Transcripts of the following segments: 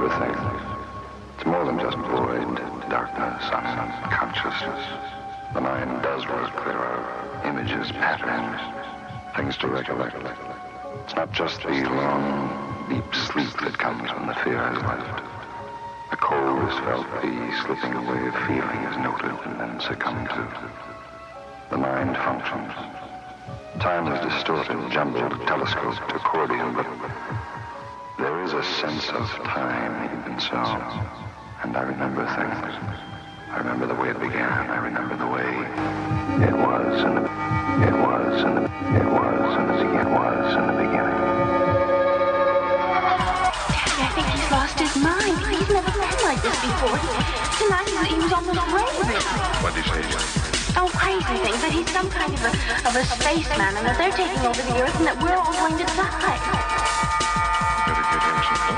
remember things. It's more than just void, darkness, unconsciousness. The mind does work. There are images, patterns, things to recollect. It's not just the long, deep sleep that comes when the fear has left. The cold is felt, the slipping away of feeling is noted and then succumbed to. The mind functions. Time is distorted, jumbled, telescoped, accordion, but there is a sense of time even so. And I remember things. I remember the way it began. I remember the way it was in the beginning. Daddy, I think he's lost his mind. He's never been like this before. Tonight he was almost crazy. What did he say? Oh, crazy things. That he's some kind of a spaceman and that they're taking over the Earth and that we're all going to die. Better get him some help.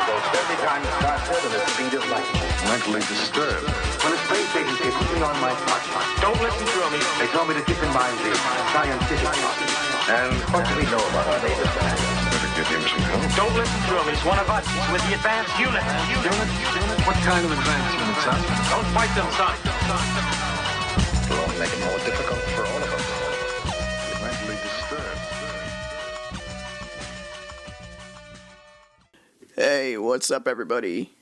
Goes 30 times faster than the speed of light. Mentally disturbed. When a space agency put me on my smartphone, don't listen to me. They told me to keep in mind the scientific process. And what do we know about our latest advance? Better get him some help. Don't listen to him. He's one of us. He's with the advanced unit. What kind of advanced unit, son? Don't fight them, son. It'll only make it more difficult for all of us. You're mentally disturbed. Hey, what's up, everybody?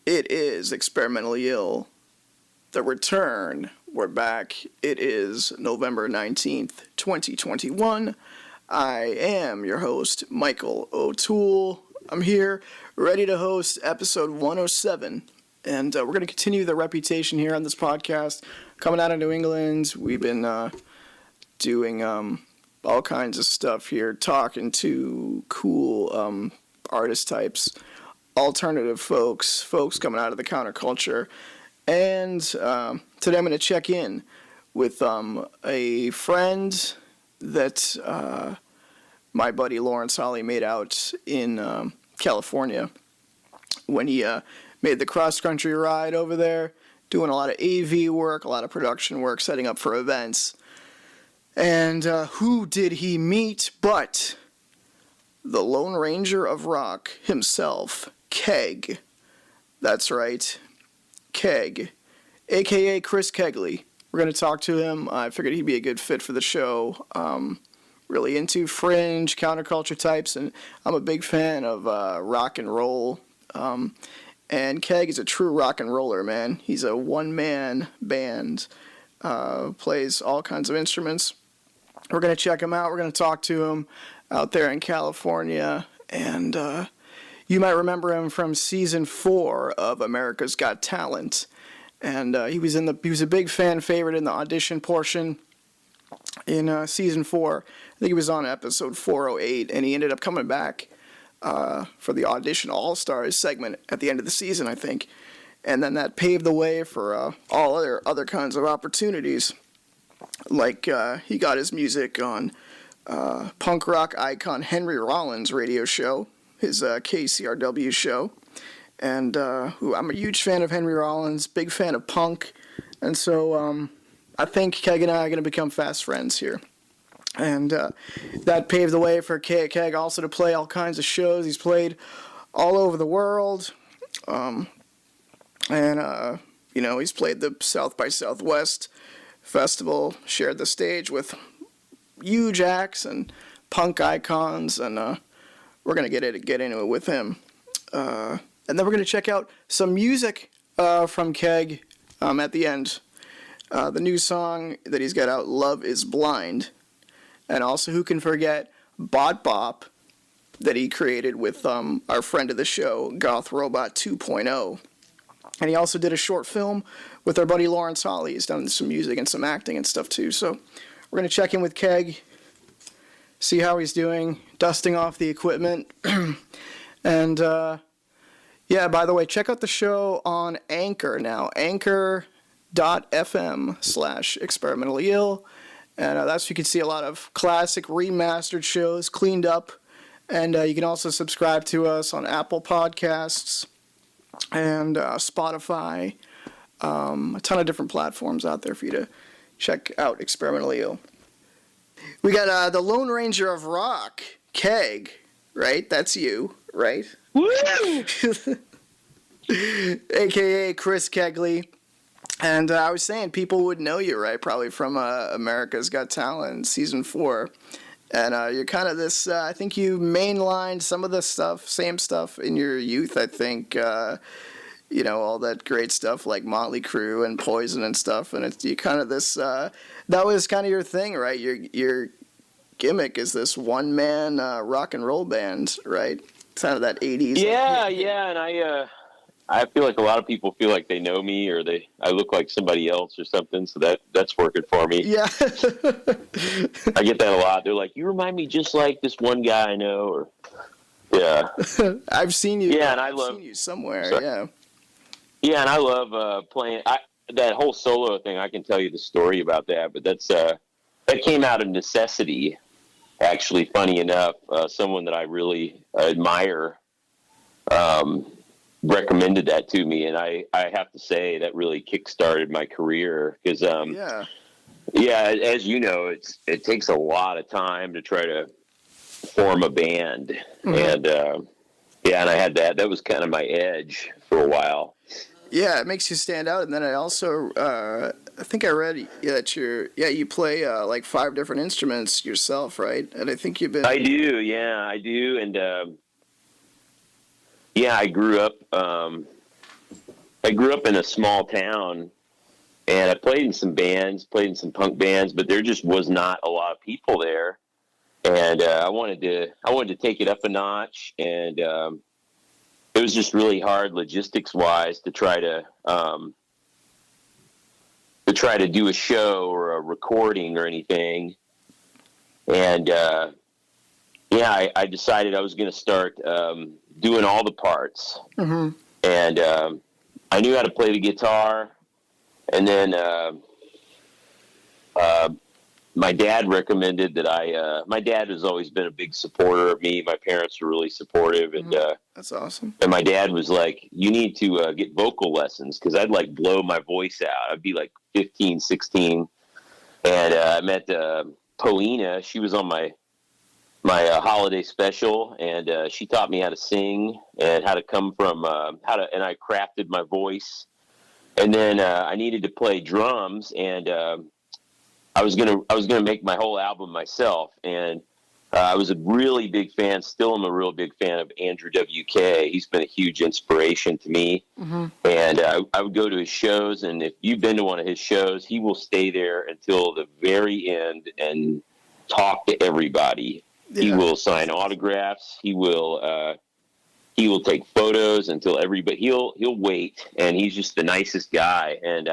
It is Experimentally Ill. The return. We're back. It is November 19th, 2021. I am your host, Michael O'Toole. I'm here, ready to host episode 107. And we're going to continue the reputation here on this podcast. Coming out of New England, we've been doing all kinds of stuff here, talking to cool artist types, alternative folks coming out of the counterculture. And today I'm going to check in with a friend that my buddy Lawrence Holly made out in California when he made the cross-country ride over there, doing a lot of AV work, a lot of production work, setting up for events. And who did he meet but the Lone Ranger of Rock himself, KEG. That's right, KEG, a.k.a. Chris Kegley. We're going to talk to him. I figured he'd be a good fit for the show. Really into fringe, counterculture types, and I'm a big fan of rock and roll. And KEG is a true rock and roller, man. He's a one-man band, plays all kinds of instruments. We're going to check him out. We're going to talk to him out there in California. And you might remember him from season 4 of America's Got Talent. And he was a big fan favorite in the audition portion in season 4. I think he was on episode 408, and he ended up coming back for the Audition All-Stars segment at the end of the season, I think. And then that paved the way for all other kinds of opportunities. Like he got his music on punk rock icon Henry Rollins' radio show, his KCRW show. And I'm a huge fan of Henry Rollins, big fan of punk. And so I think KEG and I are going to become fast friends here. And that paved the way for KEG AKA Keg also to play all kinds of shows. He's played all over the world. He's played the South by Southwest Festival, shared the stage with huge acts and punk icons, and we're going to get into it with him. And then we're going to check out some music from KEG at the end. The new song that he's got out, Love is Blind. And also, who can forget Bot Bop that he created with our friend of the show, Goth Robot 2.0. And he also did a short film with our buddy Lawrence Holly. He's done some music and some acting and stuff too. So we're going to check in with KEG, see how he's doing, dusting off the equipment. And by the way, check out the show on Anchor now, anchor.fm/experimentally ill. And that's where you can see a lot of classic remastered shows, cleaned up. And you can also subscribe to us on Apple Podcasts and Spotify. A ton of different platforms out there for you to check out Experimentally Ill. We got the Lone Ranger of Rock, KEG, right? That's you, right? AKA Chris Kegley. And I was saying people would know you, right? Probably from America's Got Talent season 4. And you're kind of this, I think you mainlined some of the stuff, same stuff in your youth, I think. You know, all that great stuff like Motley Crue and Poison and stuff. And you kind of this, that was kind of your thing, right? Your gimmick is this one-man rock and roll band, right? Kind of that 80s. Yeah, and I feel like a lot of people feel like they know me or I look like somebody else or something, so that's working for me. Yeah. I get that a lot. They're like, you remind me just like this one guy I know, or yeah. I've seen you. Yeah, and I've seen you somewhere. Sorry. Yeah. Yeah, and I love playing. That whole solo thing. I can tell you the story about that, but that came out of necessity. Actually, funny enough, someone that I really admire recommended that to me, and I have to say that really kickstarted my career because as you know, it takes a lot of time to try to form a band, and and I had that was kind of my edge for a while. Yeah, it makes you stand out, and then I also I think I read that you play like 5 different instruments yourself, right? And I think you've been. I do, and I grew up. I grew up in a small town, and I played in some bands, played in some punk bands, but there just was not a lot of people there, and I wanted to take it up a notch, and it was just really hard logistics wise to try to do a show or a recording or anything. And, I decided I was going to start doing all the parts. Mm-hmm. And I knew how to play the guitar. And then my dad recommended that my dad has always been a big supporter of me. My parents were really supportive. And that's awesome. And my dad was like, you need to get vocal lessons, because I'd like blow my voice out. I'd be like 15, 16. And I met Paulina. She was on my holiday special, and she taught me how to sing and how to come from and I crafted my voice. And then I needed to play drums, and I was gonna make my whole album myself, and I was a really big fan. Still, am a real big fan of Andrew WK. He's been a huge inspiration to me, and I would go to his shows. And if you've been to one of his shows, he will stay there until the very end and talk to everybody. Yeah. He will sign autographs. He will take photos until everybody. He'll wait, and he's just the nicest guy. And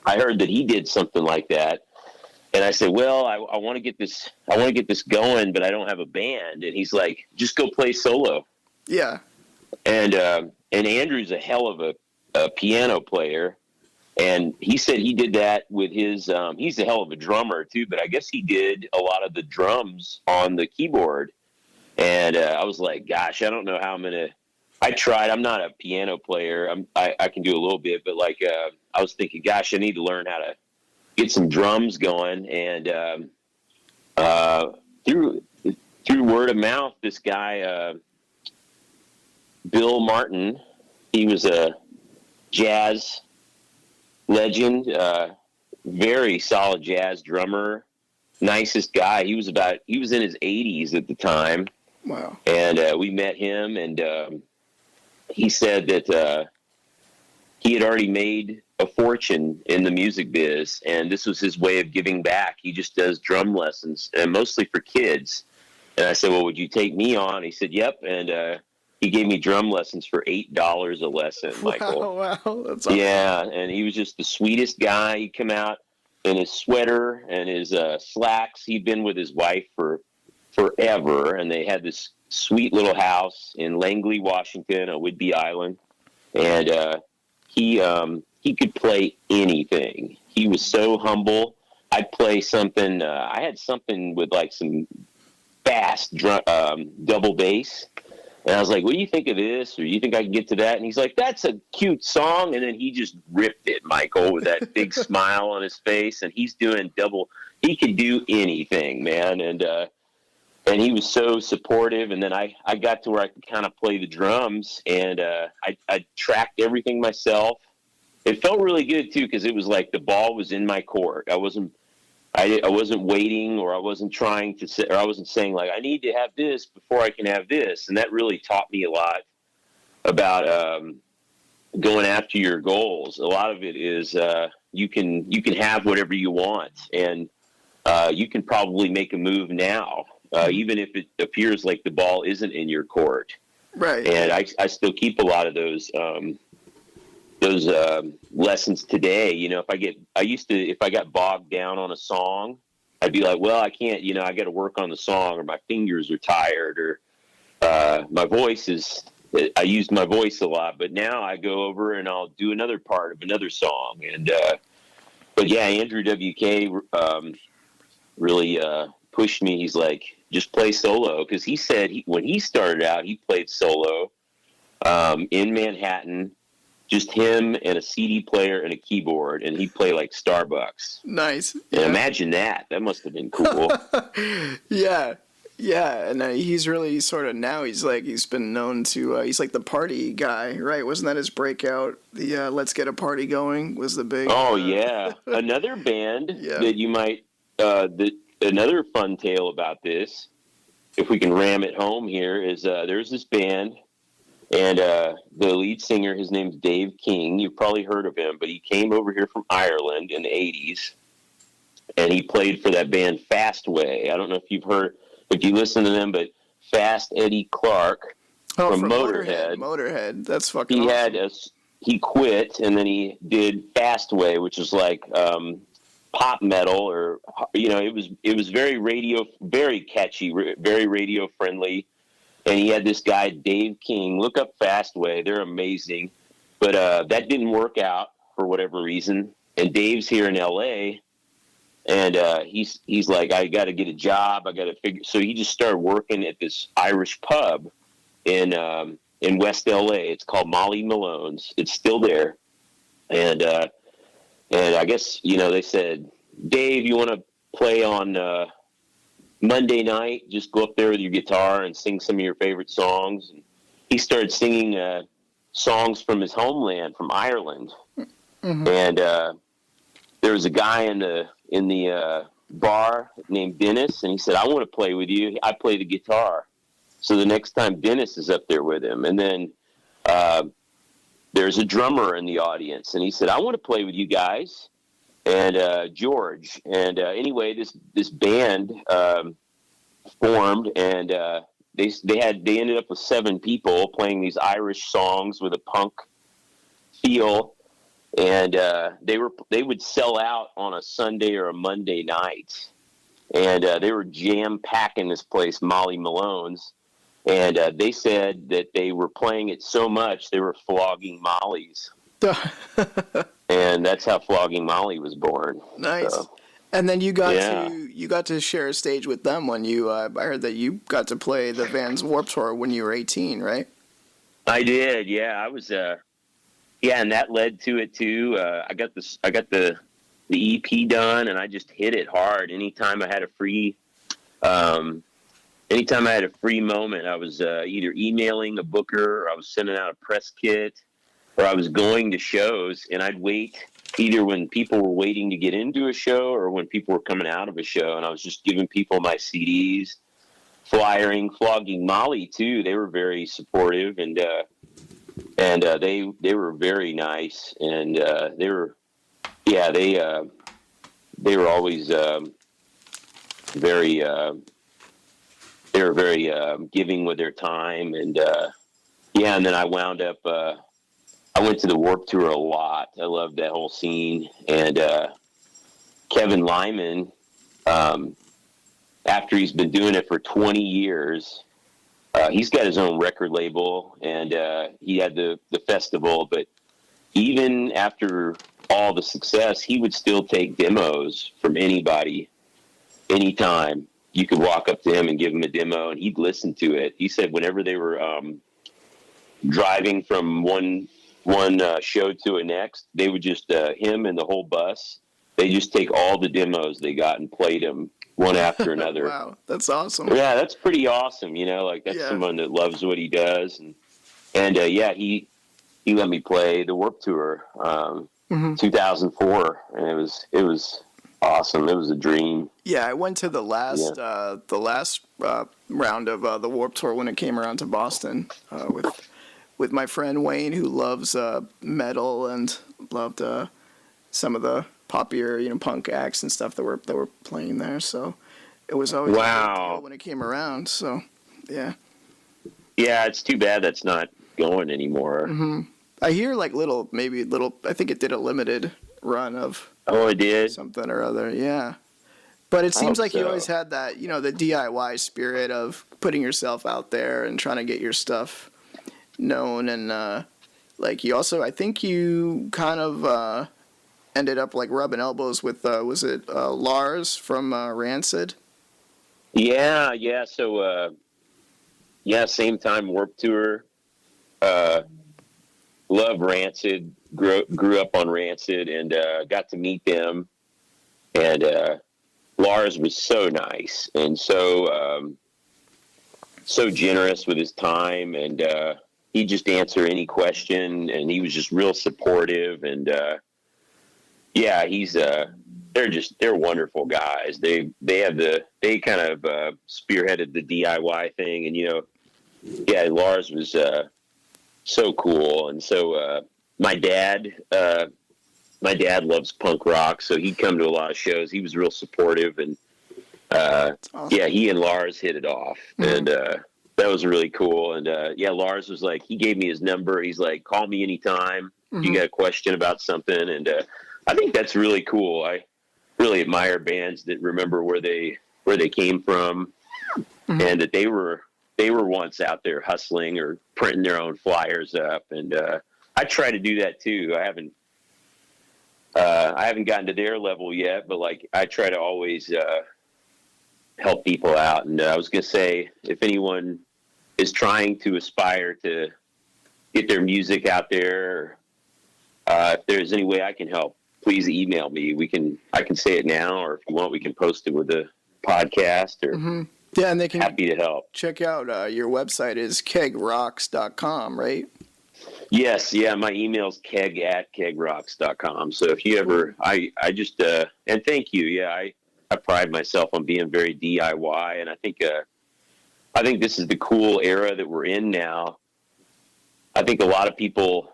I heard that he did something like that, and I said, "Well, I want to get this. I want to get this going, but I don't have a band." And he's like, "Just go play solo." Yeah. And Andrew's a hell of a piano player, and he said he did that with his. He's a hell of a drummer too, but I guess he did a lot of the drums on the keyboard. And I was like, "Gosh, I don't know how I'm gonna." I tried. I'm not a piano player. I can do a little bit, but like I was thinking, gosh, I need to learn how to get some drums going. And through word of mouth, this guy, Bill Martin, he was a jazz legend, very solid jazz drummer, nicest guy. He was in his 80s at the time. Wow. And we met him, and he said that he had already made a fortune in the music biz, and this was his way of giving back. He just does drum lessons, and mostly for kids. And I said, "Well, would you take me on?" He said, "Yep." And he gave me drum lessons for $8 a lesson, Michael. Wow, that's awesome. Yeah, and he was just the sweetest guy. He'd come out in his sweater and his slacks. He'd been with his wife for forever, and they had this sweet little house in Langley, Washington, on Whidbey Island, and he could play anything. He was so humble. I'd play something. I had something with like some fast double bass, and I was like, "What do you think of this? Or you think I can get to that?" And he's like, "That's a cute song," and then he just ripped it, Michael, with that big smile on his face, and he's doing double. He could do anything, man, and and he was so supportive. And then I got to where I could kind of play the drums, and I tracked everything myself. It felt really good too, because it was like the ball was in my court. I wasn't waiting, or I wasn't trying to say, or I wasn't saying like, I need to have this before I can have this. And that really taught me a lot about going after your goals. A lot of it is you can have whatever you want, and you can probably make a move now, even if it appears like the ball isn't in your court. Right. And I still keep a lot of those lessons today. You know, if I got bogged down on a song, I'd be like, well, I can't, you know, I got to work on the song, or my fingers are tired, or my voice is, I used my voice a lot, but now I go over and I'll do another part of another song. And, but yeah, Andrew WK really pushed me. He's like, just play solo. Cause he said when he started out, he played solo in Manhattan, just him and a CD player and a keyboard, and he'd play like Starbucks. Nice. And Yeah. imagine that. That must have been cool. Yeah. Yeah, and he's really sort of now he's been known to he's like the party guy, right? Wasn't that his breakout? The Let's Get a Party Going was the big. Oh yeah, another band Yeah. that you might another fun tale about this, if we can ram it home here, is there's this band, and the lead singer, his name's Dave King. You've probably heard of him, but he came over here from Ireland in the 80s, and he played for that band Fastway. I don't know if you listen to them, but Fast Eddie Clark from Motorhead. Motorhead, that's fucking awesome. He quit, and then he did Fastway, which is like pop metal, or, you know, it was very catchy, very radio friendly. And he had this guy, Dave King. Look up Fastway. They're amazing. But that didn't work out for whatever reason. And Dave's here in L.A., and he's like, I got to get a job. I got to figure. So he just started working at this Irish pub in West L.A. It's called Molly Malone's. It's still there. And I guess, you know, they said, Dave, you want to play on Monday night? Just go up there with your guitar and sing some of your favorite songs. And he started singing songs from his homeland, from Ireland. Mm-hmm. And there was a guy in the bar named Dennis, and he said, I want to play with you. I play the guitar. So the next time, Dennis is up there with him. And then there's a drummer in the audience, and he said, I want to play with you guys. And George. And anyway, this band formed, and they ended up with 7 people playing these Irish songs with a punk feel. And they would sell out on a Sunday or a Monday night, and they were jam packing this place, Molly Malone's, and they said that they were playing it so much they were flogging Molly's, and that's how Flogging Molly was born. Nice. So, and then you got to share a stage with them when you I heard that you got to play the Vans Warped Tour when you were 18, right? I did. Yeah, I was. Yeah, and that led to it too. I got the EP done, and I just hit it hard. Anytime I had a free moment, I was either emailing a booker, or I was sending out a press kit, or I was going to shows, and I'd wait either when people were waiting to get into a show or when people were coming out of a show, and I was just giving people my CDs, flyering, Flogging Molly too. They were very supportive, and they were very nice, and they were always very giving with their time, and and then I wound up I went to the Warped Tour a lot. I loved that whole scene, and Kevin Lyman, after he's been doing it for 20 years. He's got his own record label, and he had the festival, but even after all the success, he would still take demos from anybody, anytime. You could walk up to him and give him a demo, and he'd listen to it. He said whenever they were driving from one show to a next, they would just, him and the whole bus, they just take all the demos they got and played them one after another. Wow, that's awesome. Yeah, that's pretty awesome. Like that's Yeah. someone that loves what he does, and yeah, he let me play the Warped Tour, 2004, and it was awesome. It was a dream. Yeah, I went to the last round of the Warped Tour when it came around to Boston with my friend Wayne, who loves metal and loved some of the popular punk acts and stuff that were playing there. So it was always a big deal when it came around. So yeah. Yeah, it's too bad that's not going anymore. I hear maybe I think it did a limited run of. Oh, it did? Something or other, yeah. But it seems like you so. always had that, the DIY spirit of putting yourself out there and trying to get your stuff known. And, you also, I think you kind of ended up, rubbing elbows with, was it Lars from Rancid? Yeah. So, same time Warped Tour. Love Rancid. Grew up on Rancid and got to meet them. And Lars was so nice and so generous with his time, and he'd just answer any question, and he was just real supportive. And yeah, they're wonderful guys. They kind of spearheaded the DIY thing, and yeah, Lars was so cool. And so my dad loves punk rock, so he'd come to a lot of shows. He was real supportive, and awesome. Yeah, he and Lars hit it off, and that was really cool. And yeah, Lars was like, he gave me his number. He's like, call me anytime you got a question about something. And I think that's really cool. I really admire bands that remember where they came from, and that they were once out there hustling or printing their own flyers up. And I try to do that too. I haven't gotten to their level yet, but I try to always help people out. And I was going to say, if anyone is trying to aspire to get their music out there, if there's any way I can help, please email me. I can say it now, or if you want, we can post it with the podcast, or yeah, and they can happy to help. Check out your website is kegrocks.com, right? Yes, yeah, my email's KEG at kegrocks.com. So if you ever, I just, and thank you. Yeah, I pride myself on being very DIY, and I think this is the cool era that we're in now. I think a lot of people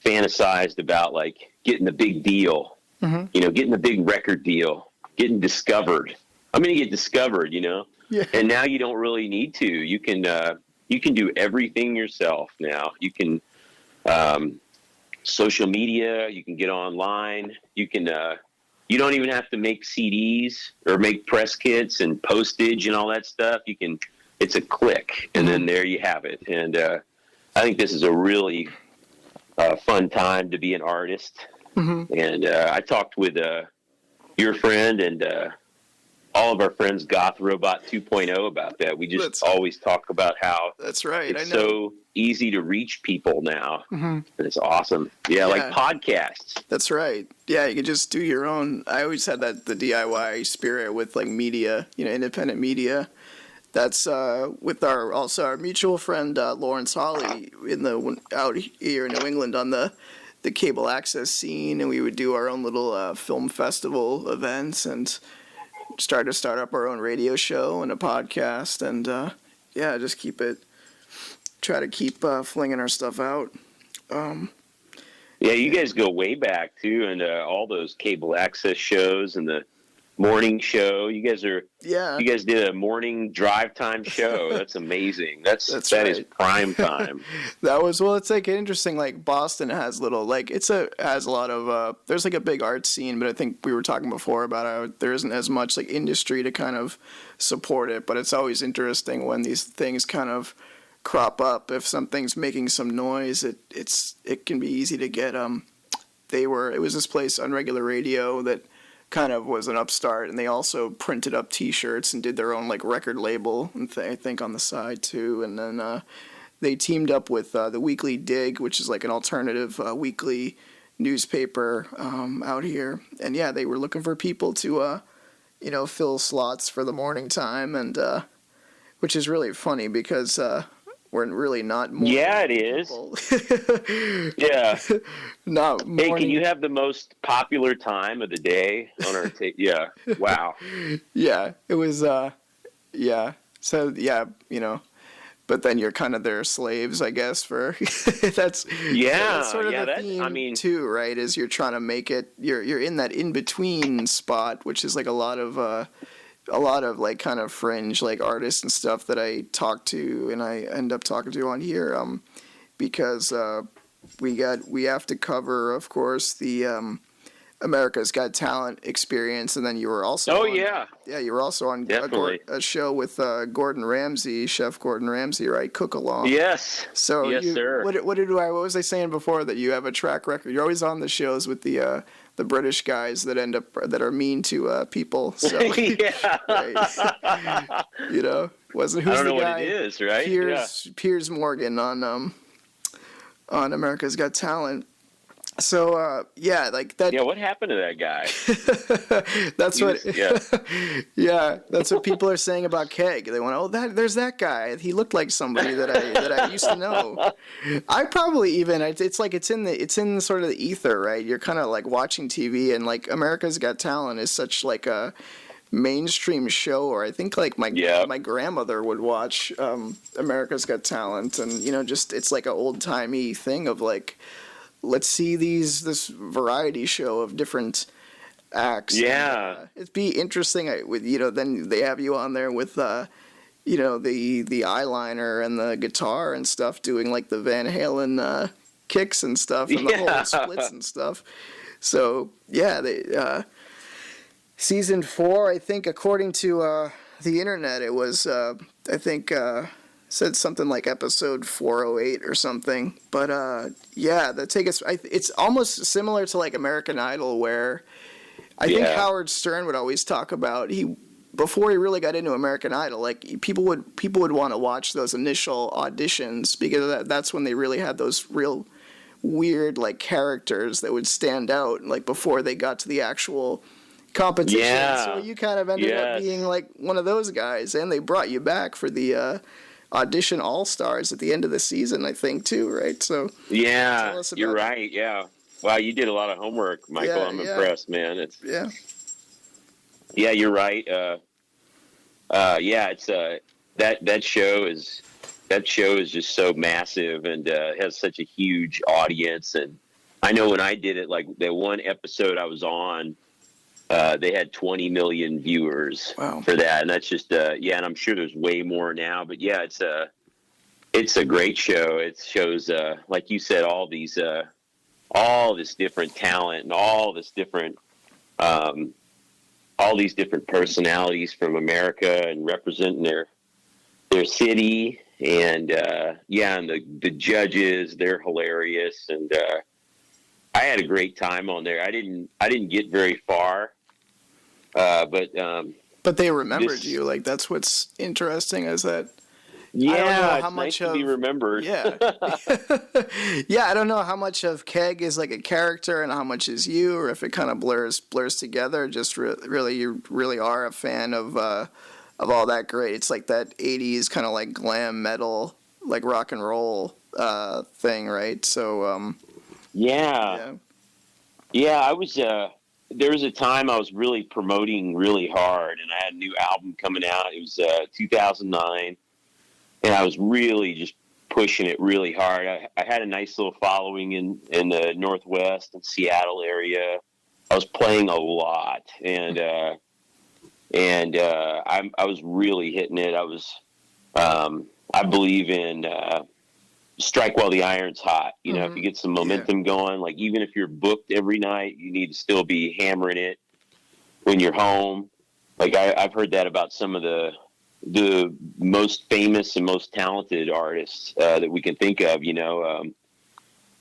fantasized about getting the big deal, getting the big record deal, getting discovered. I'm going to get discovered, Yeah. And now you don't really need to. You can do everything yourself now. You can, social media, you can get online, you can, you don't even have to make CDs or make press kits and postage and all that stuff. It's a click, and then there you have it. And, I think this is a really, fun time to be an artist. And, I talked with, your friend and, all of our friends, Goth Robot 2.0, about that. We just always talk about how that's right. It's so easy to reach people now. And it's awesome. Yeah, like podcasts. That's right. Yeah, you can just do your own. I always had the DIY spirit with media, independent media. That's with our mutual friend Lawrence Hawley out here in New England on the cable access scene, and we would do our own little film festival events and start up our own radio show and a podcast, and just try to keep flinging our stuff out. Yeah, you guys go way back too, and all those cable access shows and the morning show. You guys did a morning drive time show. That's amazing. That right. Is prime time. It's interesting. Boston has has a lot of there's a big art scene, but I think we were talking before about how there isn't as much industry to kind of support it. But it's always interesting when these things kind of crop up. If something's making some noise, it can be easy to get it was this place on regular radio that kind of was an upstart, and they also printed up T-shirts and did their own record label and I think on the side too. And then they teamed up with the Weekly Dig, which is an alternative weekly newspaper out here. And yeah, they were looking for people to fill slots for the morning time, and which is really funny because we're really not morning Yeah, it is. people. Yeah. Not morning. Hey, can you have the most popular time of the day on our tape? Yeah. Wow. Yeah, it was. Yeah. So yeah, but then you're kind of their slaves, I guess. For that's sort of the theme too, right? Is you're trying to make it. You're in that in between spot, which is like a lot of like kind of fringe like artists and stuff that I talk to and I end up talking to on here, because we have to cover, of course, the America's Got Talent experience, and then you were also you were also on a show with Gordon Ramsay, Chef Gordon Ramsay, right? Cook Along. Yes. So yes, sir. What was I saying before, that you have a track record? You're always on the shows with the British guys that are mean to people. So yeah. right. Wasn't who's I don't know the guy? What it is, right? Piers Morgan on America's Got Talent. So like that. Yeah, what happened to that guy? That's that's what people are saying about Keg. They went, there's that guy. He looked like somebody that I used to know. I probably even it's like it's in sort of the ether, right? You're kind of like watching TV, and like America's Got Talent is such like a mainstream show, or I think like my grandmother would watch America's Got Talent, and just it's like an old timey thing of like, let's see this variety show of different acts. Yeah, and, it'd be interesting. Then they have you on there with the eyeliner and the guitar and stuff, doing like the Van Halen kicks and stuff, and the whole splits and stuff. So they season 4, I think, according to the internet, it was said something like episode 408 or something. But it's almost similar to like American Idol, where I think Howard Stern would always talk about before he really got into American Idol, like people would want to watch those initial auditions, because that's when they really had those real weird like characters that would stand out, like before they got to the actual competition. So you kind of ended up being like one of those guys, and they brought you back for the audition all-stars at the end of the season, I think, too, right? So you're right. Yeah. Wow, you did a lot of homework, Michael. I'm impressed, man. It's you're right. It's that show is just so massive, and has such a huge audience. And I know when I did it, like the one episode I was on, they had 20 million viewers for that, and that's just and I'm sure there's way more now. But it's a great show. It shows, like you said, all this different talent and all these different personalities from America, and representing their city, and and the judges, they're hilarious, and I had a great time on there. I didn't get very far, but they remembered you. Like, that's what's interesting, is that I don't know how much nice to be remembered. Yeah, I don't know how much of Keg is like a character and how much is you, or if it kind of blurs together. Just really, you really are a fan of all that great. It's like that 80s kind of like glam metal, like rock and roll thing, right? So I was there was a time I was really promoting really hard, and I had a new album coming out. It was 2009, and I was really just pushing it really hard. I had a nice little following in the Northwest and Seattle area. I was playing a lot, and I was really hitting it. I was I believe in strike while the iron's hot. If you get some momentum going, like even if you're booked every night, you need to still be hammering it when you're home. Like I've heard that about some of the most famous and most talented artists that we can think of. You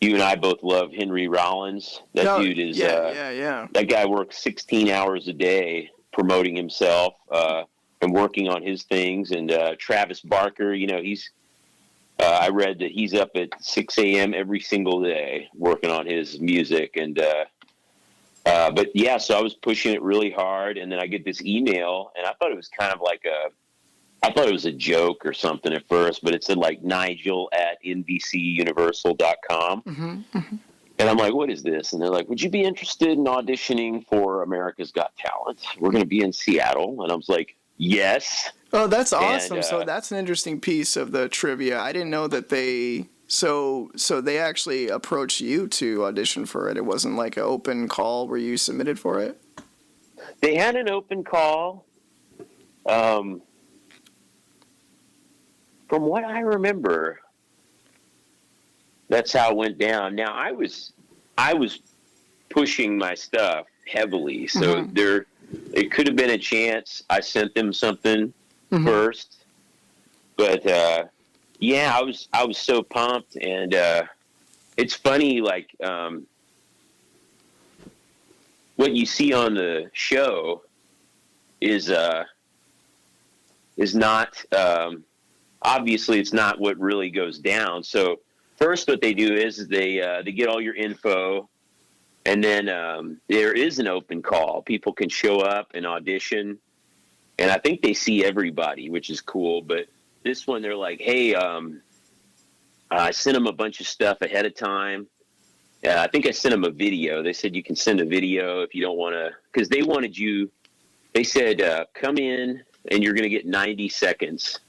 and I both love Henry Rollins. That dude is that guy works 16 hours a day promoting himself and working on his things. And Travis Barker, he's I read that he's up at 6 a.m. every single day working on his music. And But yeah, so I was pushing it really hard, and then I get this email, and I thought it was kind of like I thought it was a joke or something at first, but it said like Nigel@NBCUniversal.com. And I'm like, what is this? And they're like, would you be interested in auditioning for America's Got Talent? We're going to be in Seattle. And I was like, yes. Oh, that's awesome. And, So that's an interesting piece of the trivia. I didn't know that they so they actually approached you to audition for it. It wasn't like an open call where you submitted for it. They had an open call. From what I remember, that's how it went down. Now I was pushing my stuff heavily, so it could have been a chance I sent them something first, but yeah, I was so pumped, and it's funny, like what you see on the show is not obviously it's not what really goes down. So first, what they do is they get all your info, and then there is an open call. People can show up and audition, and I think they see everybody, which is cool. But this one, they're like, hey, I sent them a bunch of stuff ahead of time. I think I sent them a video. They said you can send a video if you don't want to, because they wanted you. They said come in and you're going to get 90 seconds.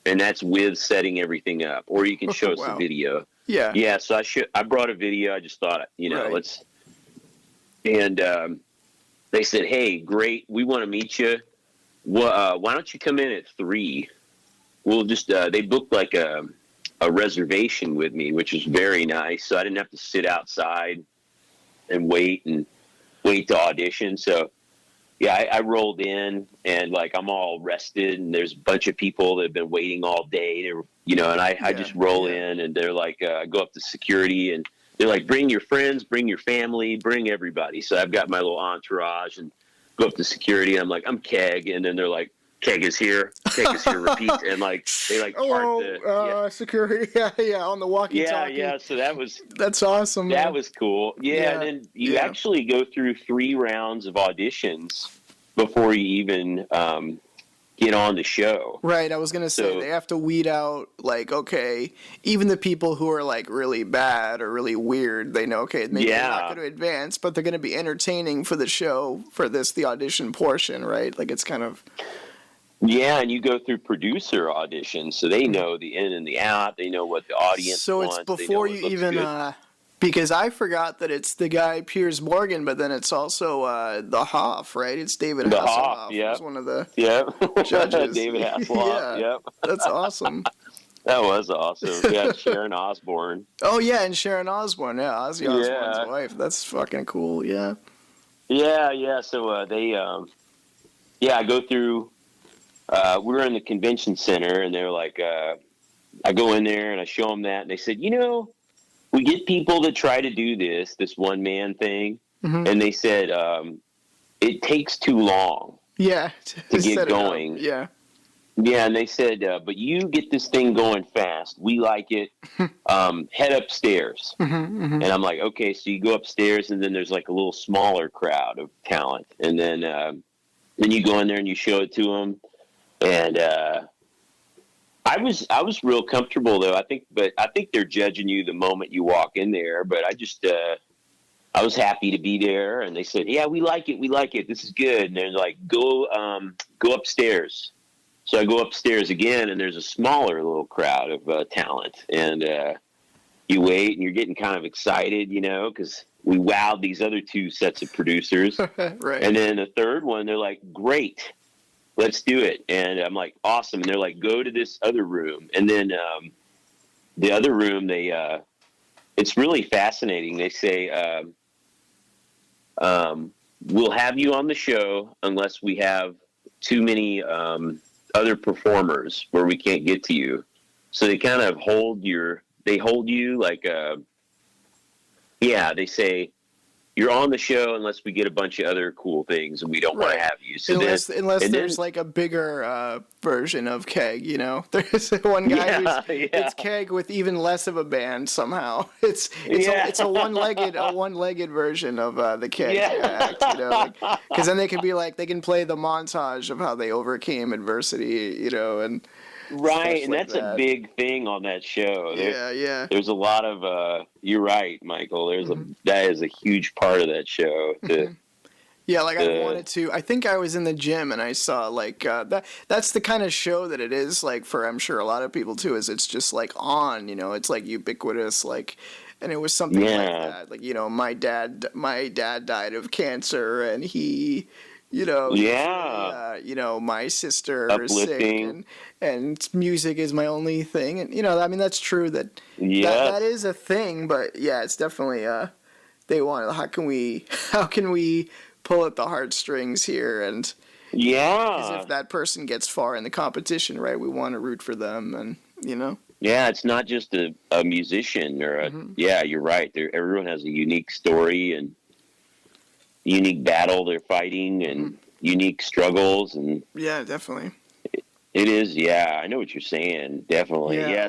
And that's with setting everything up, or you can show us a video. Yeah. Yeah. So I brought a video. I just thought, let's, and they said, hey, great. We want to meet you. Well, why don't you come in at 3? We'll just, they booked like a reservation with me, which was very nice. So I didn't have to sit outside and wait to audition. So yeah, I rolled in, and like I'm all rested, and there's a bunch of people that have been waiting all day. And I just roll in, and they're like, I go up to security, and they're like, bring your friends, bring your family, bring everybody. So I've got my little entourage, and go up to security, and I'm like, I'm Keg, and then they're like, Keg is here, repeat, and like they like part security, yeah, on the walkie-talkie. Yeah. So that's awesome. That man. was cool. Yeah, and then you actually go through 3 rounds of auditions before you even get on the show. Right, I was gonna say they have to weed out, like, okay, even the people who are like really bad or really weird, they know, okay, maybe they're not going to advance, but they're going to be entertaining for the show, for the audition portion, right? Like, it's kind of. Yeah, and you go through producer auditions, so they know the in and the out. They know what the audience so wants. So it's before you even, because I forgot that it's the guy Piers Morgan, but then it's also the Hoff, right? It's David Hasselhoff. Hoff, yeah. Was one of the judges. David Hasselhoff, yep. That's awesome. That was awesome. Yeah, Sharon Osbourne. Oh, yeah, and Sharon Osbourne, yeah, Ozzy Osbourne's wife. That's fucking cool, yeah. Yeah, so I go through. We were in the convention center, and they're like, I go in there and I show them that, and they said, we get people that try to do this one-man thing, and they said it takes too long to get going. Yeah, and they said, but you get this thing going fast. We like it. Head upstairs. And I'm like, okay, so you go upstairs, and then there's like a little smaller crowd of talent, and then you go in there and you show it to them. And I was real comfortable though. I think they're judging you the moment you walk in there. But I was happy to be there. And they said, "Yeah, we like it. This is good." And they're like, "Go upstairs." So I go upstairs again, and there's a smaller little crowd of talent. And you wait, and you're getting kind of excited, because we wowed these other 2 sets of producers. Right. And then the third one, they're like, "Great. Let's do it." And I'm like, awesome. And they're like, go to this other room. And then the other room, it's really fascinating. They say, we'll have you on the show unless we have too many other performers where we can't get to you. So they kind of hold you like, they say, you're on the show unless we get a bunch of other cool things and we don't want to have you. So unless there's like a bigger version of Keg, you know. There's one guy it's Keg with even less of a band somehow. It's a one-legged version of the Keg act, you know, because then they can play the montage of how they overcame adversity, you know, and right, and like that's a big thing on that show. There's a lot of you're right, Michael. That is a huge part of that show. I wanted to. I think I was in the gym and I saw like that's the kind of show that it is like for I'm sure a lot of people too. Is it's just like on, you know, it's like ubiquitous, like, and it was something like that. Like, you know, my dad died of cancer and he. You know, you know, my sister is sick, and music is my only thing, and you know, I mean, that's true that is a thing, but yeah, it's definitely they want how can we pull at the heartstrings here, and because if that person gets far in the competition, right, we want to root for them, and you know. Yeah, it's not just a musician or you're right. Everyone has a unique story and unique battle they're fighting and unique struggles and definitely it is I know what you're saying, definitely. A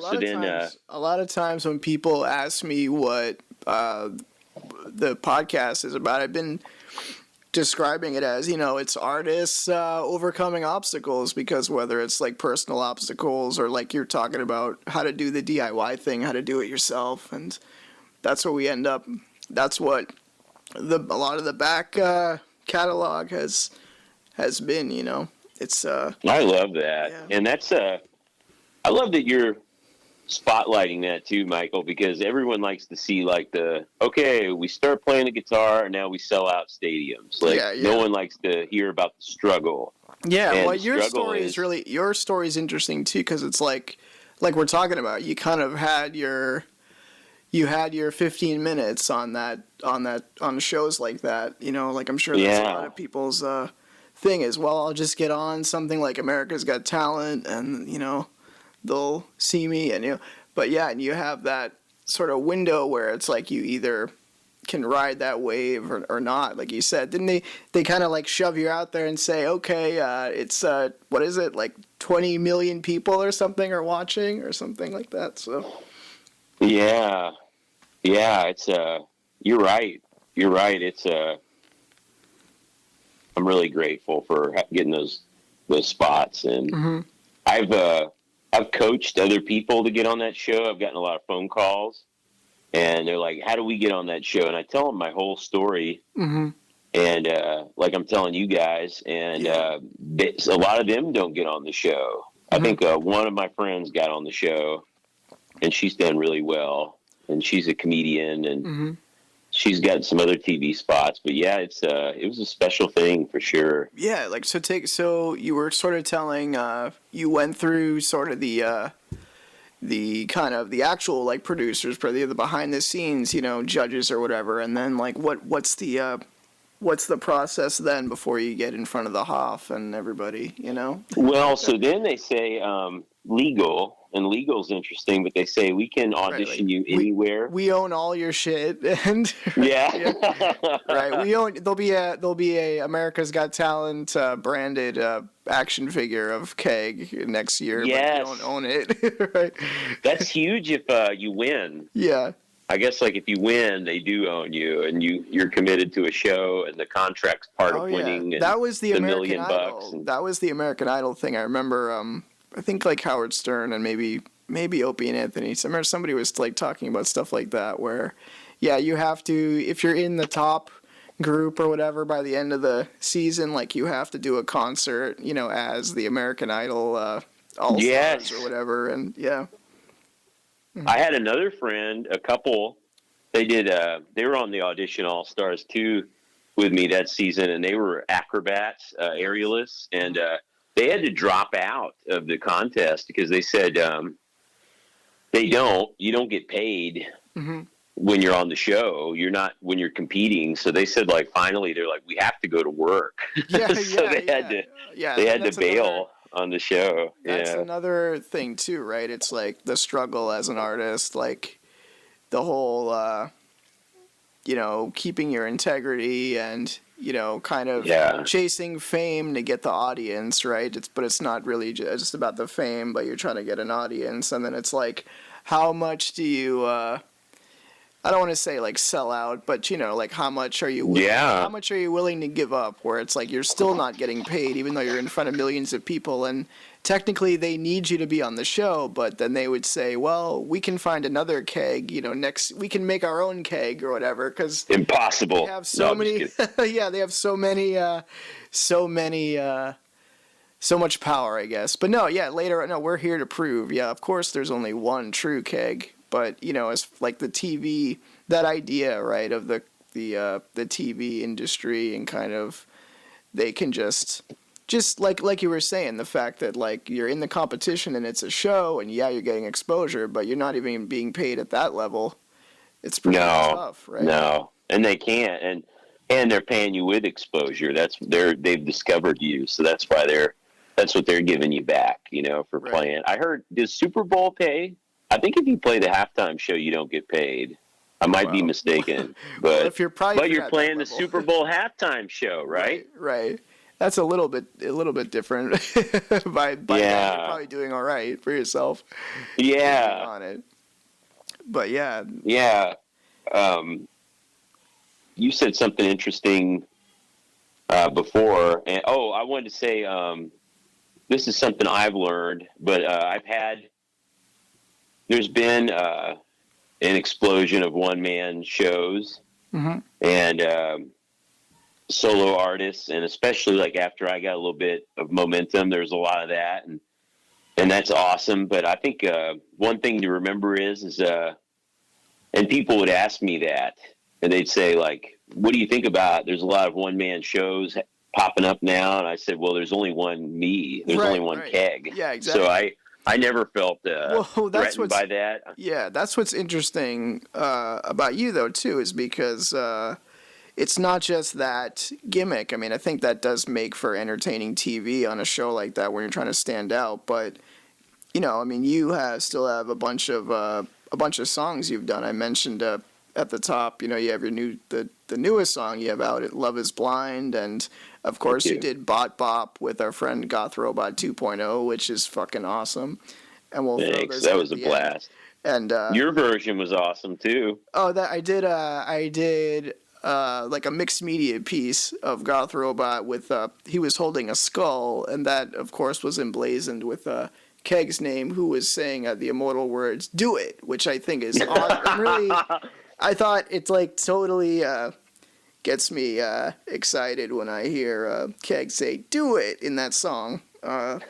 lot of times when people ask me what the podcast is about, I've been describing it as, you know, it's artists overcoming obstacles, because whether it's like personal obstacles or like you're talking about how to do the DIY thing, how to do it yourself, and that's what we end up, that's what a lot of the back catalog has been, you know. It's I love that, and that's I love that you're spotlighting that too, Michael, because everyone likes to see like we start playing the guitar and now we sell out stadiums. Like no one likes to hear about the struggle. Yeah, and well, your story is interesting too, because it's like we're talking about. You kind of had your 15 minutes on shows like that, you know, like I'm sure that's a lot of people's thing is, well, I'll just get on something like America's Got Talent and, you know, they'll see me, and, you know, but and you have that sort of window where it's like you either can ride that wave or not, like you said. Didn't they kind of like shove you out there and say, okay, it's, what is it, like 20 million people or something are watching or something like that, so... Yeah, it's you're right. It's I'm really grateful for getting those spots, and I've coached other people to get on that show. I've gotten a lot of phone calls, and they're like, "How do we get on that show?" And I tell them my whole story, and like I'm telling you guys, and a lot of them don't get on the show. I think one of my friends got on the show, and she's done really well. And she's a comedian, and she's got some other TV spots. But it was a special thing for sure. Yeah, like so you were sort of telling you went through sort of the kind of the actual like producers, probably the behind the scenes, you know, judges or whatever, and then like what's the process then before you get in front of the Hoff and everybody, you know? Well, so then they say legal. And legal's interesting, but they say we can audition you anywhere. We own all your shit, and right. There'll be a America's Got Talent branded action figure of Keg next year. Yes, but you don't own it. Right. That's huge if you win. Yeah. I guess like if you win, they do own you, and you're committed to a show, and the contract's part of winning. And that was the American $1 Idol. That was the American Idol thing. I remember. I think like Howard Stern and maybe Opie and Anthony. I remember somebody was like talking about stuff like that where, you have to, if you're in the top group or whatever by the end of the season, like you have to do a concert, you know, as the American Idol All-Stars or whatever. And I had another friend, a couple, they were on the Audition All-Stars too with me that season, and they were acrobats, aerialists, and they had to drop out of the contest because they said you don't get paid when you're on the show. You're not when you're competing. So they said like finally they're like, we have to go to work. They had to bail on the show. That's another thing too, right? It's like the struggle as an artist, like the whole keeping your integrity and, kind of chasing fame to get the audience, right? But it's not really just about the fame, but you're trying to get an audience. And then it's like, how much do you, I don't want to say like sell out, but like how much are you willing to give up, where it's like you're still not getting paid even though you're in front of millions of people, and technically they need you to be on the show, but then they would say, well, we can find another keg, next we can make our own keg or whatever, because impossible. They have so many they have so much power, I guess. But we're here to prove, of course there's only one true keg. But as like the TV, that idea, right, of the TV industry, and kind of they can just like you were saying, the fact that like you're in the competition and it's a show, and you're getting exposure, but you're not even being paid at that level. It's pretty tough, right? No, and they can't, and they're paying you with exposure. They've discovered you, so that's what they're giving you back, for playing. I heard, does Super Bowl pay? I think if you play the halftime show, you don't get paid. I might be mistaken, but if you're playing the Super Bowl halftime show, right? Right. That's a little bit different. by that, you're probably doing all right for yourself. Yeah. On it. But yeah. Yeah. You said something interesting before, and I wanted to say this is something I've learned, but there's been an explosion of one-man shows and solo artists, and especially like after I got a little bit of momentum, there's a lot of that, and that's awesome. But I think one thing to remember is and people would ask me that, and they'd say like, what do you think about, there's a lot of one-man shows popping up now? And I said, well, there's only one me. There's only one Keg. Yeah, exactly. So I never felt threatened by that. Yeah, that's what's interesting about you, though, too, is because it's not just that gimmick. I mean, I think that does make for entertaining TV on a show like that when you're trying to stand out. But, you still have a bunch of songs you've done. I mentioned at the top, you have the newest song you have out, Love Is Blind, and of course you did Bot Bop with our friend Goth Robot 2.0, which is fucking awesome. And thanks. That was a blast. And your version was awesome too. Oh, that I did like a mixed media piece of Goth Robot with he was holding a skull, and that of course was emblazoned with Keg's name, who was saying the immortal words "Do it," which I think is awesome. Really, I thought it's like totally gets me excited when I hear Keg say "Do it" in that song. I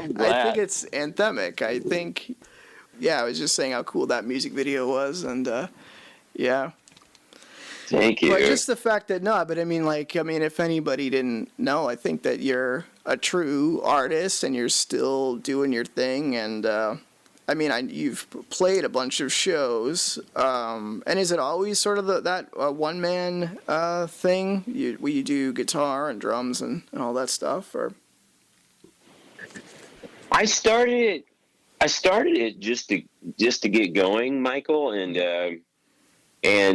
think it's anthemic. I think, I was just saying how cool that music video was, and yeah. Thank you. But just the fact that if anybody didn't know, I think that you're a true artist and you're still doing your thing, and you've played a bunch of shows, and is it always sort of that one-man thing? Will you do guitar and drums and all that stuff, or? I started it just to get going, Michael, and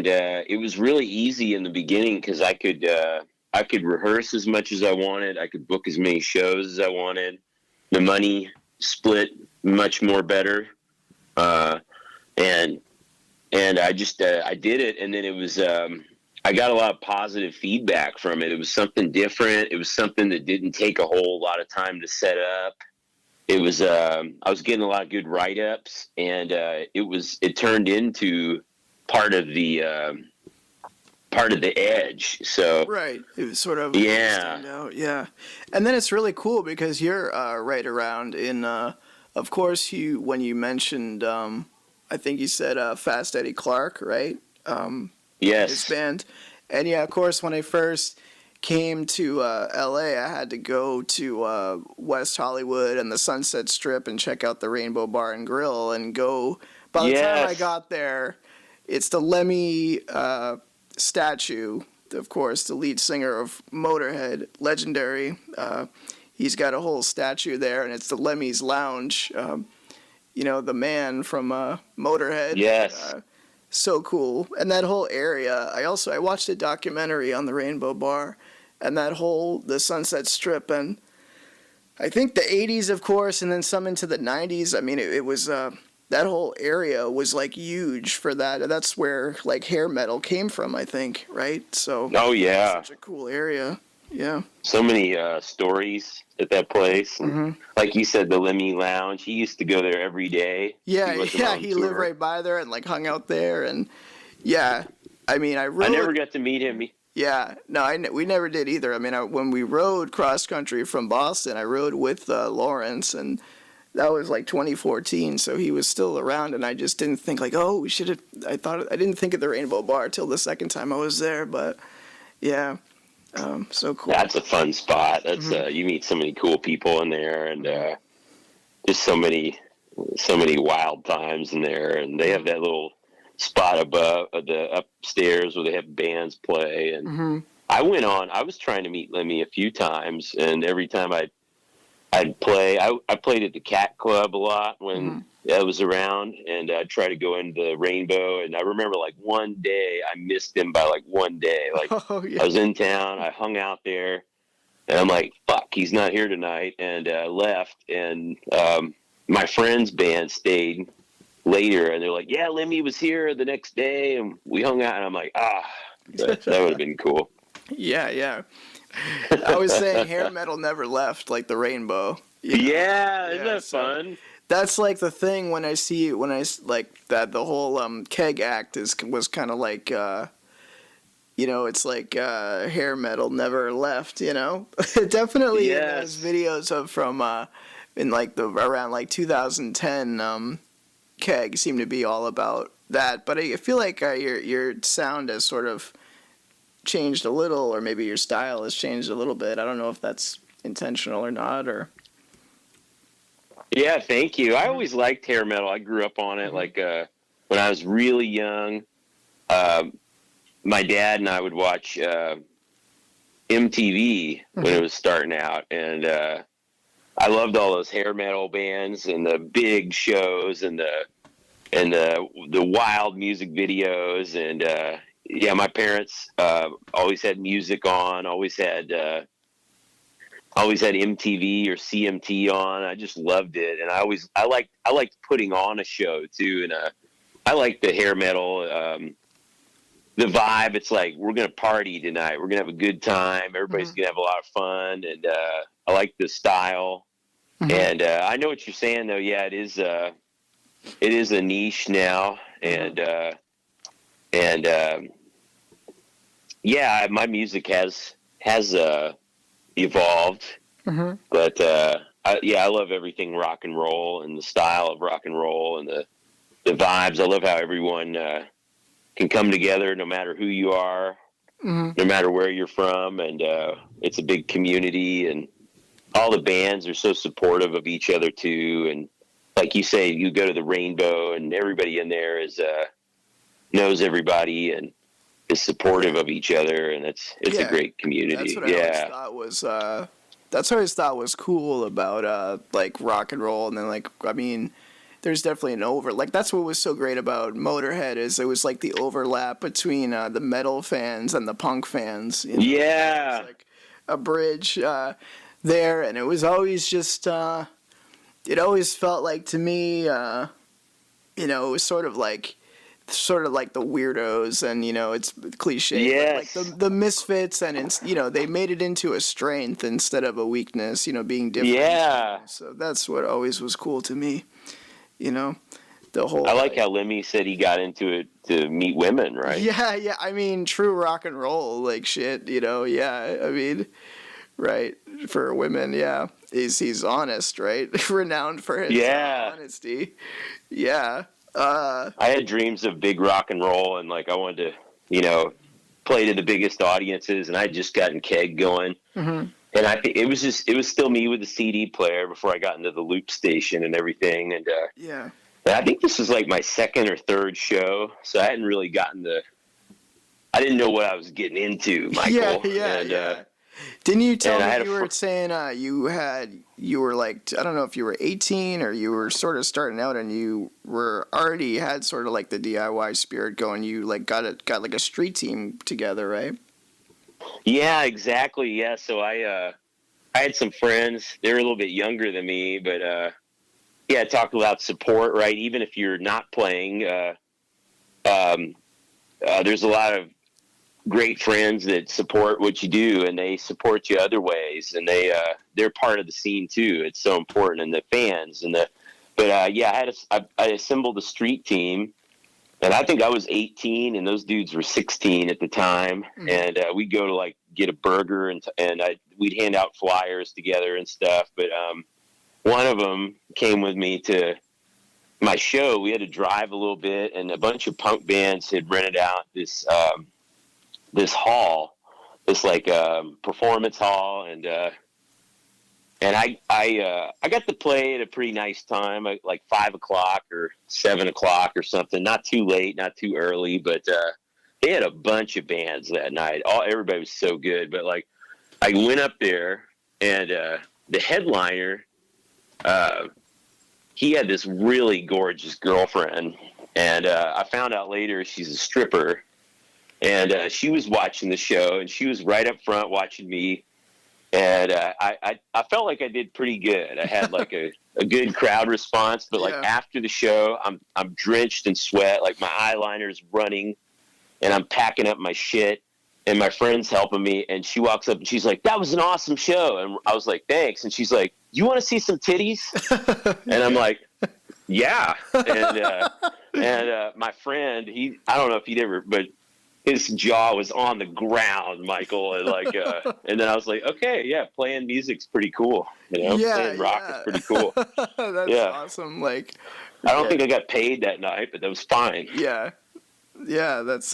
it was really easy in the beginning because I could rehearse as much as I wanted. I could book as many shows as I wanted. The money split much more better, and I just I did it, and then it was I got a lot of positive feedback from it. It was something different. It was something that didn't take a whole lot of time to set up. It was I was getting a lot of good write-ups, and it turned into part of the edge. So right, it was sort of yeah, and then it's really cool because you're right around in. Of course, when you mentioned, I think you said Fast Eddie Clark, right? Yes. His band, and of course, when I first came to L.A., I had to go to West Hollywood and the Sunset Strip and check out the Rainbow Bar and Grill and go. By the time I got there, it's the Lemmy statue, of course, the lead singer of Motorhead, legendary. He's got a whole statue there, and it's the Lemmy's Lounge. The man from Motorhead. Yes. so cool. And that whole area, I watched a documentary on the Rainbow Bar, and the Sunset Strip, and I think the 80s, of course, and then some into the 90s. I mean, it was, that whole area was like huge for that. That's where like hair metal came from, I think, right? So, oh yeah, such a cool area. Yeah. So many stories at that place. And like you said, the Lemmy Lounge. He used to go there every day. Yeah, he lived right by there and like hung out there, and yeah. I mean, I never got to meet him. Yeah, no, we never did either. I mean, when we rode cross country from Boston, I rode with Lawrence, and that was like 2014, so he was still around, and I just didn't think like, oh, we should have. I didn't think of the Rainbow Bar till the second time I was there, but yeah. So cool. That's a fun spot. That's you meet so many cool people in there, and just so many wild times in there. And they have that little spot above the upstairs where they have bands play. And I was trying to meet Lemmy a few times, and every time I'd play. I played at the Cat Club a lot when I was around, and I'd try to go into the Rainbow. And I remember like one day I missed him by like one day. Like I was in town, I hung out there, and I'm like, fuck, he's not here tonight, and left. And my friend's band stayed later, and they're like, yeah, Lemmy was here the next day, and we hung out. And I'm like, that would have been cool. Yeah. I was saying hair metal never left, like the Rainbow. Yeah, isn't that fun? That's like the thing when I like that the whole Keg act was kind of like it's like hair metal never left, definitely in those videos of from in like around like 2010 Keg seemed to be all about that, but I feel like your sound has sort of changed a little, or maybe your style has changed a little bit. I don't know if that's intentional or not, or yeah, thank you. I always liked hair metal. I grew up on it. Like when I was really young, my dad and I would watch MTV when it was starting out, and I loved all those hair metal bands and the big shows and the wild music videos. And yeah, my parents always had music on, always had MTV or CMT on. I just loved it, and I liked putting on a show too. And I like the hair metal, the vibe. It's like, we're gonna party tonight. We're gonna have a good time. Everybody's gonna have a lot of fun, and I like the style. And I know what you're saying, though. Yeah, it is a niche now, and yeah, my music has evolved, but I love everything rock and roll and the style of rock and roll and the vibes. I love how everyone can come together no matter who you are, no matter where you're from, and it's a big community, and all the bands are so supportive of each other too. And like you say, you go to the Rainbow, and everybody in there knows everybody and is supportive of each other, and it's a great community. That's what I always thought was cool about like rock and roll. And then like, I mean, there's definitely that's what was so great about Motorhead, is it was like the overlap between the metal fans and the punk fans. Yeah, it was like a bridge there, and it was always just it always felt like to me it was sort of like the weirdos, and it's cliche, but like the misfits, and it's they made it into a strength instead of a weakness, being different. Yeah, so that's what always was cool to me. The whole, I like how Lemmy said he got into it to meet women, right? Yeah, I mean, true rock and roll, like shit, yeah, I mean, right, for women, yeah, he's honest, right? Renowned for his honesty. Yeah. I had dreams of big rock and roll, and like I wanted to, play to the biggest audiences, and I had just gotten Keg going, and I think it was still me with the CD player before I got into the loop station and everything, and and I think this was like my second or third show, so I hadn't really I didn't know what I was getting into, Michael. Yeah. Didn't you tell And I me had you were saying you were like, I don't know if you were 18 or you were sort of starting out and you were already had sort of like the DIY spirit going. You like got like a street team together, right? Yeah, exactly. Yeah. So I had some friends. They were a little bit younger than me, but yeah, talk about support, right? Even if you're not playing, there's a lot of great friends that support what you do, and they support you other ways, and they're part of the scene too. It's so important, and the fans but yeah, I assembled a street team, and I think I was 18, and those dudes were 16 at the time, and we'd go to like get a burger, and we'd hand out flyers together and stuff. But one of them came with me to my show. We had to drive a little bit, and a bunch of punk bands had rented out this hall, this like performance hall, and I got to play at a pretty nice time, like 5 o'clock or 7 o'clock or something. Not too late, not too early, but they had a bunch of bands that night. Everybody was so good, but like I went up there, and the headliner, he had this really gorgeous girlfriend, and I found out later she's a stripper. And she was watching the show, and she was right up front watching me. And I felt like I did pretty good. I had like a good crowd response. But like after the show, I'm drenched in sweat, like my eyeliner's running, and I'm packing up my shit. And my friend's helping me, and she walks up and she's like, "That was an awesome show." And I was like, "Thanks." And she's like, "You want to see some titties?" And I'm like, "Yeah." And my friend, I don't know if he'd ever, but his jaw was on the ground, Michael, and like, and then I was like, okay, yeah, playing music's pretty cool, playing rock is pretty cool. That's awesome. Like, I don't think I got paid that night, but that was fine. Yeah, that's.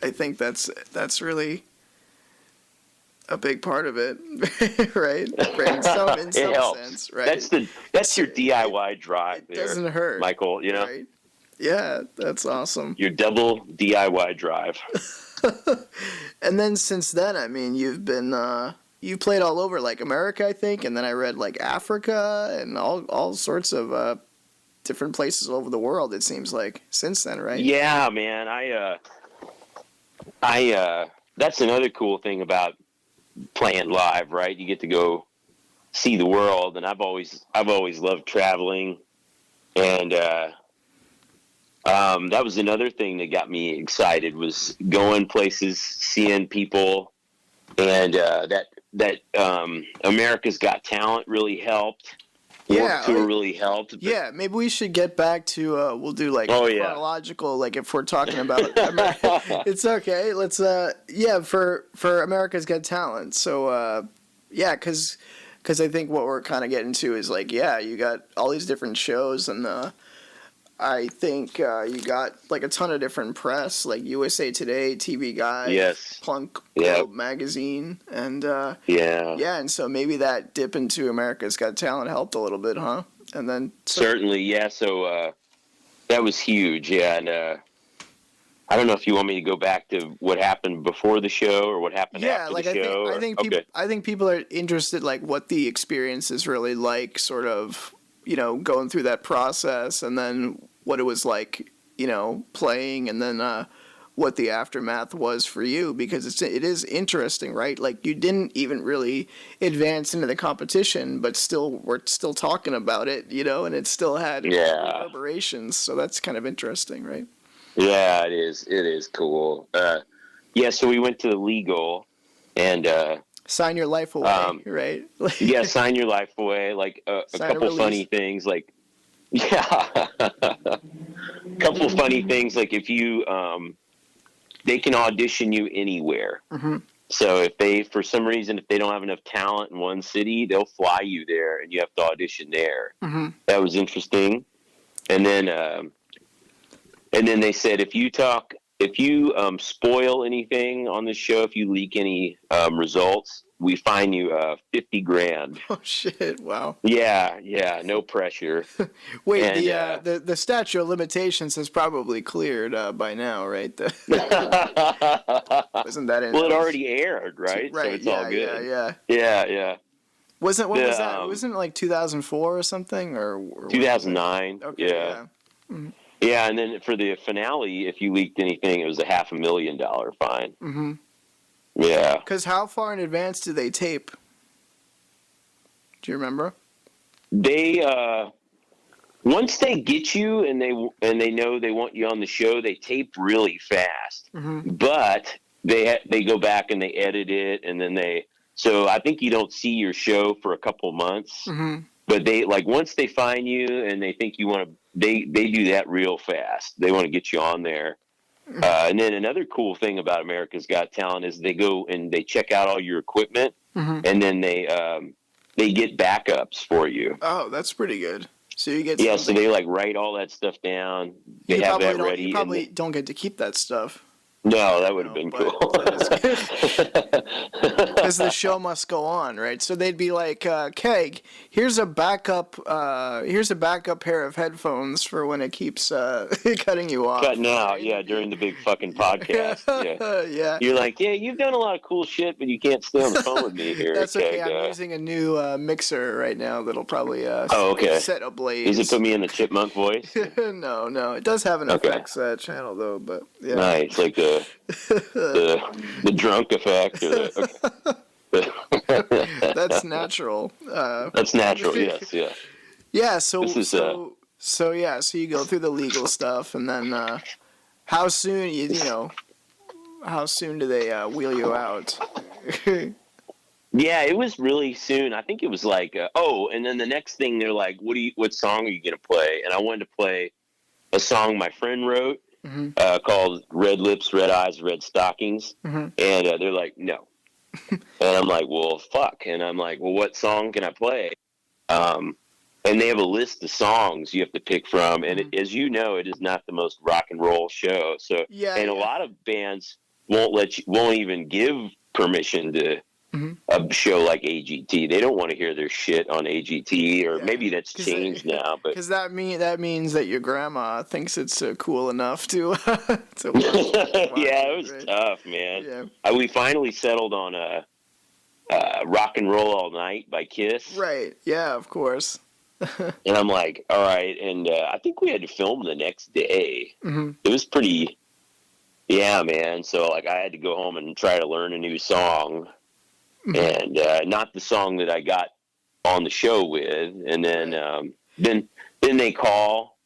I think that's really a big part of it, right? In some sense, right? That's your DIY drive. It doesn't hurt, Michael. Right? Yeah, that's awesome. Your double DIY drive. And then since then, I mean, you played all over like America, I think, and then I read like Africa and all sorts of different places all over the world. It seems like since then, right? Yeah, man. I that's another cool thing about playing live, right? You get to go see the world, and I've always loved traveling, and that was another thing that got me excited, was going places, seeing people, and that America's Got Talent really helped. Yeah, Tour really helped. But, yeah, maybe we should get back to we'll do like chronological, like if we're talking about America, it's okay. Let's for America's Got Talent. So because I think what we're kind of getting to is like you got all these different shows, and I think you got like a ton of different press, like USA Today, TV Guide, Punk Globe Magazine, and and so maybe that dip into America's Got Talent helped a little bit, huh? And then certainly, yeah. So that was huge, and I don't know if you want me to go back to what happened before the show or what happened after the show. I think people are interested, like what the experience is really like, sort of. Going through that process, and then what it was like, playing, and then what the aftermath was for you, because it is interesting, right? Like you didn't even really advance into the competition, but we're still talking about it, and it still had reverberations. So that's kind of interesting, right? Yeah, it is. It is cool. So we went to the legal, and sign your life away, right? Yeah, sign your life away. Like a couple funny things, like a couple funny things, like if you they can audition you anywhere. Mm-hmm. So if for some reason if they don't have enough talent in one city, they'll fly you there, and you have to audition there. Mm-hmm. That was interesting. And then they said if you talk if you spoil anything on this show, if you leak any results, we fine you 50 grand. Oh shit! Wow. Yeah, no pressure. Wait, And, the statute of limitations has probably cleared by now, right? Wasn't that in? Well, it already aired, right? Right. So it's all good. Yeah. Wasn't what was that? The, Wasn't it like 2004 or something or 2009. Okay. Yeah. Yeah, and then for the finale, if you leaked anything, it was a $500,000 fine. Mm-hmm. Yeah. Because how far in advance do they tape? Do you remember? They once they get you and they know they want you on the show, they tape really fast. Mm-hmm. But they go back and they edit it, and then so I think you don't see your show for a couple months. Mm-hmm. But they once they find you and they think you want to, they do that real fast. They want to get you on there. And then another cool thing about America's Got Talent is they go and they check out all your equipment, and then they get backups for you. Oh, that's pretty good. So you get so they write all that stuff down. They have that ready. You probably don't get to keep that stuff. No, that would have been cool. Because the show must go on, right? So they'd be like, Keg, here's a backup pair of headphones for when it keeps cutting you off. Cutting out, during the big fucking podcast. Yeah. You're like, you've done a lot of cool shit, but you can't stay on the phone with me here. That's okay. Keg. I'm using a new mixer right now that'll probably set ablaze. Does it put me in the chipmunk voice? No. It does have an effects channel though, but yeah. Nice, like the drunk effect. That's natural. That's natural. Yes. Yeah. Yeah. So you go through the legal stuff, and then how soon how soon do they wheel you out? Yeah, it was really soon. I think it was like, and then the next thing they're like, what song are you gonna play? And I wanted to play a song my friend wrote. Mm-hmm. Called Red Lips, Red Eyes, Red Stockings. Mm-hmm. And they're like, no. And I'm like, well, fuck. And I'm like, well, what song can I play? And they have a list of songs you have to pick from. And as you know, it is not the most rock and roll show. So, a lot of bands won't even give permission to a show like AGT. They don't want to hear their shit on AGT, or maybe that's changed now. But because that means that your grandma thinks it's cool enough to watch. Yeah, it was tough, man. Yeah. We finally settled on Rock and Roll All Night by Kiss. Right. Yeah, of course. And I'm like, all right. And I think we had to film the next day. Mm-hmm. It was pretty. Yeah, man. So I had to go home and try to learn a new song. And not the song that I got on the show with, and then they call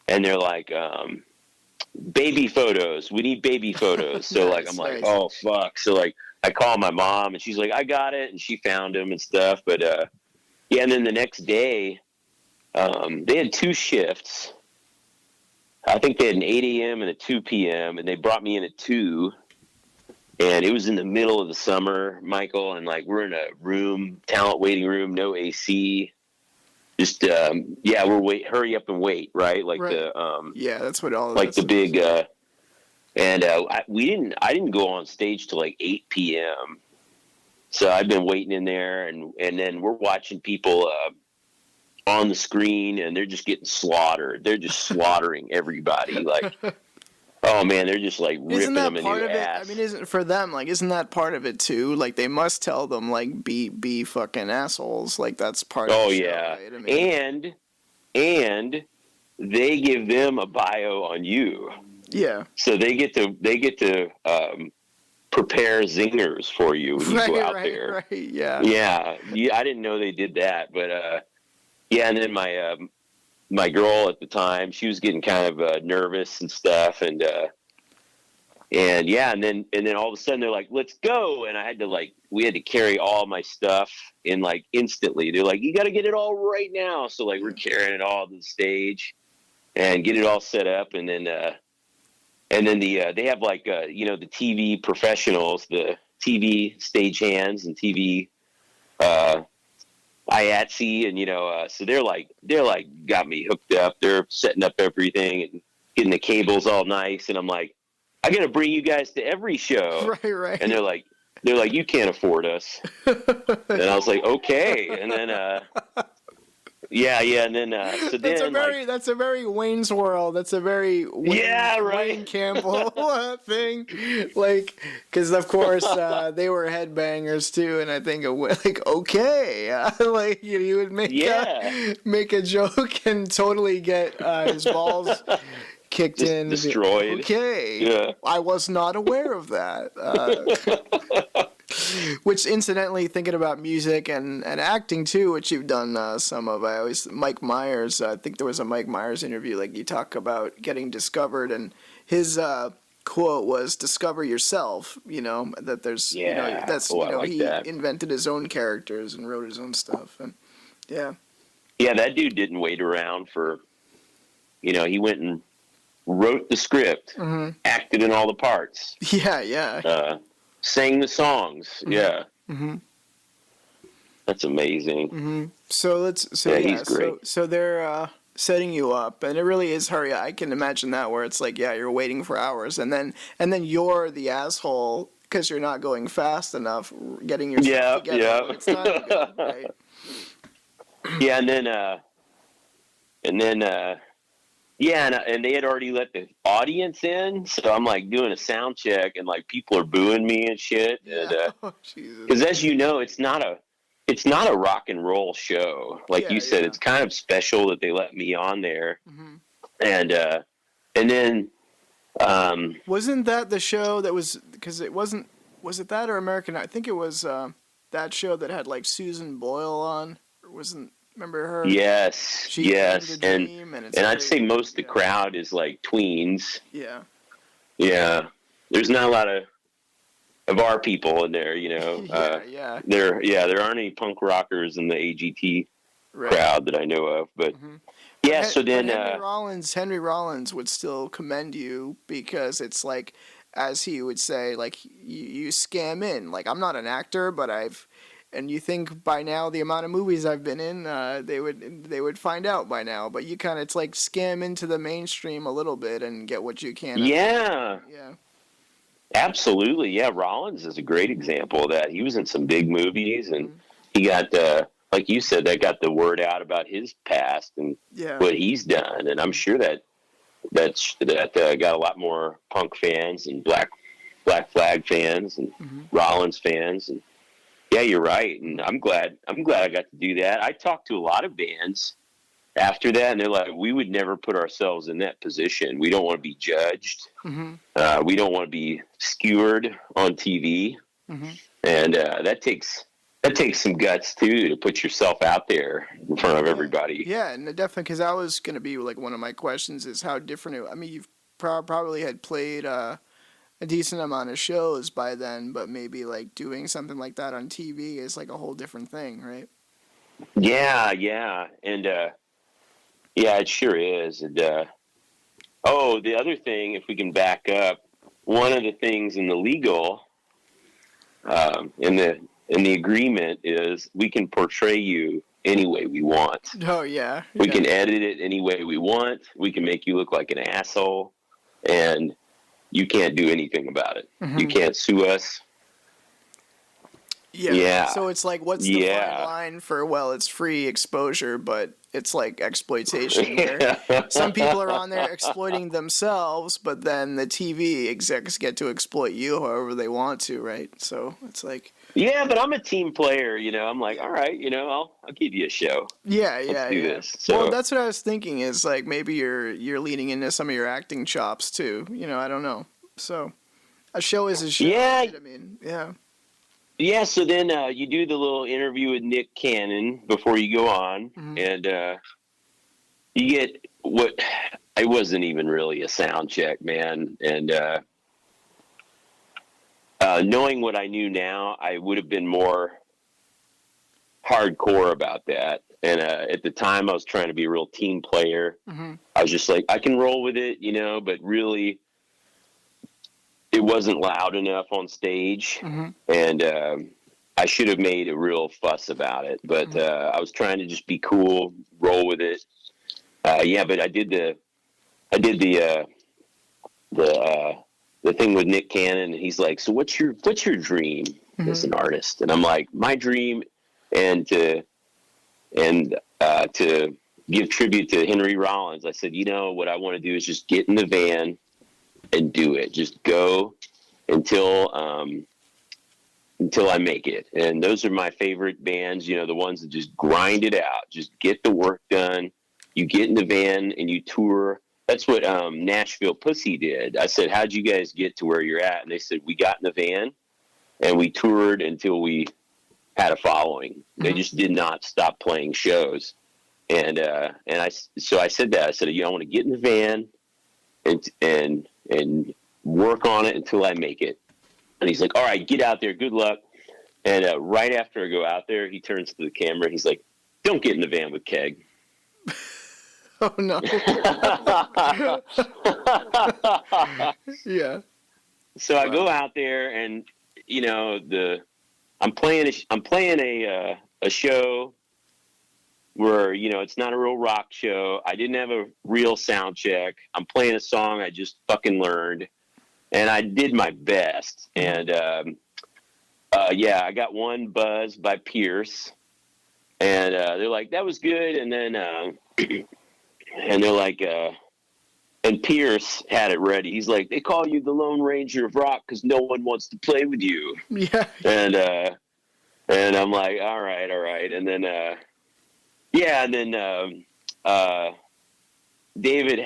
and they're like, baby photos. We need baby photos. So I'm like, oh fuck. So I call my mom and she's like, I got it, and she found them and stuff. But and then the next day, they had 2 shifts. I think they had an 8 a.m. and a 2 p.m. and they brought me in at 2. And it was in the middle of the summer, Michael, and we're in a room, talent waiting room, no AC. Just we're hurry up and wait, right? That's what all the big I didn't go on stage till 8 p.m. So I've been waiting in there, and then we're watching people on the screen, and they're just getting slaughtered. They're just slaughtering everybody, oh man, they're just ripping them in your ass. I mean, isn't that part of it too? They must tell them be fucking assholes. That's part of the show. Oh yeah, right? I mean, and they give them a bio on you. Yeah. So they get to prepare zingers for you when you go out there. Right. Yeah. Yeah. I didn't know they did that, but and then my girl at the time, she was getting kind of nervous and stuff, and then all of a sudden they're like, let's go, and I had to we had to carry all my stuff in instantly. They're like, you got to get it all right now. So we're carrying it all to the stage and get it all set up, and then they have the TV professionals, the TV stagehands and TV IATSE, and so they're got me hooked up. They're setting up everything and getting the cables all nice, and I'm like, I got to bring you guys to every show. Right. And they're like, you can't afford us. And I was like, okay. And then, and then, so that's a very Wayne's World. That's a very Wayne Campbell thing. Like, because of course they were headbangers too, and I think like you would make a joke and totally get his balls kicked in, destroyed. Okay, yeah. I was not aware of that. Which, incidentally, thinking about music and acting too, which you've done some of. Mike Myers. I think there was a Mike Myers interview. Like you talk about getting discovered, and his quote was "Discover yourself." You know that there's he invented his own characters and wrote his own stuff, and that dude didn't wait around for. He went and wrote the script, acted in all the parts. Sang the songs. Yeah. That's amazing. So he's great. So they're setting you up, and it really is hurry. I can imagine that where it's like, you're waiting for hours, and then you're the asshole because you're not going fast enough, getting yourself together. Yeah. It's time to go, right? Yeah, and they had already let the audience in, so I'm like doing a sound check, and like people are booing me and shit. Yeah. Because as you know, it's not a rock and roll show. Like you said, it's kind of special that they let me on there. And then wasn't that the show that was? Because it wasn't. Was it that or American? I think it was that show that had like Susan Boyle on. Or wasn't? Remember her? Yes. And I'd say most of the crowd is like tweens. Yeah. Yeah. There's not a lot of our people in there, There aren't any punk rockers in the AGT crowd that I know of, but so then Henry Rollins would still commend you because it's like, as he would say, like you scam in. Like, I'm not an actor, but and you think by now the amount of movies I've been in, they would find out by now. But you kind of, it's like scam into the mainstream a little bit and get what you can. Yeah. Absolutely. Yeah. Rollins is a great example of that. He was in some big movies, and he got, like you said, that got the word out about his past and what he's done. And I'm sure that got a lot more punk fans and Black Flag fans and Rollins fans. And yeah, you're right. And I'm glad I got to do that. I talked to a lot of bands after that, and they're like, we would never put ourselves in that position. We don't want to be judged. We don't want to be skewered on TV. And that takes some guts too, to put yourself out there in front of everybody. Yeah, and definitely, because that was going to be like one of my questions is how different you've probably had played a decent amount of shows by then, but maybe like doing something like that on TV is like a whole different thing, right? Yeah. And it sure is. And the other thing, if we can back up, one of the things in the legal in the agreement is we can portray you any way we want. Oh yeah. We can edit it any way we want. We can make you look like an asshole, and you can't do anything about it. You can't sue us. Yeah. So it's like, what's the fine line for, it's free exposure, but it's like exploitation where some people are on there exploiting themselves, but then the TV execs get to exploit you however they want to, right? So it's like... Yeah, but I'm a team player, I'm like, all right, I'll give you a show. Let's do this. So, well, that's what I was thinking is like maybe you're leaning into some of your acting chops too. I don't know. So a show is a show. Yeah. Right? I mean, yeah. Yeah, so then you do the little interview with Nick Cannon before you go on, and you get what I wasn't even really a sound check, man. And knowing what I knew now, I would have been more hardcore about that. And at the time, I was trying to be a real team player. I was just like, I can roll with it, but really, it wasn't loud enough on stage, and I should have made a real fuss about it. But I was trying to just be cool, roll with it. But I did the the thing with Nick Cannon. He's like, so what's your dream as an artist? And I'm like, my dream, and to give tribute to Henry Rollins, I said, what I want to do is just get in the van and do it. Just go until I make it. And those are my favorite bands, the ones that just grind it out, just get the work done. You get in the van and you tour. That's what Nashville Pussy did. I said, how'd you guys get to where you're at? And they said, we got in the van and we toured until we had a following. They just did not stop playing shows. And I said that. I said, I want to get in the van and work on it until I make it. And he's like, all right, get out there. Good luck. And right after I go out there, he turns to the camera. And he's like, don't get in the van with Keg. Oh, no. Yeah. So I go out there and, I'm playing a show where, it's not a real rock show. I didn't have a real sound check. I'm playing a song I just fucking learned. And I did my best. And, I got one buzz by Pierce. And they're like, that was good. And then, and they're like, and Pierce had it ready. He's like, they call you the Lone Ranger of rock because no one wants to play with you. Yeah. And I'm like, all right. And then, David,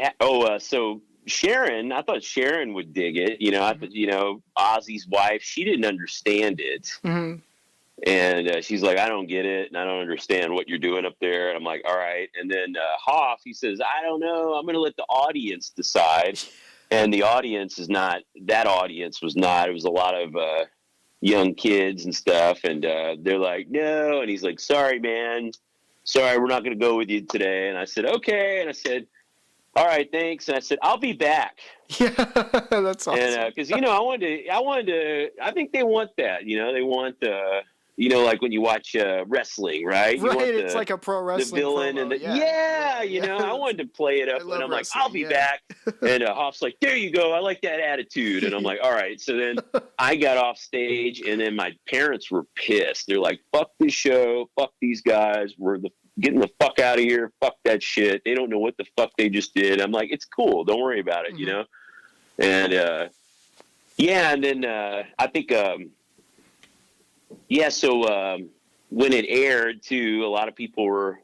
so Sharon, I thought Sharon would dig it. I thought, Ozzy's wife, she didn't understand it. Mm-hmm. And she's like, I don't get it, and I don't understand what you're doing up there. And I'm like, all right. And then Hoff, he says, I don't know. I'm going to let the audience decide. And the audience is not, that audience was not. It was a lot of young kids and stuff. And they're like, no. And he's like, sorry, man. Sorry, we're not going to go with you today. And I said, okay. And I said, all right, thanks. And I said, I'll be back. Yeah, that's awesome. And because I wanted to. I think they want that. They want like when you watch wrestling, right? You Right, want it's like a pro wrestling. The villain promo. And I wanted to play it up, and I'm like, I'll be back. And Hoff's like, there you go. I like that attitude. And I'm like, all right. So then I got off stage, and then my parents were pissed. They're like, fuck this show, fuck these guys. We're getting the fuck out of here. Fuck that shit. They don't know what the fuck they just did. I'm like, it's cool. Don't worry about it, And and then I think so when it aired too, a lot of people were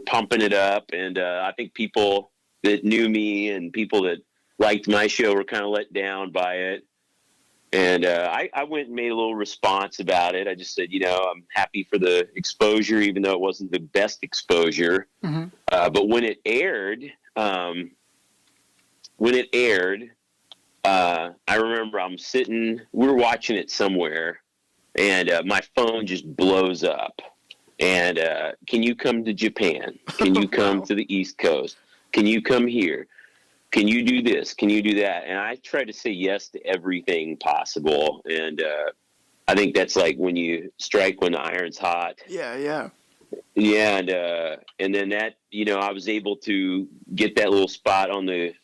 pumping it up, and I think people that knew me and people that liked my show were kind of let down by it. And I went and made a little response about it. I just said, I'm happy for the exposure, even though it wasn't the best exposure. Mm-hmm. But when it aired, I remember we were watching it somewhere, and my phone just blows up. And can you come to Japan? Can you come to the East Coast? Can you come here? Can you do this? Can you do that? And I try to say yes to everything possible. And I think that's like when you strike when the iron's hot. Yeah. Yeah, and then that, I was able to get that little spot on the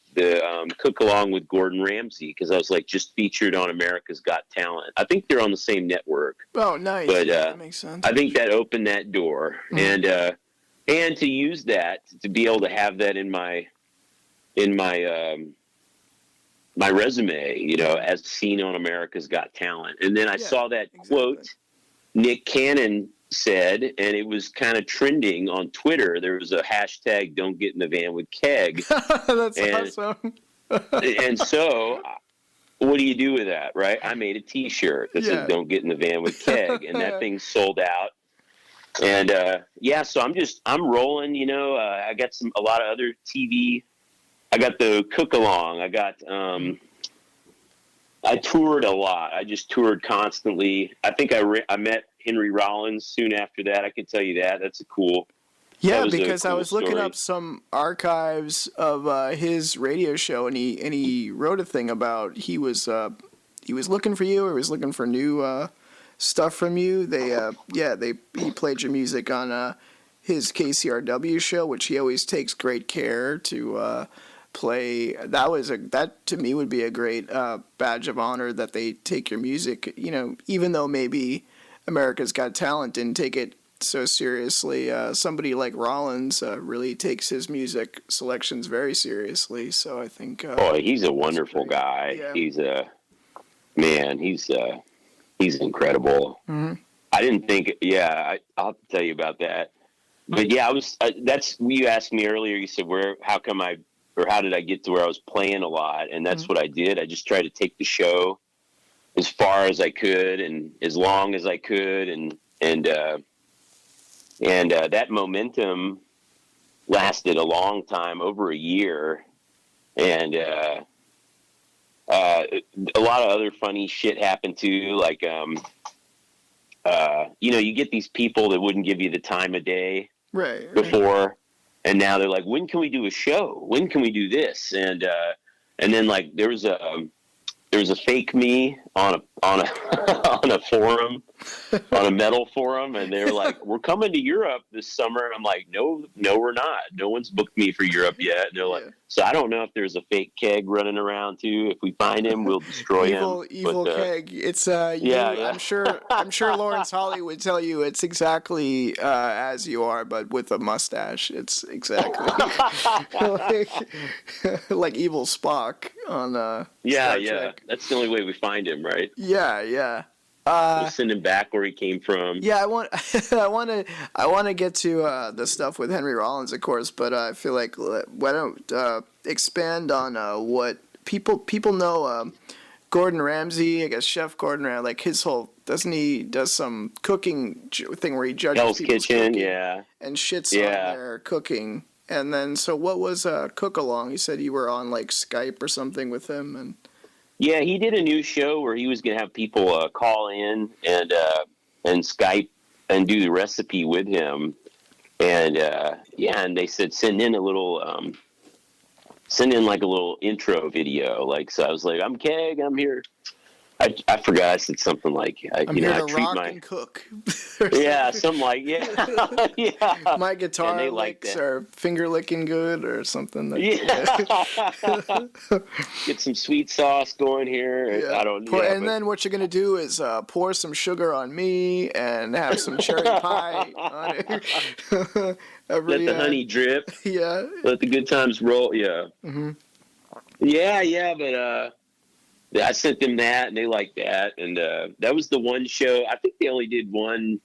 cook along with Gordon Ramsay, because I was like just featured on America's Got Talent. I think they're on the same network. Oh, nice. But that makes sense. I think that opened that door, and to use that, to be able to have that in my my resume, as seen on America's Got Talent. And then I saw that quote Nick Cannon said, and it was kind of trending on Twitter. There was a hashtag, don't get in the van with Keg. That's awesome. And so what do you do with that, right? I made a t-shirt that said, don't get in the van with Keg. And that thing sold out. And so I'm rolling, I got a lot of other TV. I got the cook along. I got, I toured a lot. I just toured constantly. I think I met Henry Rollins soon after that. I can tell you that. That's a cool. Yeah, because I was looking up some archives of his radio show, and he wrote a thing about he was looking for you, or he was looking for new stuff from you. He played your music on his KCRW show, which he always takes great care to play. That to me would be a great badge of honor that they take your music. You know, even though maybe America's Got Talent didn't take it so seriously, somebody like Rollins really takes his music selections very seriously. So I think. He's a wonderful guy. Yeah. He's a man. He's incredible. Mm-hmm. I didn't think. Yeah, I'll have to tell you about that. But yeah, that's you asked me earlier. You said how did I get to where I was playing a lot? And that's what I did. I just tried to take the show as far as I could and as long as I could, and that momentum lasted a long time, over a year, and a lot of other funny shit happened too, like you get these people that wouldn't give you the time of day before, and now they're like, when can we do a show? When can we do this? And then like there was a fake me on a on a forum, on a metal forum, and they were like, we're coming to Europe this summer. I'm like, no, we're not. No one's booked me for Europe yet. And they're like, so I don't know if there's a fake Keg running around too. If we find him, we'll destroy him. Evil Keg. It's I'm sure Lawrence Holly would tell you it's exactly as you are, but with a mustache. It's exactly like evil Spock on Star Trek. That's the only way we find him, right? Yeah. We'll send him back where he came from. Yeah, I want to get to the stuff with Henry Rollins, of course, but I feel like why don't expand on what people know. Gordon Ramsay, I guess Chef Gordon Ramsay, like his whole does some cooking thing where he judges Hell's people's Kitchen, cooking yeah, and shits on their cooking. And then, so what was Cook Along? He said you were on like Skype or something with him, and. Yeah, he did a new show where he was going to have people call in and Skype and do the recipe with him. And and they said send in like a little intro video. Like, so I was like, I'm Keg, I'm here. I forgot, I said something like, I'm here to rock and cook. Something like, yeah. My guitar licks are finger licking good or something. Get some sweet sauce going here. Yeah. I don't know. And then what you're going to do is pour some sugar on me and have some cherry pie on it. Let the honey drip. Yeah. Let the good times roll. Yeah. Mm-hmm. Yeah, but I sent them that, and they liked that. And that was the one show. I think they only did one.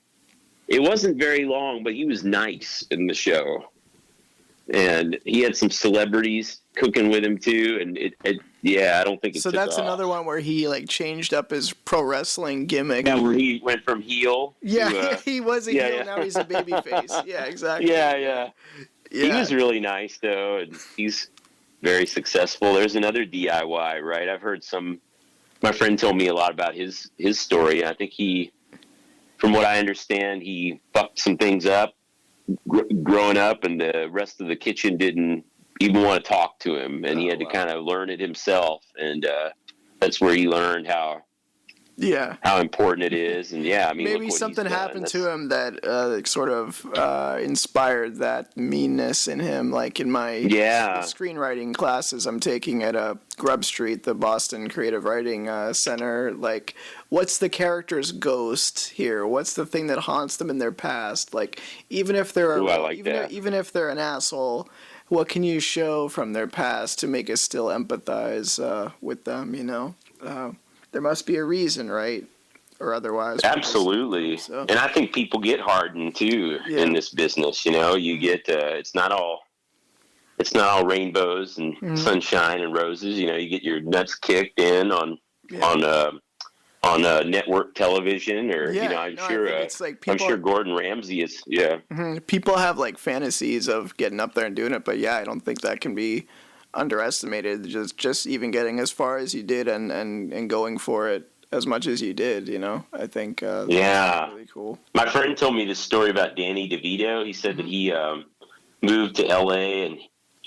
It wasn't very long, but he was nice in the show. And he had some celebrities cooking with him, too. And I don't think it So took that's off. another one where he, like, changed up his pro wrestling gimmick. Yeah, where he went from heel to, he was a heel, now he's a babyface. Yeah, exactly. Yeah. He was really nice, though, and he's very successful. There's another DIY, right? I've heard my friend told me a lot about his story. I think from what I understand, he fucked some things up growing up, and the rest of the kitchen didn't even want to talk to him, and he had to kind of learn it himself, and that's where he learned how important it is. And maybe something happened to him that sort of inspired that meanness in him. Like in my screenwriting classes I'm taking at Grub Street, the Boston Creative Writing Center, like, what's the character's ghost here? What's the thing that haunts them in their past? Like, even if they're even if they're an asshole, what can you show from their past to make us still empathize with them? You know. There must be a reason, right? Or otherwise. Absolutely. So. And I think people get hardened too in this business. You know, you get it's not all rainbows and sunshine and roses. You know, you get your nuts kicked in on network television, or I'm sure Gordon Ramsay is. Yeah. Mm-hmm. People have like fantasies of getting up there and doing it, but I don't think that can be underestimated. Just even getting as far as you did and going for it as much as you did, I think that's really cool. My friend told me this story about Danny DeVito. He said that he moved to LA and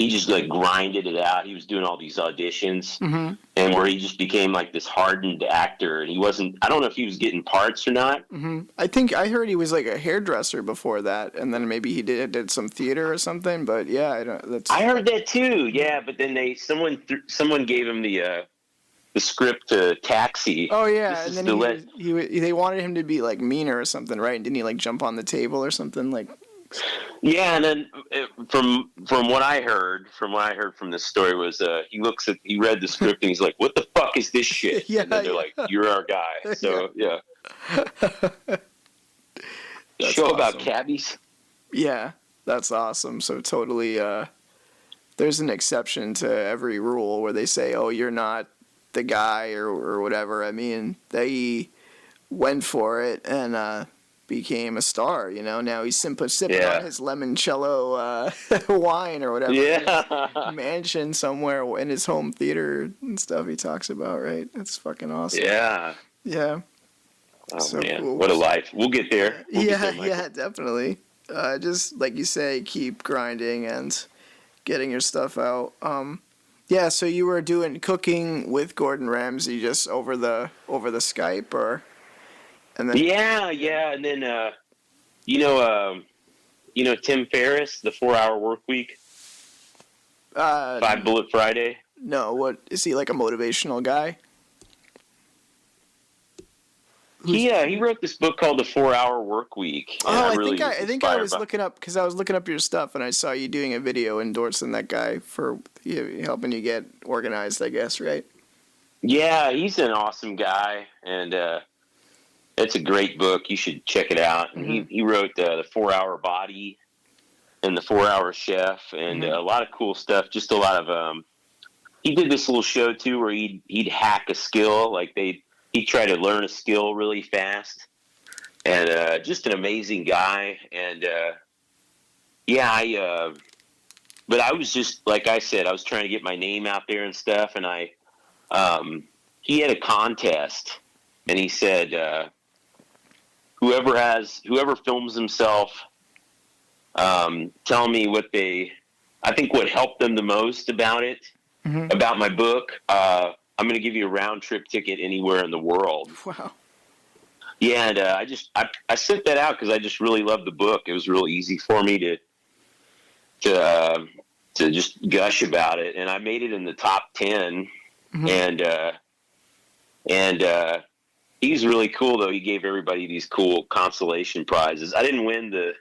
he just like grinded it out. He was doing all these auditions, Mm-hmm. and where he just became like this hardened actor. And he wasn't. I don't know if he was getting parts or not. Mm-hmm. I think I heard he was like a hairdresser before that, and then maybe he did some theater or something. But yeah, I don't. That's. I heard that too. Yeah, but then someone gave him the script to Taxi. Oh yeah, This and is then they wanted him to be like meaner or something, right? And didn't he like jump on the table or something like? Yeah, and then from what I heard from this story was he read the script and he's like, "What the fuck is this shit?" Yeah, and then they're like, "You're our guy." So yeah. Show awesome. about cabbies. Yeah, that's awesome. So totally, there's an exception to every rule where they say, "Oh, you're not the guy" or whatever. I mean, they went for it and became a star. You know, now he's simply sipping on his limoncello wine or whatever. Yeah. Mansion somewhere in his home theater and stuff. He talks about, right? That's fucking awesome. Yeah. Yeah. Oh So man, cool. what a life. We'll get there. Yeah, definitely. Just like you say, keep grinding and getting your stuff out. Yeah, so you were doing cooking with Gordon Ramsay just over the Skype, or and then Yeah, and then you know Tim Ferriss, the 4-Hour Work Week, 5 Bullet Friday. No, what is he, like a motivational guy? He wrote this book called The 4-Hour Work Week. Oh, I think I was looking up because I was looking up your stuff and I saw you doing a video endorsing that guy for helping you get organized, I guess, right? Yeah, he's an awesome guy, and it's a great book. You should check it out. And he wrote The 4-Hour Body and The 4-Hour Chef, and a lot of cool stuff. Just a lot of he did this little show too where he'd hack a skill, like he'd try to learn a skill really fast, and just an amazing guy. And but I was just, like I said, I was trying to get my name out there and stuff. And he had a contest, and he said, whoever films himself, tell me what helped them the most about it, about my book. I'm going to give you a round trip ticket anywhere in the world. Wow. Yeah, and I sent that out because I just really loved the book. It was real easy for me to just gush about it, and I made it in the top 10. And he's really cool though. He gave everybody these cool consolation prizes. I didn't win the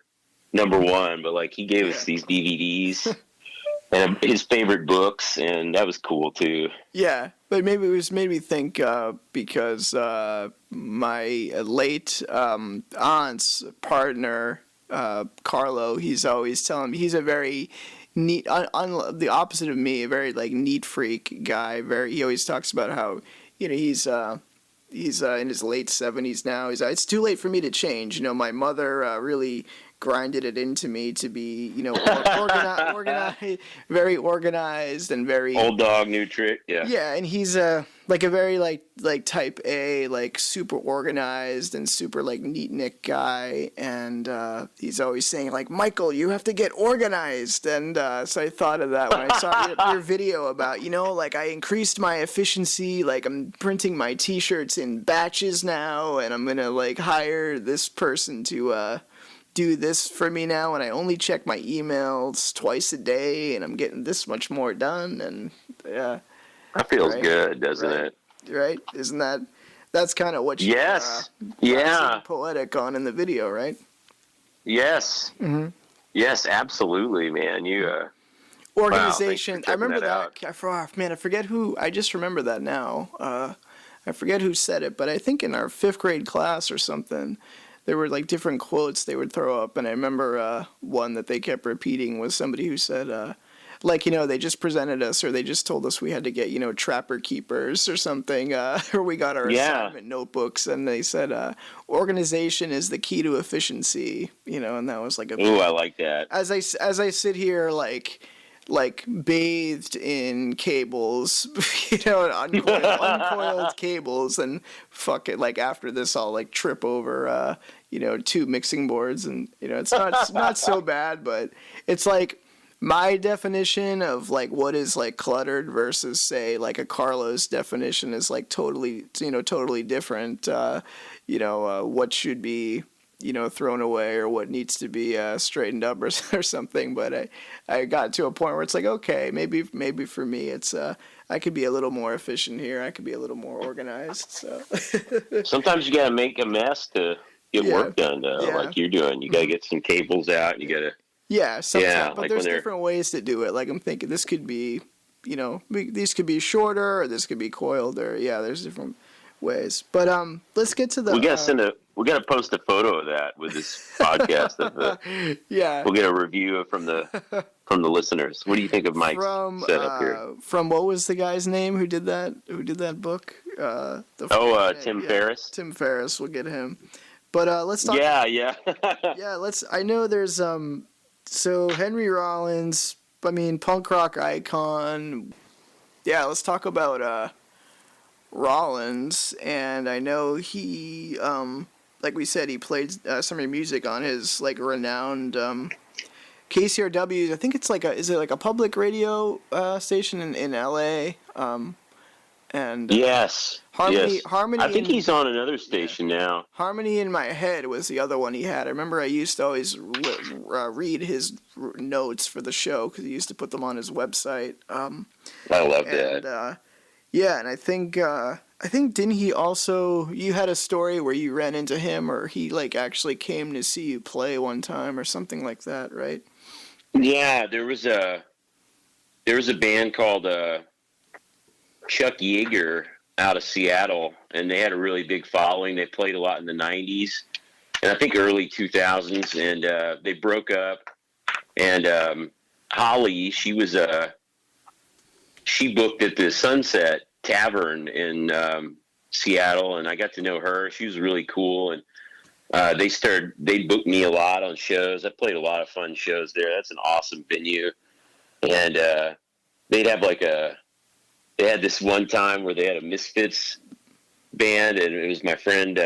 number 1, but like he gave us these DVDs and his favorite books, and that was cool too. Yeah, but maybe it was made me think because my late aunt's partner, Carlo, he's always telling me he's a very neat, the opposite of me, a very like neat freak guy. He always talks about how he's in his late 70s now. It's too late for me to change. You know, my mother really grinded it into me to be, organized, very organized and very old dog, new trick. Yeah. Yeah, and he's like a very like type A, like super organized and super like neat Nick guy, and he's always saying like, Michael, you have to get organized, and so I thought of that when I saw your video about like I increased my efficiency, like I'm printing my T-shirts in batches now, and I'm gonna like hire this person to do this for me now, and I only check my emails twice a day, and I'm getting this much more done, and yeah. That feels good, doesn't it? Right? Isn't that's kind of what you poetic on in the video, right? Yes. Mm-hmm. Yes, absolutely, man. Organization. Wow, I remember that. I forget who. I just remember that now. I forget who said it, but I think in our 5th grade class or something, there were like different quotes they would throw up, and I remember one that they kept repeating was somebody who said, they just presented us, or they just told us we had to get, trapper keepers or something, or we got our assignment notebooks, and they said, organization is the key to efficiency, and that was like ooh, I like that. As I sit here, like bathed in cables, uncoiled cables, and fuck it, like after this I'll like trip over, 2 mixing boards, and it's not so bad, but it's like my definition of like what is like cluttered versus say like a Carlos definition is like totally different. What should be thrown away or what needs to be straightened up or something. But I got to a point where it's like, okay, maybe for me it's I could be a little more efficient here. I could be a little more organized. So sometimes you gotta make a mess to get work done, like you're doing. You gotta get some cables out, and you gotta. Yeah, sometimes, but like there's different ways to do it. Like I'm thinking this could be, these could be shorter, or this could be coiled, or there's different ways. But let's get to the. We gotta post a photo of that with this podcast. We'll get a review from the listeners. What do you think of Mike's setup here? From what was the guy's name who did that? Who did that book? Tim Ferriss. Tim Ferriss. We'll get him. But let's talk. Yeah. Yeah, let's. I know there's So Henry Rollins, punk rock icon. Yeah, let's talk about Rollins. And I know he, like we said, he played some of your music on his like renowned KCRW. I think it's like is it like a public radio station in LA? And yes. Harmony. I think he's on another station now. Harmony in My Head was the other one he had. I remember I used to always read his notes for the show because he used to put them on his website. I love that. And I think didn't he also? You had a story where you ran into him, or he like actually came to see you play one time, or something like that, right? Yeah, there was a band called Chuck Yeager out of Seattle, and they had a really big following. They played a lot in the 90s and I think early 2000s, and they broke up. And Holly, she was she booked at the Sunset Tavern in Seattle, and I got to know her. She was really cool, and they booked me a lot on shows. I played a lot of fun shows there. That's an awesome venue. And they'd have they had this one time where they had a Misfits band, and it was my friend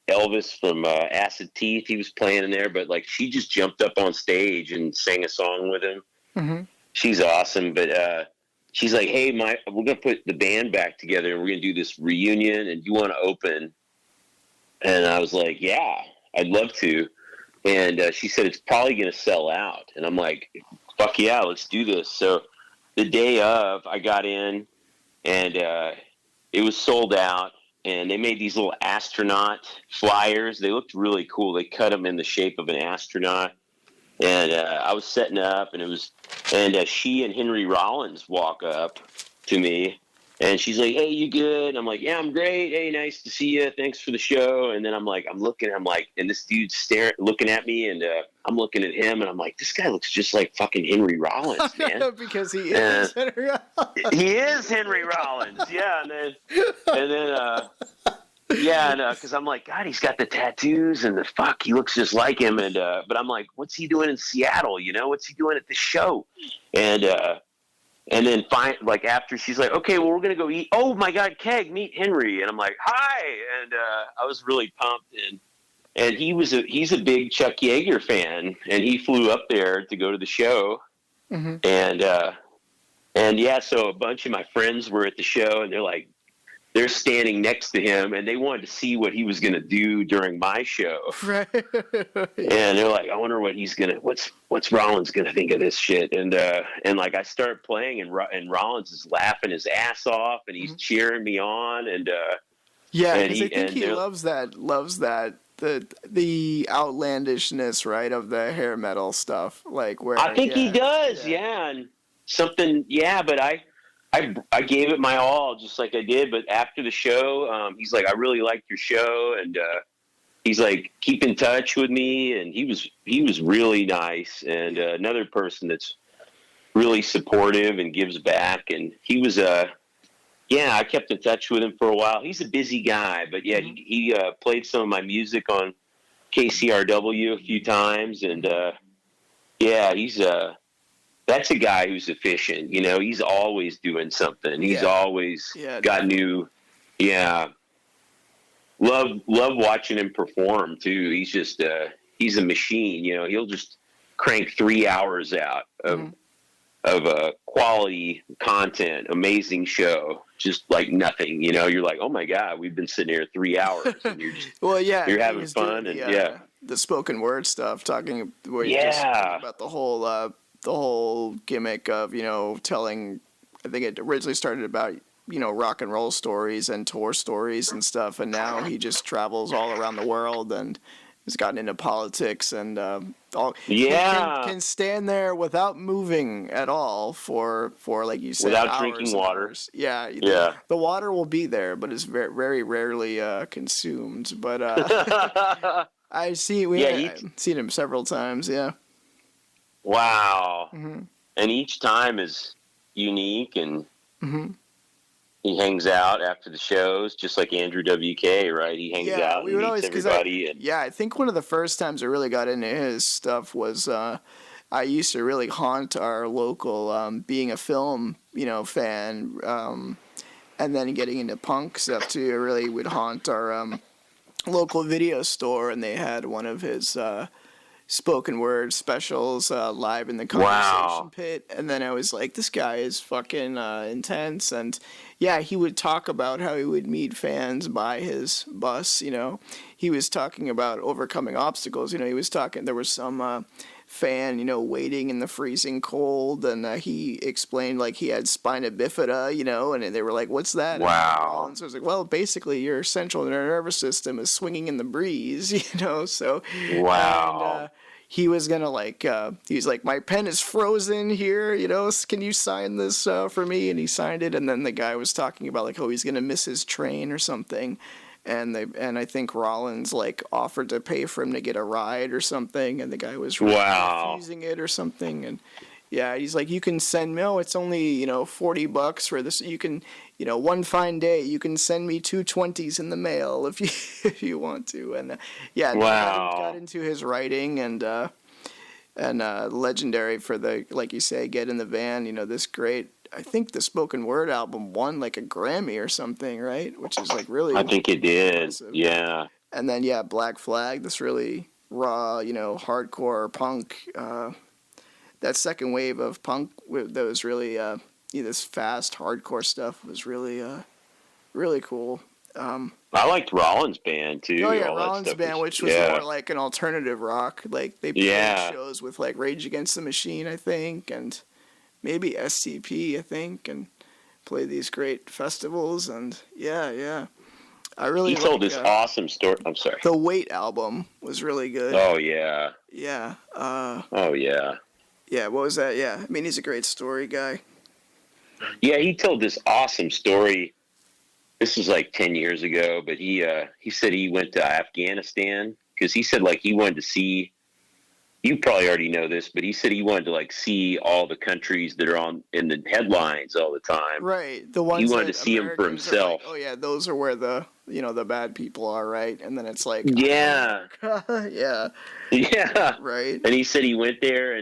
Elvis from Acid Teeth. He was playing in there, but like she just jumped up on stage and sang a song with him. Mm-hmm. She's awesome, but she's like, "Hey, we're gonna put the band back together, and we're gonna do this reunion, and you want to open?" And I was like, "Yeah, I'd love to." And she said it's probably gonna sell out, and I'm like, "Fuck yeah, let's do this." So the day of, I got in. And it was sold out, and they made these little astronaut flyers. They looked really cool. They cut them in the shape of an astronaut. And I was setting up, and she and Henry Rollins walk up to me, and she's like, "Hey, you good?" And I'm like, "Yeah, I'm great. Hey, nice to see you. Thanks for the show." And then I'm looking, and this dude's looking at me, and I'm looking at him, and I'm like, "This guy looks just like fucking Henry Rollins, man." Because he is Henry Rollins. He is Henry Rollins, yeah. Because I'm like, God, he's got the tattoos and he looks just like him. And but I'm like, what's he doing in Seattle? What's he doing at the show? And then after she's like, okay, well, we're gonna go eat. Oh my God, Keg, meet Henry. And I'm like, hi. And I was really pumped. And he's a big Chuck Yeager fan, and he flew up there to go to the show. Mm-hmm. And so a bunch of my friends were at the show, and they're standing next to him, and they wanted to see what he was going to do during my show. Right. And they're like, I wonder what what's Rollins going to think of this shit? And I start playing, and Rollins is laughing his ass off, and he's cheering me on. And because I think he loves that. The outlandishness, right, of the hair metal stuff, where I think he does, and something, but I gave it my all, just like I did. But after the show, he's like, I really liked your show, and he's like, keep in touch with me, and he was really nice, and another person that's really supportive and gives back, and he was I kept in touch with him for a while. He's a busy guy, but he played some of my music on KCRW a few times, and he's that's a guy who's efficient. He's always doing something. He's always got new. Love watching him perform too. He's just he's a machine. He'll just crank 3 hours out of quality content, amazing show, just like nothing. You know, you're like, oh my god, we've been sitting here 3 hours, and you're just Well, yeah, you're he having was fun, doing and the spoken word stuff, talking where he just about the whole gimmick of telling. I think it originally started about rock and roll stories and tour stories and stuff, and now he just travels all around the world and has gotten into politics and can stand there without moving at all for like you said, without hours drinking and water. hours. Yeah, Yeah. The water will be there, but it's very, very rarely consumed. But I've seen him several times. Yeah. Wow. Mm-hmm. And each time is unique, and Mm-hmm. he hangs out after the shows, just like Andrew WK, right? He hangs out and meets everybody. I think one of the first times I really got into his stuff was I used to really haunt our local, being a film, fan, and then getting into punk stuff too. I really would haunt our local video store, and they had one of his spoken word specials live in the conversation pit, and then I was like, this guy is fucking intense. And yeah, he would talk about how he would meet fans by his bus. He was talking about overcoming obstacles. He was talking, there was some fan waiting in the freezing cold, and he explained like he had spina bifida, and they were like, what's that? Wow. And so I was like, well, basically your central nervous system is swinging in the breeze. So wow. And, he was gonna he's like, my pen is frozen here, can you sign this for me? And he signed it, and then the guy was talking about like, oh, he's gonna miss his train or something, and I think Rollins like offered to pay for him to get a ride or something, and the guy was refusing it or something, and yeah, he's like, you can send me, it's only $40 for this, you can one fine day you can send me 2 20s in the mail if you want to. And got into his writing, and legendary for the, like you say, Get in the Van, this great, I think the spoken word album won like a Grammy or something, right? Which is like really, I think it did. Impressive. Yeah. And then Black Flag, this really raw, hardcore punk, that second wave of punk that was really this fast hardcore stuff was really really cool. I liked Rollins' band too. Oh yeah, Rollins' band, which was more like an alternative rock. Like they played shows with like Rage Against the Machine, I think, and maybe SCP, I think, and played these great festivals. And yeah, I really. He told this awesome story. I'm sorry. The Wait album was really good. Oh yeah. Yeah. Oh yeah. Yeah, what was that? Yeah, I mean, he's a great story guy. Yeah, he told this awesome story. This was like 10 years ago, but he said he went to Afghanistan because he said like he wanted to see. You probably already know this, but he said he wanted to like see all the countries that are in the headlines all the time. Right, the ones he wanted to see them for himself. Like, oh yeah, those are where the the bad people are, right? And then it's like, yeah, yeah, right. And he said he went there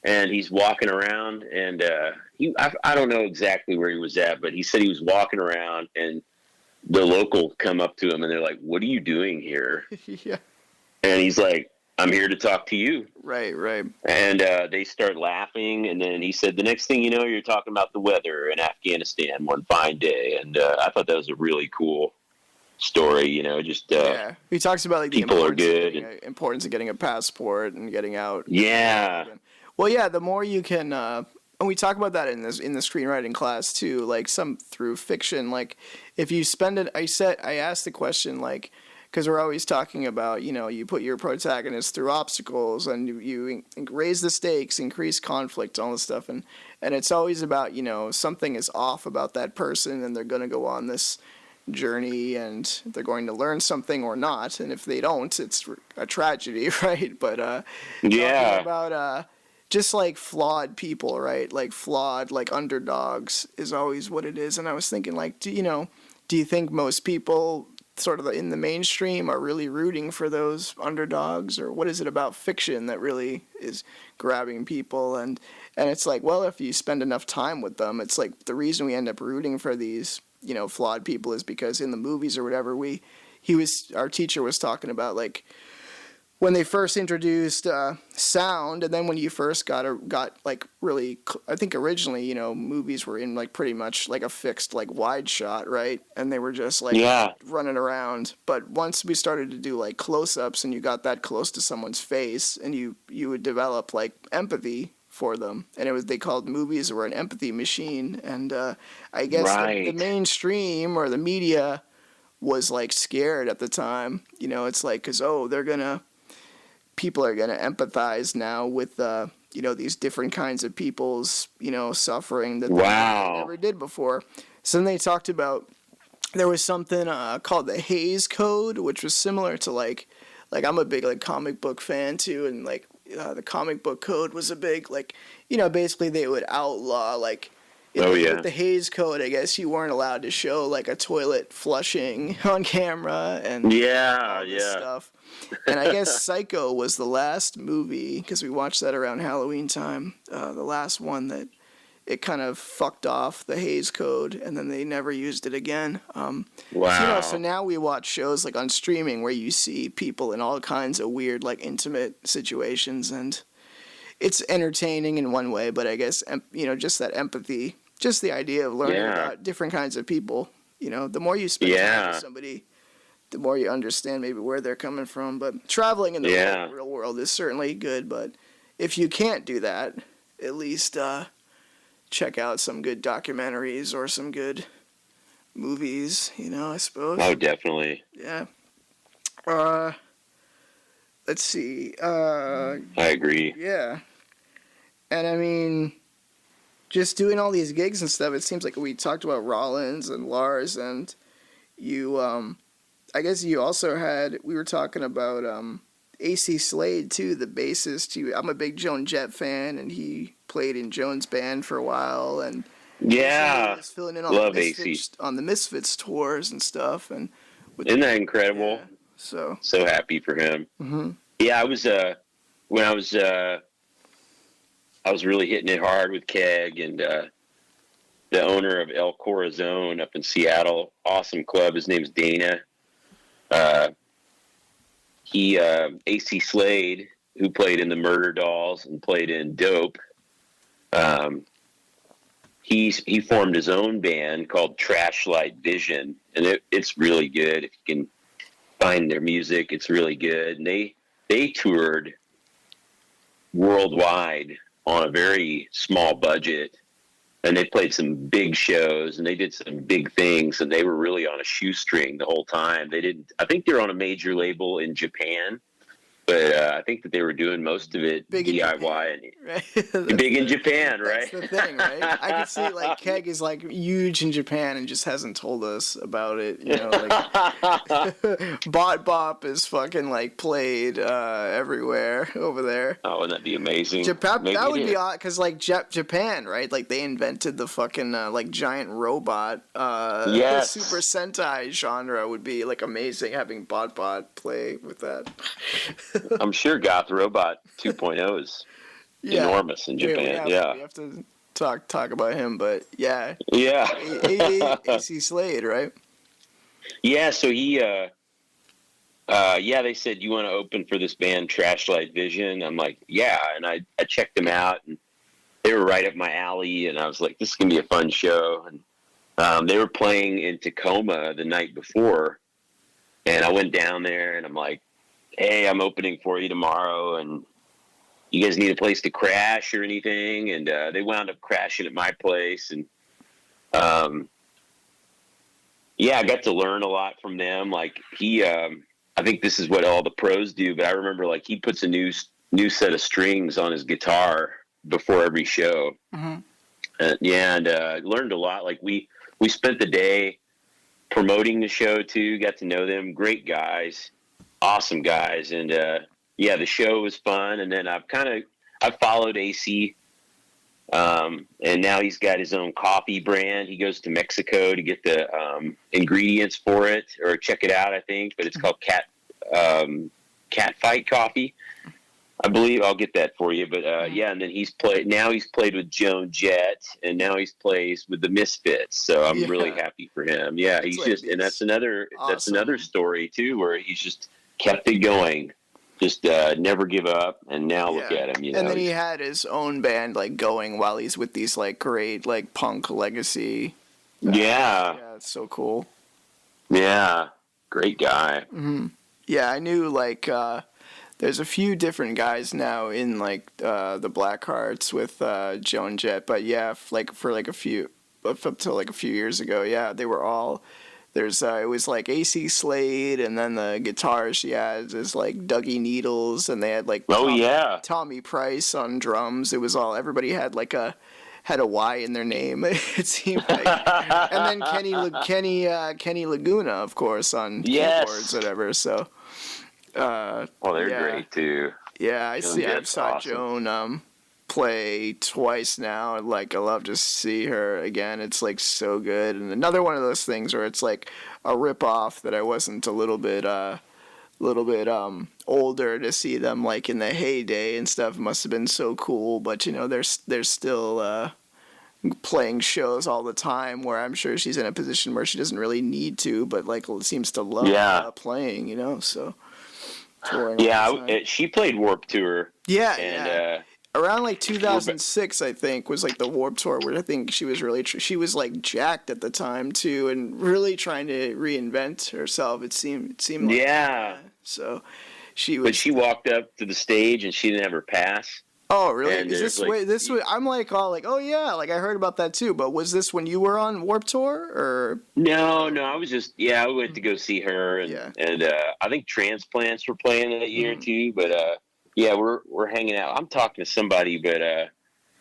and he's walking around, and I don't know exactly where he was at, but he said he was walking around, and the local come up to him, and they're like, "What are you doing here?" Yeah. And he's like, "I'm here to talk to you." Right. And they start laughing, and then he said, "The next thing you know, you're talking about the weather in Afghanistan one fine day." And I thought that was a really cool story, just he talks about like the people are good, importance of getting a passport and getting out. Yeah. Well, yeah, the more you can, and we talk about that in the screenwriting class too. Like some through fiction, like if you spend it, I asked the question like, because we're always talking about you put your protagonist through obstacles and you raise the stakes, increase conflict, all this stuff, and it's always about something is off about that person, and they're going to go on this journey and they're going to learn something or not, and if they don't, it's a tragedy, right? But talking about just like flawed people, right? Like flawed, like underdogs is always what it is. And I was thinking, like, do you think most people sort of in the mainstream are really rooting for those underdogs, or what is it about fiction that really is grabbing people? And it's like, well, if you spend enough time with them, it's like the reason we end up rooting for these, flawed people is because in the movies or whatever, our teacher was talking about like when they first introduced sound, and then when you first got like really, I think originally, you know, movies were in like pretty much like a fixed like wide shot, right? And they were just like running around. But once we started to do like close-ups, and you got that close to someone's face, and you would develop like empathy for them, and they called movies were an empathy machine. And I guess the mainstream or the media was like scared at the time. You know, it's like, because people are going to empathize now with, you know, these different kinds of people's, you know, suffering that they never did before. So then they talked about, there was something called the Hays Code, which was similar to like I'm a big like comic book fan too. And like the comic book code was a big, like, you know, basically they would outlaw like, with the Hays Code, I guess you weren't allowed to show like a toilet flushing on camera and all this stuff. And I guess Psycho was the last movie, because we watched that around Halloween time, the last one that it kind of fucked off the Hays Code, and then they never used it again. Wow. So, you know, so now we watch shows like on streaming where you see people in all kinds of weird like intimate situations, and it's entertaining in one way, but I guess, you know, just that empathy, just the idea of learning about different kinds of people, you know, the more you spend time with somebody, the more you understand maybe where they're coming from. But traveling in the real world is certainly good, but if you can't do that, at least check out some good documentaries or some good movies, you know, I suppose. Oh, definitely. Yeah. Let's see. I agree. Yeah. And I mean, just doing all these gigs and stuff, it seems like we talked about Rollins and Lars, and you, I guess you also we were talking about AC Slade too, the bassist. I'm a big Joan Jett fan, and he played in Joan's band for a while, and he was filling in on the Misfits tours and stuff. And isn't that incredible? Yeah, so happy for him. Mm-hmm. Yeah, I was when I was really hitting it hard with Keg, and the owner of El Corazon up in Seattle, awesome club. His name's Dana. AC Slade, who played in the Murder Dolls and played in Dope, he formed his own band called Trashlight Vision, and it's really good. If you can find their music, it's really good. And they toured worldwide on a very small budget, and they played some big shows, and they did some big things, and they were really on a shoestring the whole time. I think they're on a major label in Japan, but I think that they were doing most of it big DIY and big in Japan, right? That's the thing, right? I can see like Keg is like huge in Japan and just hasn't told us about it. You know, like Bot Bop is fucking like played everywhere over there. Oh, wouldn't that be amazing? Japan, that would be odd, because like Japan, right? Like they invented the fucking like giant robot. The Super Sentai genre would be like amazing, having Bot play with that. I'm sure Goth Robot 2.0 is enormous in Japan. We have to talk about him, but yeah. AC Slade, right? Yeah, so he, they said, you want to open for this band Trashlight Vision? I'm like, yeah, and I checked them out, and they were right up my alley, and I was like, this is going to be a fun show. And they were playing in Tacoma the night before, and I went down there, and I'm like, hey, I'm opening for you tomorrow, and you guys need a place to crash or anything? And they wound up crashing at my place, and I got to learn a lot from them. Like I think this is what all the pros do, but I remember like he puts a new set of strings on his guitar before every show. Mm-hmm. And learned a lot. Like we spent the day promoting the show too, got to know them, great guys. Awesome guys, and the show was fun. And then I've followed AC, and now he's got his own coffee brand. He goes to Mexico to get the ingredients for it, or check it out, I think. But it's called Cat Fight Coffee, I believe. I'll get that for you. But and then he's played with Joan Jett, and now he plays with the Misfits. So I'm really happy for him. Yeah, he's just, and that's another story too, where he's just kept it going. just never give up. And now look at him, And then he had his own band like going while he's with these like great like punk legacy. Yeah, it's so cool. Yeah, great guy. Mm-hmm. Yeah, I knew like there's a few different guys now in like the Blackhearts with Joan Jett, but yeah, like for like a few up until like a few years ago, yeah, they were all. There's it was like AC Slade, and then the guitar she has is like Dougie Needles, and they had like Tommy Price on drums. It was all everybody had like a Y in their name. It seemed like, and then Kenny Laguna, of course, on keyboards, whatever. So, they're great too. Yeah, I saw awesome. Joan play twice now. Like, I love to see her again. It's like so good. And another one of those things where it's like a rip off that I wasn't a little bit older to see them like in the heyday and stuff. It must have been so cool. But you know, they're still playing shows all the time where I'm sure she's in a position where she doesn't really need to, but like seems to love playing, you know. So she played Warped Tour. Around like 2006, I think, was like the Warped Tour, where I think she was really she was like jacked at the time too, and really trying to reinvent herself. It seemed like so she was. But she walked up to the stage and she didn't have her pass. Oh really? Is this I'm like all like, oh yeah, like I heard about that too. But was this when you were on Warped Tour or? No, I was just I went to go see her and I think Transplants were playing that year too, but. Yeah, we're hanging out. I'm talking to somebody, but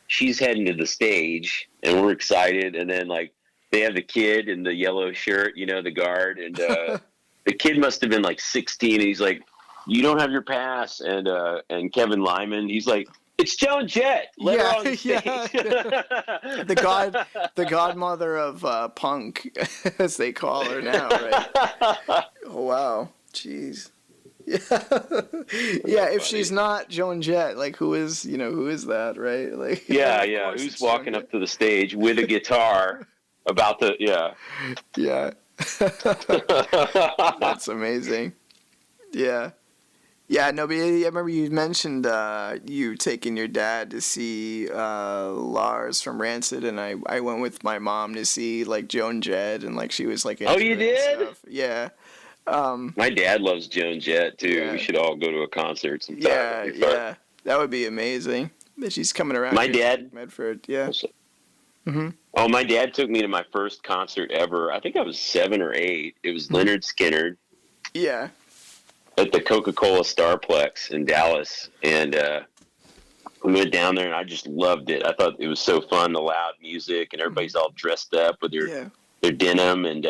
she's heading to the stage, and we're excited. And then, like, they have the kid in the yellow shirt, you know, the guard. And the kid must have been, like, 16. And he's like, you don't have your pass. And Kevin Lyman, he's like, it's Joan Jett. Let her on the stage. The godmother of punk, as they call her now, right? Oh, wow. Jeez. Yeah, if she's not Joan Jett, like who is that, right? Like who's walking up to the stage with a guitar about to That's amazing. Yeah, no, but I remember you mentioned you taking your dad to see Lars from Rancid, and I went with my mom to see like Joan Jett, and like she was like oh, you did? Stuff. Yeah. My dad loves Joan Jett too. Yeah. We should all go to a concert sometime. Yeah, that would be amazing. She's coming around. My dad, Medford. Yeah. Mm-hmm. Oh, my dad took me to my first concert ever. I think I was 7 or 8. It was Leonard Skinner. Yeah. At the Coca-Cola Starplex in Dallas, and we went down there, and I just loved it. I thought it was so fun, the loud music, and everybody's all dressed up with their denim, and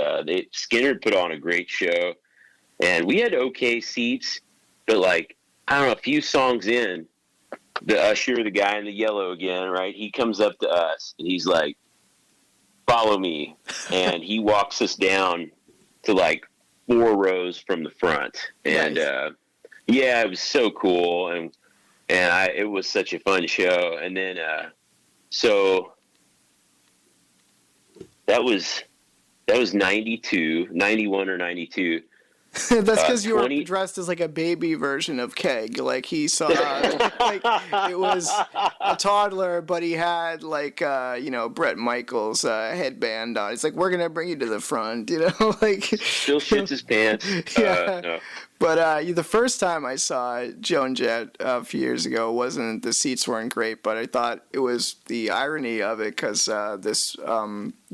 Skinner put on a great show. And we had okay seats, but like, I don't know, a few songs in, the usher, the guy in the yellow again, right? He comes up to us and he's like, follow me. And he walks us down to like 4 rows from the front. And, it was so cool. And it was such a fun show. And then, so that was 91 or 92. That's because you were dressed as like a baby version of Keg. Like he saw, like it was a toddler, but he had like Bret Michaels headband on. It's like, we're gonna bring you to the front, like still shits his pants. No. But the first time I saw Joan Jett a few years ago, the seats weren't great, but I thought it was the irony of it because this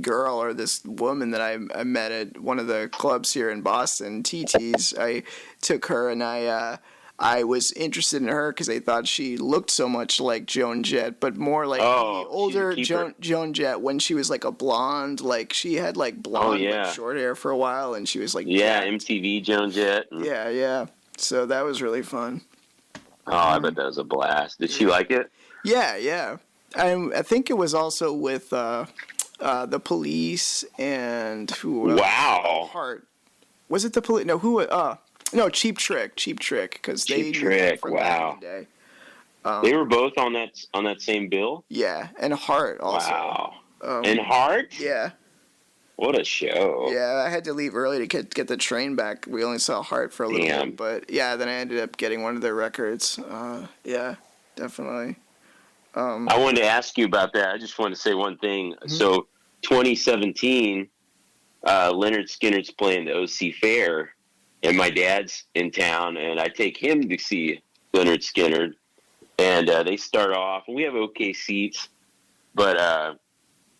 girl or this woman that I met at one of the clubs here in Boston, TT's, I took her and I was interested in her because I thought she looked so much like Joan Jett, but more like the older Joan Jett when she was like a blonde. Like she had like blonde like, short hair for a while, and she was like MTV Joan Jett. Yeah. So that was really fun. Oh, I bet that was a blast. Did she like it? Yeah. I think it was also with the Police and who? Wow. Heart. Was it the Police? No, who? No, Cheap Trick, because they Cheap Trick. Wow. Day. They were both on that same bill. Yeah, and Heart also. Wow. And Heart. Yeah. What a show. Yeah, I had to leave early to get the train back. We only saw Heart for a little bit, but yeah, then I ended up getting one of their records. Yeah, definitely. I wanted to ask you about that. I just wanted to say one thing. Mm-hmm. So 2017, Leonard Skinner's playing the OC Fair, and my dad's in town, and I take him to see Leonard Skinner, and they start off, and we have okay seats, but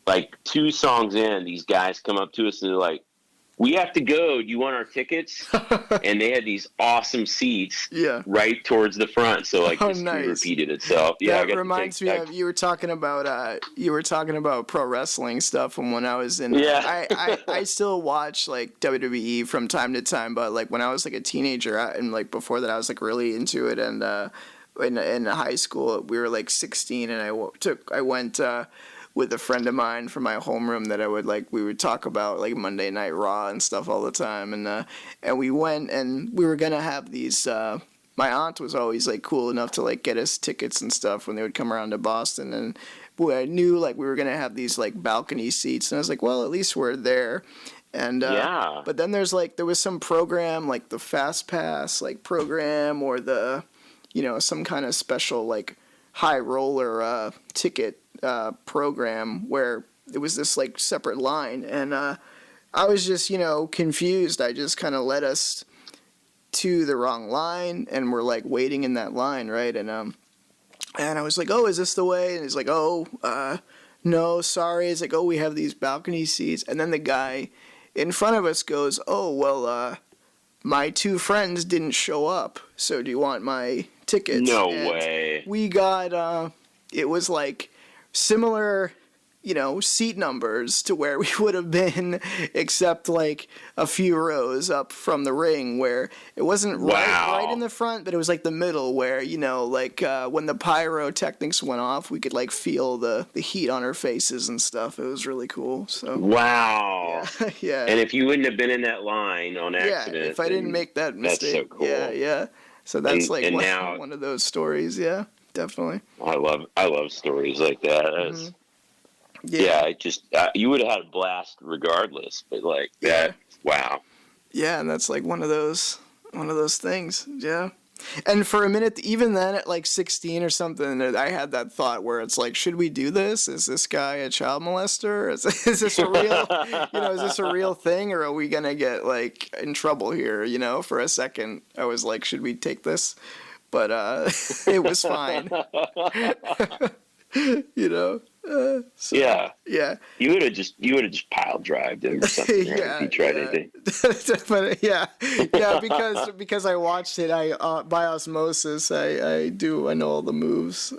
like 2 songs in, these guys come up to us and they're like, "We have to go. Do you want our tickets?" And they had these awesome seats right towards the front. So like history repeated itself. Yeah, that reminds me of you were talking about pro wrestling stuff. And when I was in, I still watch like WWE from time to time. But like when I was like a teenager and like before that, I was like really into it. And in high school, we were like 16, and I went. With a friend of mine from my homeroom that we would talk about like Monday Night Raw and stuff all the time, and we went and we were gonna have these. My aunt was always like cool enough to like get us tickets and stuff when they would come around to Boston, and boy, I knew like we were gonna have these like balcony seats, and I was like, well, at least we're there. And but then there was some program like the Fast Pass like program or the, some kind of special like high roller ticket program where it was this like separate line, and I was just confused. I just kind of led us to the wrong line, and we're like waiting in that line, right? And I was like, "Oh, is this the way?" And he's like, "Oh, no, sorry." It's like, "Oh, we have these balcony seats." And then the guy in front of us goes, "Oh, well, my 2 friends didn't show up, so do you want my tickets?" No way. We got it was like similar, seat numbers to where we would have been, except like a few rows up from the ring, where it wasn't right in the front, but it was like the middle where, when the pyrotechnics went off, we could like feel the heat on our faces and stuff. It was really cool. So wow. Yeah. And if you wouldn't have been in that line on accident, if I didn't make that mistake, that's so cool. Yeah. So that's one of those stories. Yeah, definitely. I love stories like that. That's, you would have had a blast regardless, but like that, wow. Yeah, and that's like one of those things. Yeah. And for a minute, even then at like 16 or something, I had that thought where it's like, should we do this? Is this guy a child molester? Is this a real, is this a real thing, or are we going to get like in trouble here? For a second, I was like, should we take this? But it was fine. So, yeah. You would have just pile drived him or something. If you tried anything. But because I watched it, by osmosis, I know all the moves.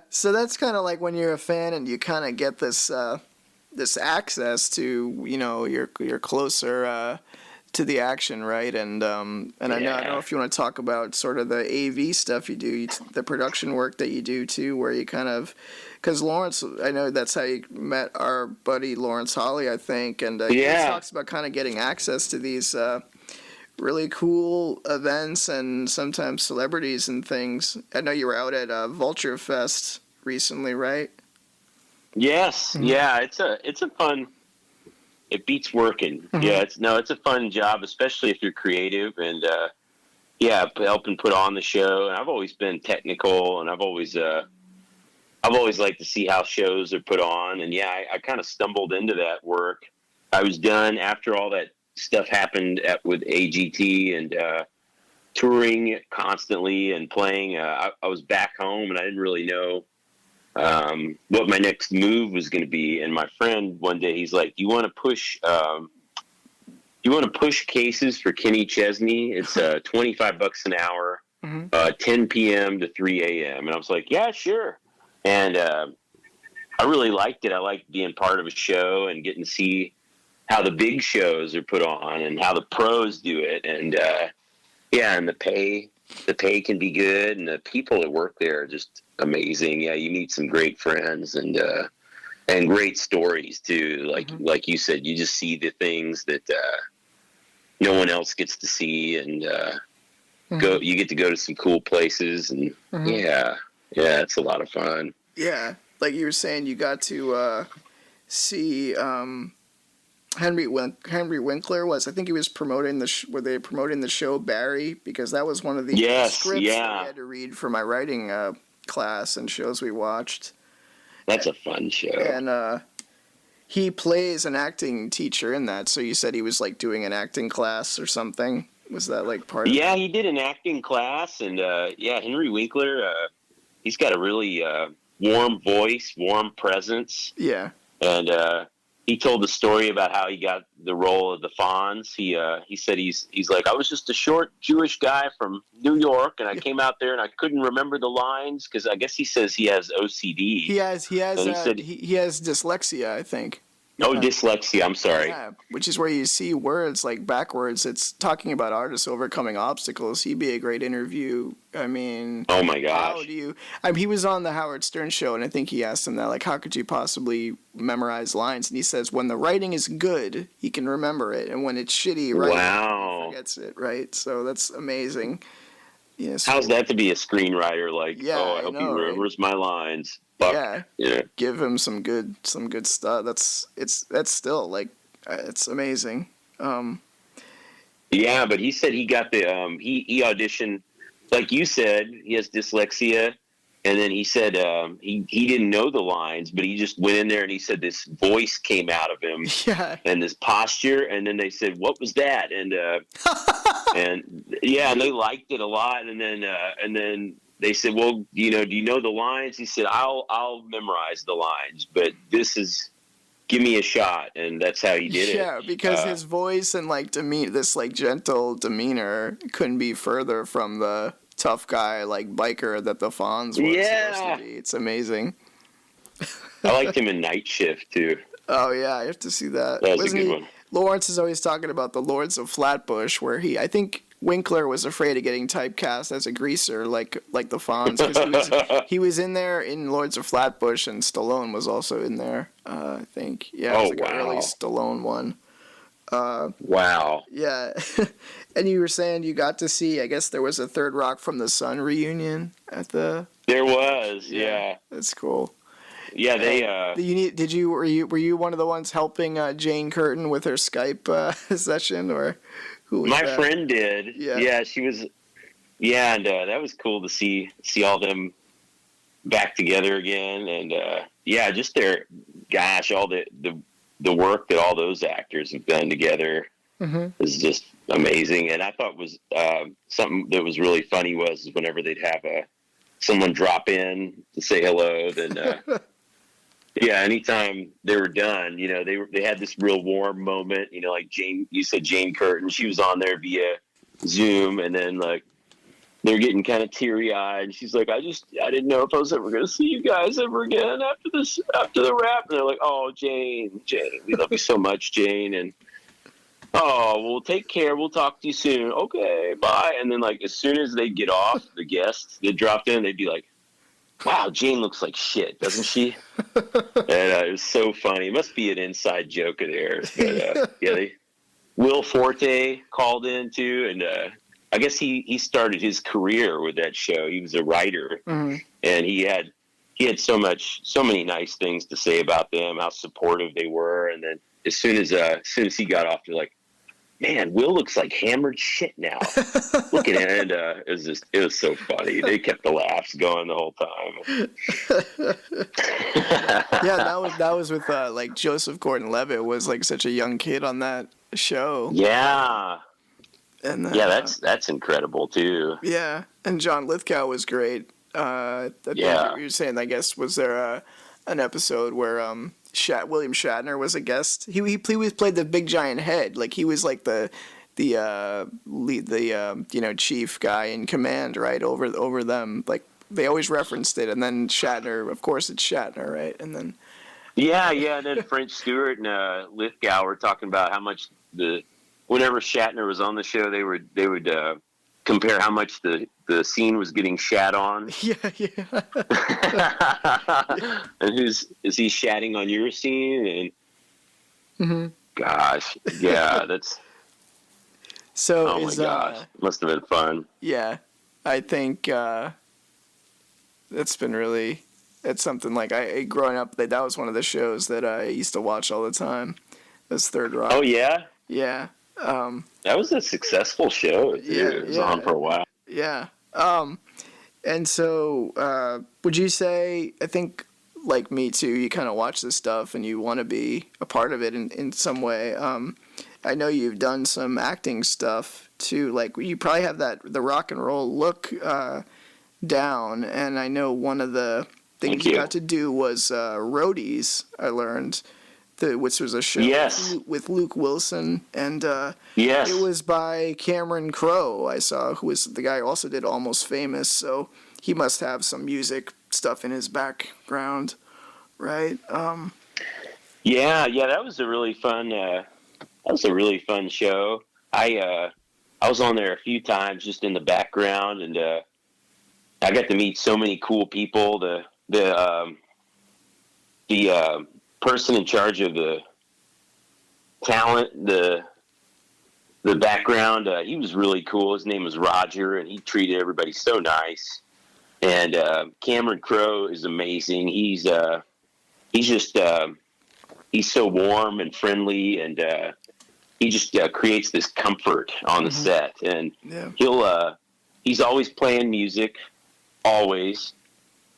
So that's kind of like when you're a fan and you kind of get this access to you're closer to the action, right? And I don't know if you want to talk about sort of the AV stuff you do, the production work that you do too, where you kind of, because Lawrence, I know that's how you met our buddy Lawrence Hawley, I think, and he talks about kind of getting access to these really cool events and sometimes celebrities and things. I know you were out at Vulture Fest recently, right? Yes, it's a fun. It beats working. Mm-hmm. Yeah, it's a fun job, especially if you're creative and helping put on the show. And I've always been technical, and I've always liked to see how shows are put on. And I kind of stumbled into that work. I was done after all that stuff happened with AGT and touring constantly and playing. I was back home, and I didn't really know what my next move was going to be. And my friend one day, he's like, "Do you want to push cases for Kenny Chesney? It's $25 an hour, 10 p.m. to 3 a.m." And I was like, "Yeah, sure." And I really liked it. I liked being part of a show and getting to see how the big shows are put on and how the pros do it. And and the pay can be good, and the people that work there are just amazing. Yeah, you meet some great friends and great stories too. Like you said, you just see the things that no one else gets to see, and you get to go to some cool places, and Yeah, it's a lot of fun. Yeah, like you were saying, you got to see Henry Winkler was. I think he was promoting were they promoting the show Barry, because that was one of the Yes, scripts that yeah. I had to read for my writing class and shows we watched. That's a fun show. And he plays an acting teacher in that. So you said he was like doing an acting class or something. Was that like part of it? Yeah, he did an acting class, and Henry Winkler, he's got a really warm voice, warm presence. Yeah. And he told the story about how he got the role of the Fonz. He said he's like, I was just a short Jewish guy from New York, and I came out there and I couldn't remember the lines because I guess he says he has OCD. He has he has dyslexia, I think. Oh, dyslexia. I'm sorry. Yeah, which is where you see words like backwards. It's talking about artists overcoming obstacles. He'd be a great interview. I mean, oh my gosh. How do you? I mean, he was on the Howard Stern show, and I think he asked him that, like, how could you possibly memorize lines? And he says, when the writing is good, he can remember it, and when it's shitty, he forgets it. Right. So that's amazing. Yes. How's that to be a screenwriter? Like, yeah, I hope he remembers my lines. Fuck. Yeah. Give him some good stuff. That's still like it's amazing. Yeah, but he said he got the he auditioned, like you said, he has dyslexia, and then he said he didn't know the lines, but he just went in there and he said this voice came out of him, and this posture, and then they said, what was that? And and they liked it a lot, and then they said, well, do you know the lines? He said, I'll memorize the lines, but give me a shot. And that's how he did it. Yeah, because his voice and like this like gentle demeanor couldn't be further from the tough guy, like biker that the Fonz was supposed to be. It's amazing. I liked him in Night Shift too. Oh yeah, I have to see that. That was a good one. Lawrence is always talking about the Lords of Flatbush, where I think Winkler was afraid of getting typecast as a greaser, like the Fonz, because he was in there in Lords of Flatbush, and Stallone was also in there. I think, it was an early Stallone one. Wow. Yeah, and you were saying you got to see. I guess there was a Third Rock from the Sun reunion at the. There was, yeah. That's cool. Yeah, they. Were you one of the ones helping Jane Curtin with her Skype session, or who was my that? friend did. Yeah, she was. Yeah, and that was cool to see all them back together again, and just all the work that all those actors have done together is just amazing. And I thought was something that was really funny was whenever they'd have someone drop in to say hello, then. Yeah, anytime they were done, they had this real warm moment, like you said Jane Curtin, she was on there via Zoom, and then like they're getting kind of teary eyed. She's like, I didn't know if I was ever going to see you guys ever again after the rap. And they're like, oh, Jane, we love you so much, Jane. And well, take care. We'll talk to you soon. Okay, bye. And then like as soon as they get off, the guests that dropped in, they'd be like, wow, Jane looks like shit, doesn't she? And it was so funny. It must be an inside joke of theirs. But Will Forte called in too, and I guess he started his career with that show. He was a writer, and he had so many nice things to say about them, how supportive they were. And then as soon as he got off, they're like, man, Will looks like hammered shit now. Looking at it, it was so funny. They kept the laughs going the whole time. Yeah, that was with like Joseph Gordon-Levitt was like such a young kid on that show. Yeah. And that's incredible too. Yeah, and John Lithgow was great. I think you were saying, I guess, was there an episode where William Shatner was a guest? He played the big giant head, like he was like the chief guy in command, right, over them. Like they always referenced it, and then Shatner, of course, it's Shatner, right, and then. Yeah, and then French Stewart and Lithgow were talking about how much whenever Shatner was on the show, they would compare how much the scene was getting shat on. Yeah. And is he shatting on your scene? And gosh, yeah, that's. So oh my gosh, must have been fun. Yeah, I think That's been really, it's something like growing up, that was one of the shows that I used to watch all the time. Was Third Rock. Oh yeah, Yeah. that was a successful show too. Yeah, It was on for a while. Yeah. And so, would you say, I think, like me too, you kind of watch this stuff and you want to be a part of it in some way. I know you've done some acting stuff too. Like, you probably have the rock and roll look down. And I know one of the things you got to do was Roadies, I learned, which was a show with Luke Wilson. And it was by Cameron Crowe, I saw, who was the guy who also did Almost Famous. So he must have some music stuff in his background, right? Yeah, that was a really fun. That was a really fun show. I was on there a few times, just in the background, and I got to meet so many cool people. The person in charge of the talent, the background, he was really cool. His name was Roger, and he treated everybody so nice. And Cameron Crowe is amazing. He's just he's so warm and friendly, and he just creates this comfort on the set. And he's always playing music, always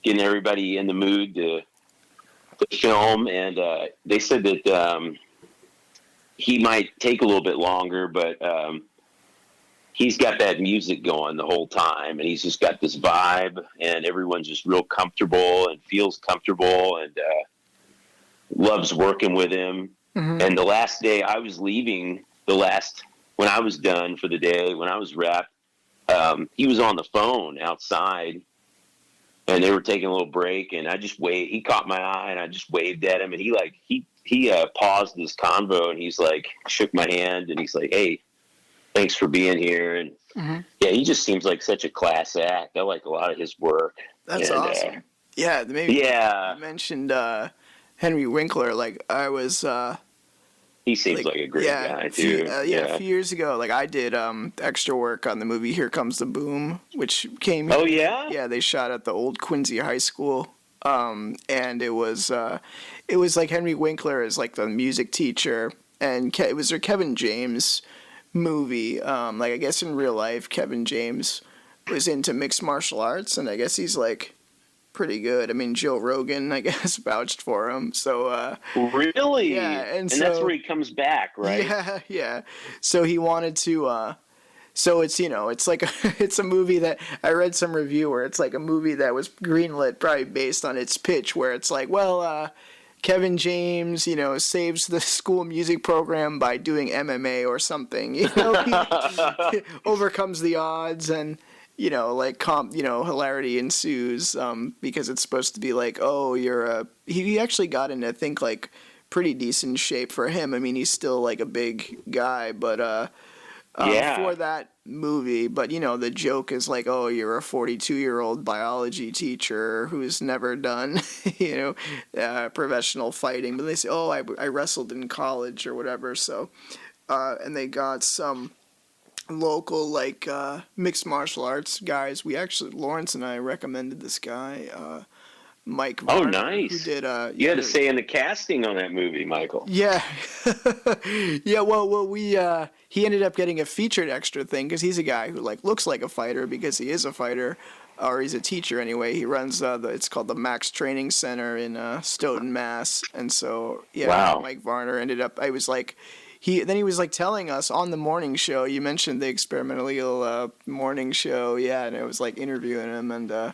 getting everybody in the mood to film. And they said that he might take a little bit longer, but he's got that music going the whole time, and he's just got this vibe, and everyone's just real comfortable and feels comfortable, and loves working with him. And the last day I was leaving, when I was done for the day, when I was wrapped, he was on the phone outside, and they were taking a little break, and I just waved. He caught my eye, and I just waved at him, and he paused this convo, and he's like, shook my hand, and he's like, "Hey, thanks for being here." And he just seems like such a class act. I like a lot of his work. That's awesome. You mentioned Henry Winkler. Like, I was he seems like a great guy too. A few years ago, like, I did extra work on the movie Here Comes the Boom, which came they shot at the old Quincy High School. And it was like Henry Winkler is like the music teacher, and it was their Kevin James movie. Like, I guess in real life, Kevin James was into mixed martial arts, and I guess he's like pretty good. I mean, Joe Rogan, I guess, vouched for him. So really, and so that's where he comes back, right? Yeah. So he wanted to. So it's, it's like it's a movie that I read some review where it's like a movie that was greenlit probably based on its pitch, where it's like, well, Kevin James, saves the school music program by doing MMA or something. He overcomes the odds, and hilarity ensues because it's supposed to be like, oh, he actually got in, I think, like pretty decent shape for him. I mean, he's still like a big guy, but for that movie. But, the joke is like, oh, you're a 42-year-old biology teacher who's never done, professional fighting. But they say, oh, I wrestled in college or whatever. So, and they got some local, like, mixed martial arts guys. Lawrence and I recommended this guy, Mike Varner, nice. Who did you had to say in the casting on that movie, Michael. Yeah. Well, he ended up getting a featured extra thing because he's a guy who like looks like a fighter because he is a fighter, or he's a teacher anyway. He runs it's called the Max Training Center in Stoughton, Mass. And so Mike Varner ended up. I was like. He was like telling us on the morning show. You mentioned the Experimental Eel morning show, and it was like interviewing him, and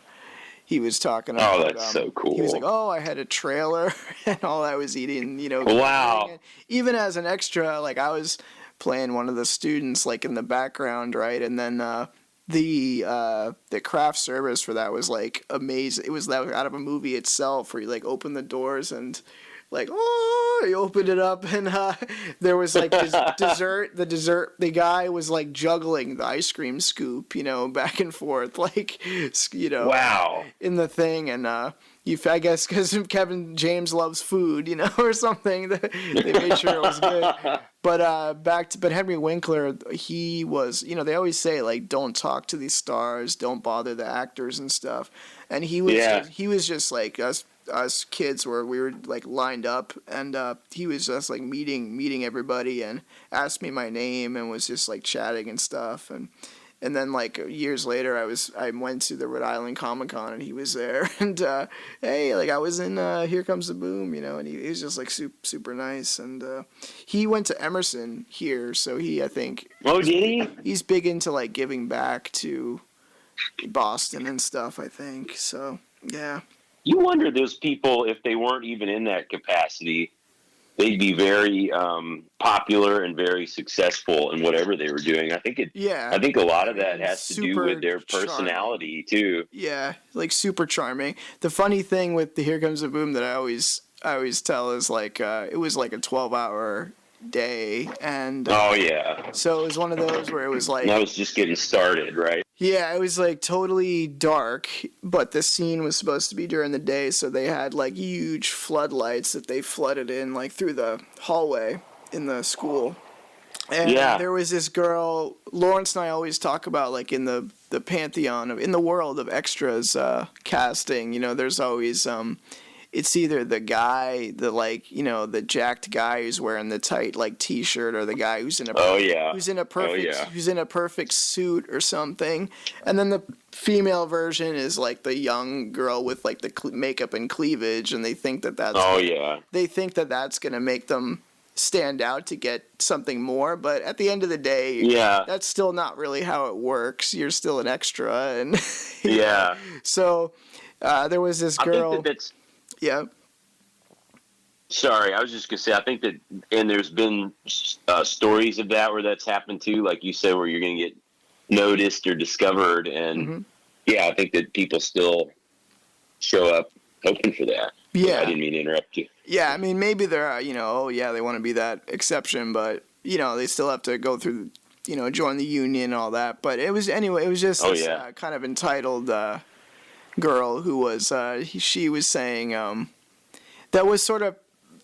he was talking about. Oh, that's so cool. He was like, "Oh, I had a trailer, and all I was eating, Wow. And even as an extra, like I was playing one of the students, like in the background, right? And then the craft service for that was like amazing. It was out of a movie itself, where you like open the doors and. Like, oh, he opened it up, and there was like this dessert. The guy was like juggling the ice cream scoop, back and forth, like, wow, in the thing. And I guess because Kevin James loves food, or something, they made sure it was good. but Henry Winkler, he was, they always say like don't talk to these stars, don't bother the actors and stuff, and he was just like us kids where we were like lined up, and he was just like meeting everybody and asked me my name and was just like chatting and stuff, and then like years later I went to the Rhode Island Comic Con and he was there, and hey, like I was in Here Comes the Boom, and he was just like super nice, and he went to Emerson here, so I think did he? He's big into like giving back to Boston and stuff, I think. So yeah. You wonder those people, if they weren't even in that capacity, they'd be very popular and very successful in whatever they were doing. I think I think a lot of that has to do with their personality too. Yeah, like super charming. The funny thing with the Here Comes the Boom that I always tell is like it was like a 12-hour day, and so it was one of those where it was like that was just getting started, right? Yeah, it was like totally dark, but the scene was supposed to be during the day, so they had like huge floodlights that they flooded in like through the hallway in the school. And there was this girl, Lawrence and I always talk about like in the pantheon in the world of extras casting, there's always it's either the guy, the jacked guy who's wearing the tight like t-shirt, or the guy who's in a perfect suit or something, and then the female version is like the young girl with like the makeup and cleavage, and they think that's gonna make them stand out to get something more, but at the end of the day, that's still not really how it works. You're still an extra, and so there was this girl. I think that's yeah. Sorry, I was just gonna say, I think that, and there's been stories of that where that's happened too, like you said, where you're gonna get noticed or discovered, and I think that people still show up hoping for that. Yeah, I didn't mean to interrupt you. Yeah, I mean maybe they're they want to be that exception, but they still have to go through, join the union and all that. But it was just this kind of entitled girl who was she was saying that was sort of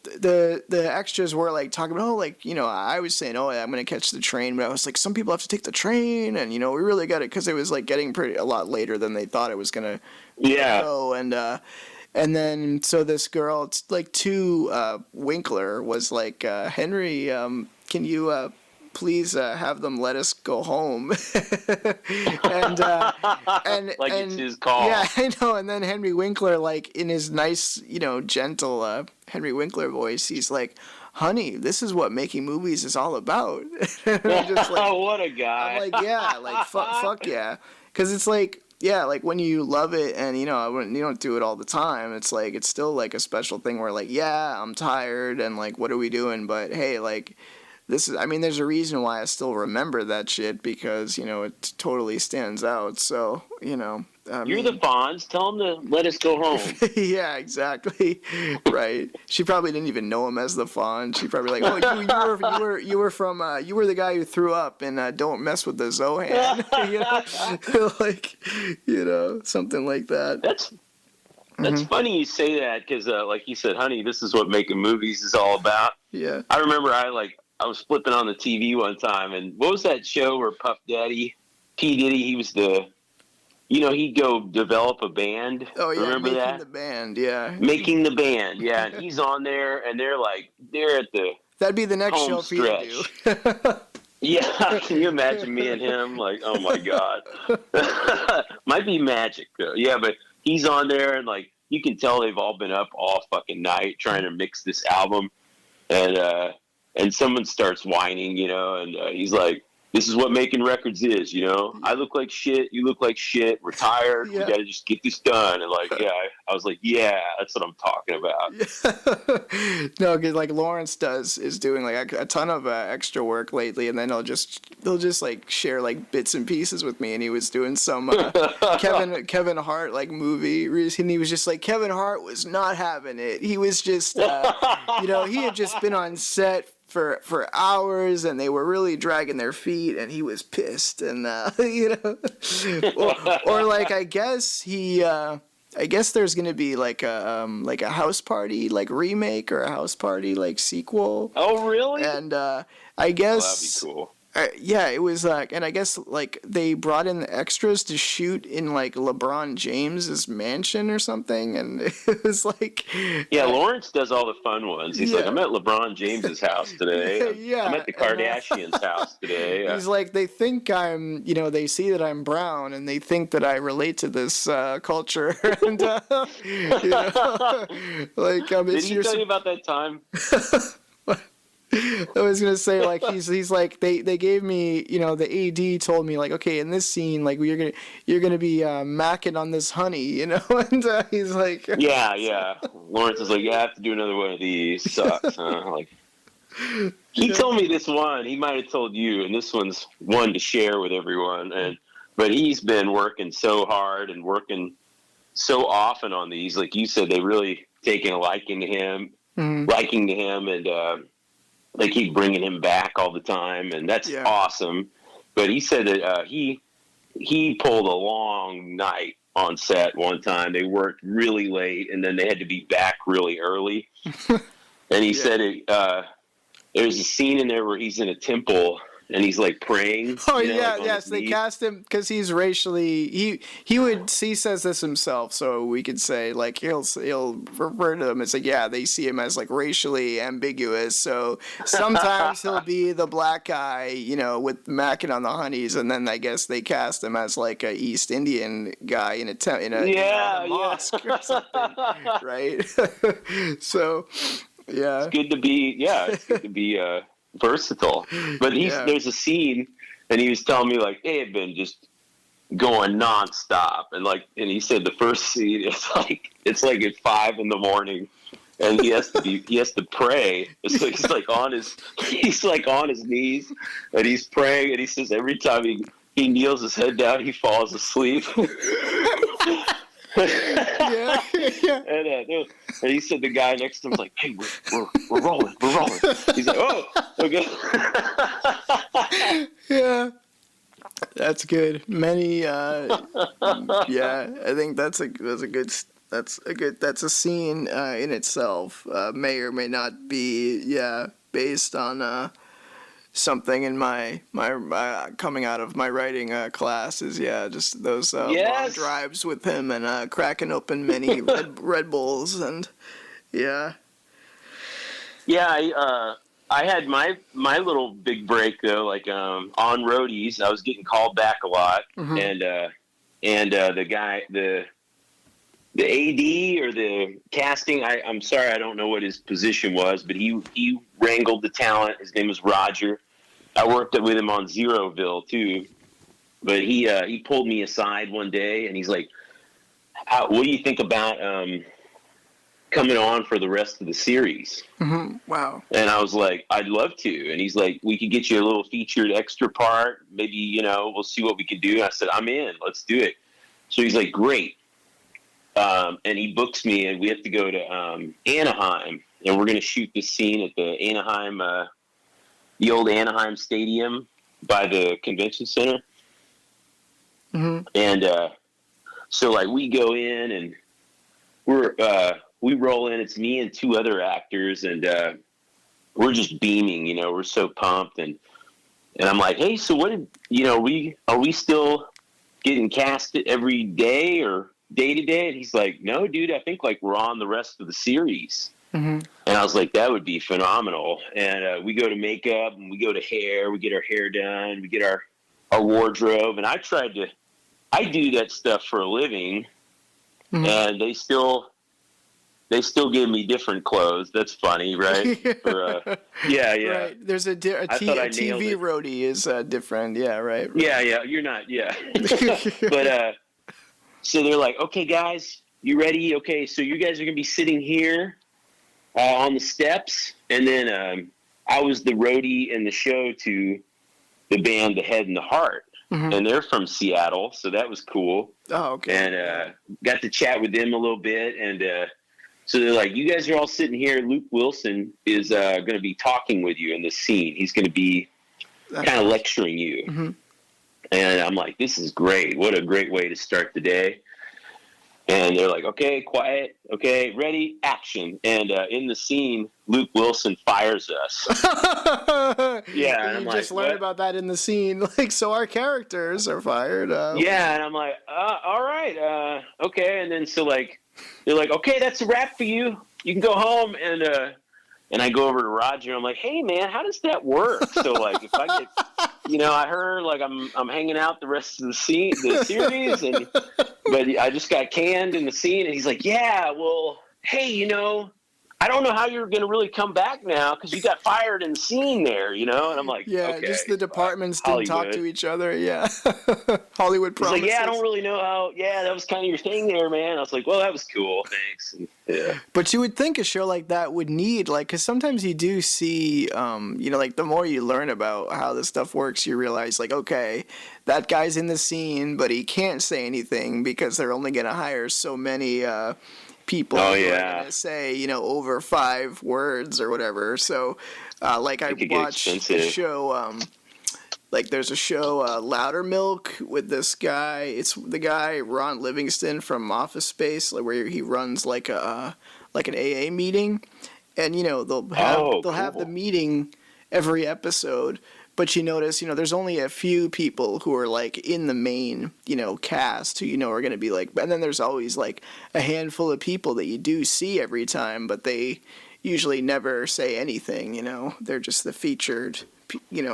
the extras were like talking about I was saying I'm gonna catch the train, but I was like, some people have to take the train, and we really got it, because it was like getting a lot later than they thought it was gonna go, and then so this girl like Winkler was like, Henry, can you please have them let us go home. and like it's his call. Yeah, I know. And then Henry Winkler, like in his nice, gentle Henry Winkler voice, he's like, honey, this is what making movies is all about. I'm just like, what a guy. I'm like, yeah, like fuck yeah. Because it's like, yeah, like when you love it and, you don't do it all the time, it's like, it's still like a special thing where like, yeah, I'm tired and like, what are we doing? But hey, like, there's a reason why I still remember that shit, because, it totally stands out. So, you're the Fonz. Tell him to let us go home. Yeah, exactly. Right. She probably didn't even know him as the Fonz. She probably like, oh, you were from you were the guy who threw up in Don't Mess with the Zohan. like, something like that. That's funny you say that, because like you said, honey, this is what making movies is all about. Yeah. I remember I was flipping on the TV one time, and what was that show where Puff Daddy, P. Diddy, he was he'd go develop a band. Oh, yeah, remember Making that? the Band, yeah. Making the Band, yeah. And he's on there, and they're at the That'd be the next show for you to do. Yeah, can you imagine me and him? Like, oh my God. Might be magic, though. Yeah, but he's on there, and like, you can tell they've all been up all fucking night trying to mix this album. And someone starts whining, and he's like, this is what making records is, I look like shit, you look like shit, we're tired, we gotta just get this done. And like, I was like, yeah, that's what I'm talking about. Yeah. No, because like Lawrence is doing like a ton of extra work lately, and then they'll just like share like bits and pieces with me, and he was doing some Kevin Hart like movie, and he was just like, Kevin Hart was not having it. He was just he had just been on set for hours, and they were really dragging their feet, and he was pissed, and or like I guess there's gonna be like a House Party like remake or a House Party like sequel. Oh really? And I guess. That'd be cool. Yeah, it was like, and I guess like they brought in the extras to shoot in like LeBron James's mansion or something, and it was like. Yeah, Lawrence does all the fun ones. He's like, I'm at LeBron James's house today. Yeah, I'm at the Kardashians' house today. He's like, they think I'm, they see that I'm brown, and they think that I relate to this culture, and like, did he tell you about that time? I was gonna say, like, he's like, they gave me, the AD told me, like, okay, in this scene, like, you're gonna be macking on this honey, and he's like, yeah. Lawrence is like, I have to do another one of these. Sucks, huh? Like, he told me this one. He might have told you, and this one's one to share with everyone. But he's been working so hard and working so often on these. Like you said, they really taken a liking to him, and they keep bringing him back all the time, and that's awesome. But he said that he pulled a long night on set one time. They worked really late, and then they had to be back really early. And he said there's a scene in there where he's in a temple and he's like praying. Oh yes, they cast him because he's racially. He says this himself, so we could say like he'll refer to him as like they see him as like racially ambiguous. So sometimes he'll be the black guy, with macking on the honeys, and then I guess they cast him as like a East Indian guy in a mosque or something, right? So yeah, it's good to be versatile. But there's a scene, and he was telling me like they had been just going nonstop, and he said the first scene it's like at 5 a.m, and he has to pray. It's like he's on his knees, and he's praying, and he says every time he kneels his head down, he falls asleep. yeah. And he said the guy next to him was like, "Hey, we're rolling. He's like, "Oh, okay." Yeah, that's good. Many, I think that's a scene in itself. May or may not be based on something in my coming out of my writing classes. Just those long drives with him and cracking open many Red Bulls and I had my little big break though, like on roadies. I was getting called back a lot, and the guy, the AD or the casting, I'm sorry, I don't know what his position was, but he wrangled the talent. His name was Roger. I worked with him on Zeroville too, but he pulled me aside one day and he's like, "What do you think about coming on for the rest of the series?" Wow. And I was like, "I'd love to." And he's like, "We could get you a little featured extra part. Maybe we'll see what we can do." And I said, "I'm in. Let's do it." So he's like, "Great." And he books me, and we have to go to Anaheim, and we're going to shoot this scene at the Anaheim, the old Anaheim Stadium by the convention center. And so like we go in, and we roll in. It's me and 2 other actors, and we're just beaming. We're so pumped, and I'm like, "Hey, so what did are we still getting cast every day or day to day?" And he's like, "No, dude, I think like we're on the rest of the series." And I was like, "That would be phenomenal." And we go to makeup, and we go to hair. We get our hair done. We get our wardrobe. And I do that stuff for a living, and they still give me different clothes. That's funny, right? Right. There's a TV roadie is different. Yeah, right. Yeah, you're not. Yeah. But so they're like, "Okay, guys, you ready? Okay, so you guys are gonna be sitting here on the steps." And then I was the roadie in the show to the band The Head and the Heart, and they're from Seattle, so that was cool. Oh, okay. And got to chat with them a little bit, and so they're like, "You guys are all sitting here. Luke Wilson is going to be talking with you in this scene. He's going to be kind of lecturing you." And I'm like, "This is great. What a great way to start the day." And they're like, okay, quiet, okay, ready, action. And in the scene, Luke Wilson fires us. Yeah, and you I'm just like, learned what? about that in the scene. Like, so our characters are fired. Yeah, and I'm like, all right, okay. And then so like, they're like, okay, that's a wrap for you. You can go home. And I go over to Roger. I'm like, hey man, how does that work? So like, if I get, I heard like I'm hanging out the rest of the series, but I just got canned in the scene. And he's like, yeah, well, hey, I don't know how you're going to really come back now because you got fired in the scene there, And I'm like, Yeah, okay, just the departments didn't talk Hollywood. to each other. Yeah, Hollywood He's promises. like, yeah, I don't really know how. Yeah, that was kind of your thing there, man. I was like, well, that was cool, thanks. And, yeah. But you would think a show like that would need, like, because sometimes you do see, like the more you learn about how this stuff works, you realize, like, okay, that guy's in the scene, but he can't say anything because they're only going to hire so many people Oh, who are yeah. going to say, over 5 words or whatever. So, like, I It could get watched a expensive. show, like, there's a show, Louder Milk, with this guy. It's the guy, Ron Livingston from Office Space, like, where he runs, like, an AA meeting. And, they'll have the cool. meeting every episode. But you notice, there's only a few people who are, like, in the main, cast who, are going to be, like... And then there's always, like, a handful of people that you do see every time, but they usually never say anything, They're just the featured,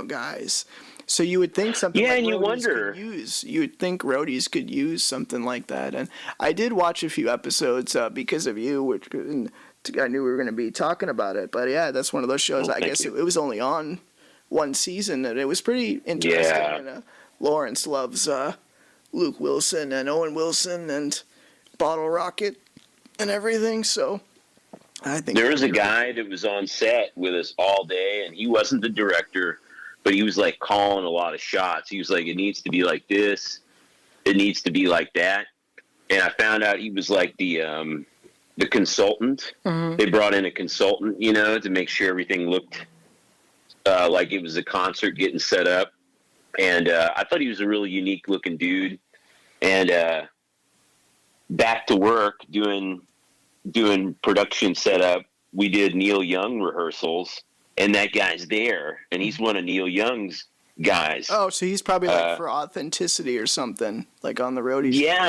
guys. So you would think something Yeah, like and you roadies wonder. you would think roadies could use something like that. And I did watch a few episodes because of you, which I knew we were going to be talking about it. But, yeah, that's one of those shows. I guess it was only on one season, and it was pretty interesting. Yeah. And Lawrence loves Luke Wilson and Owen Wilson and Bottle Rocket and everything, so I think There was a guy that was on set with us all day, and he wasn't the director, but he was like calling a lot of shots. He was like, it needs to be like this, it needs to be like that. And I found out he was like the consultant. Mm-hmm. They brought in a consultant, to make sure everything looked like it was a concert getting set up. And I thought he was a really unique looking dude. And back to work doing production setup, we did Neil Young rehearsals, and that guy's there, and he's one of Neil Young's guys. Oh, so he's probably like for authenticity or something, like on the roadies. Yeah,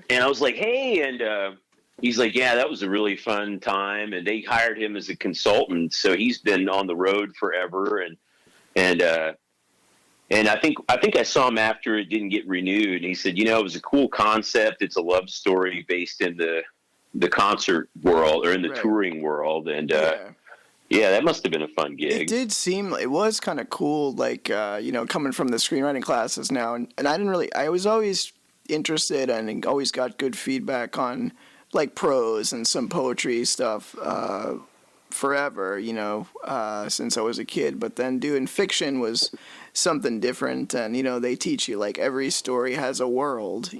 and I was like, hey, and he's like, yeah, that was a really fun time, and they hired him as a consultant, so he's been on the road forever, and I think I saw him after it didn't get renewed, and he said, it was a cool concept. It's a love story based in the concert world or in the touring world, and yeah, that must have been a fun gig. It did seem, it was kind of cool, like, coming from the screenwriting classes now, and I was always interested and always got good feedback on, like, prose and some poetry stuff forever, since I was a kid, but then doing fiction was something different, and, they teach you, like, every story has a world,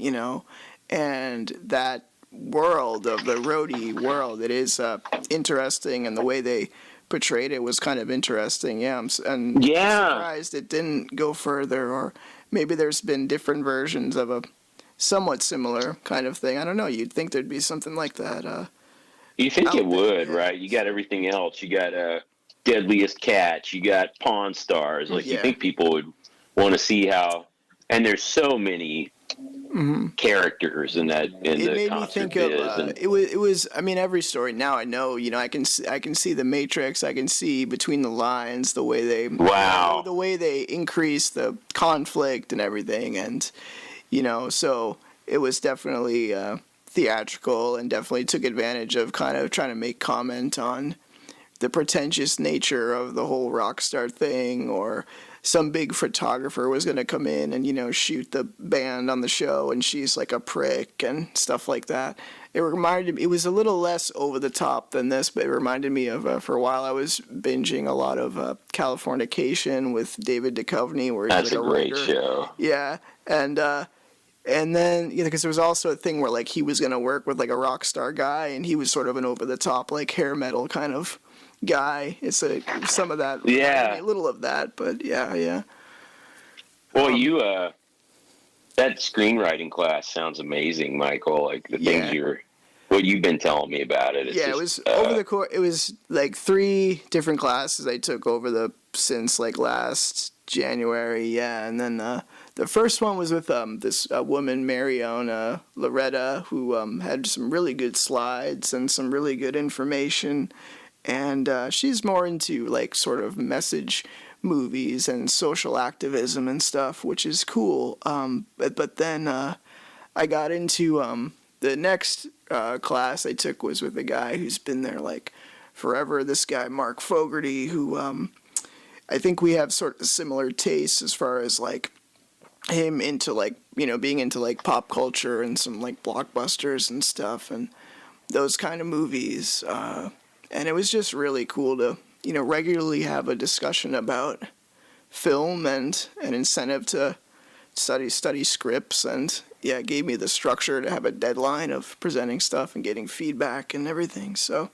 and that world of the roadie world, it is interesting, and the way they portrayed it was kind of interesting. I'm surprised it didn't go further, or maybe there's been different versions of a somewhat similar kind of thing. I don't know. You'd think there'd be something like that. You think it would, right? You got everything else. You got Deadliest Catch. You got Pawn Stars. Like, you think people would want to see how... And there's so many characters in that in it the made concert me think biz, of it was I mean, every story now I know, I can see the Matrix, I can see between the lines the way they the way they increase the conflict and everything, and so it was definitely theatrical, and definitely took advantage of kind of trying to make comment on the pretentious nature of the whole rock star thing, or some big photographer was going to come in and, shoot the band on the show, and she's like a prick and stuff like that. It was a little less over the top than this, but it reminded me of, for a while I was binging a lot of Californication with David Duchovny, where he's that's like a great writer. show. Yeah, and then, because there was also a thing where, like, he was going to work with, like, a rock star guy, and he was sort of an over-the-top, like, hair metal kind of guy. It's some of that, a little of that, but yeah. Well, That screenwriting class sounds amazing, Michael. Like the Yeah. things what you've been telling me about it. It's Yeah, just, it was over the course. It was like 3 different classes I took since like last January. Yeah, and then the first one was with this woman, Mariona Loretta, who had some really good slides and some really good information, and she's more into like sort of message movies and social activism and stuff, which is cool. But then I got into the next class I took was with a guy who's been there like forever. This guy Mark Fogarty, who I think we have sort of similar tastes as far as like him into like being into like pop culture and some like blockbusters and stuff and those kind of movies. And it was just really cool to regularly have a discussion about film and an incentive to study scripts, and yeah, it gave me the structure to have a deadline of presenting stuff and getting feedback and everything. So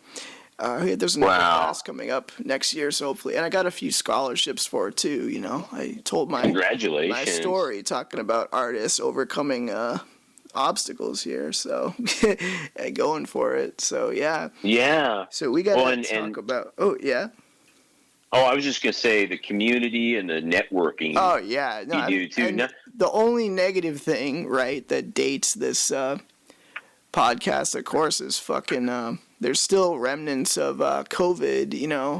there's another class coming up next year, so hopefully, and I got a few scholarships for it too. I told my story talking about artists overcoming obstacles here, so going for it. So yeah. So we got to talk about. Oh yeah. Oh, I was just gonna say the community and the networking. Oh yeah, no, you do too. The only negative thing, right, that dates this podcast, of course, is fucking. There's still remnants of COVID,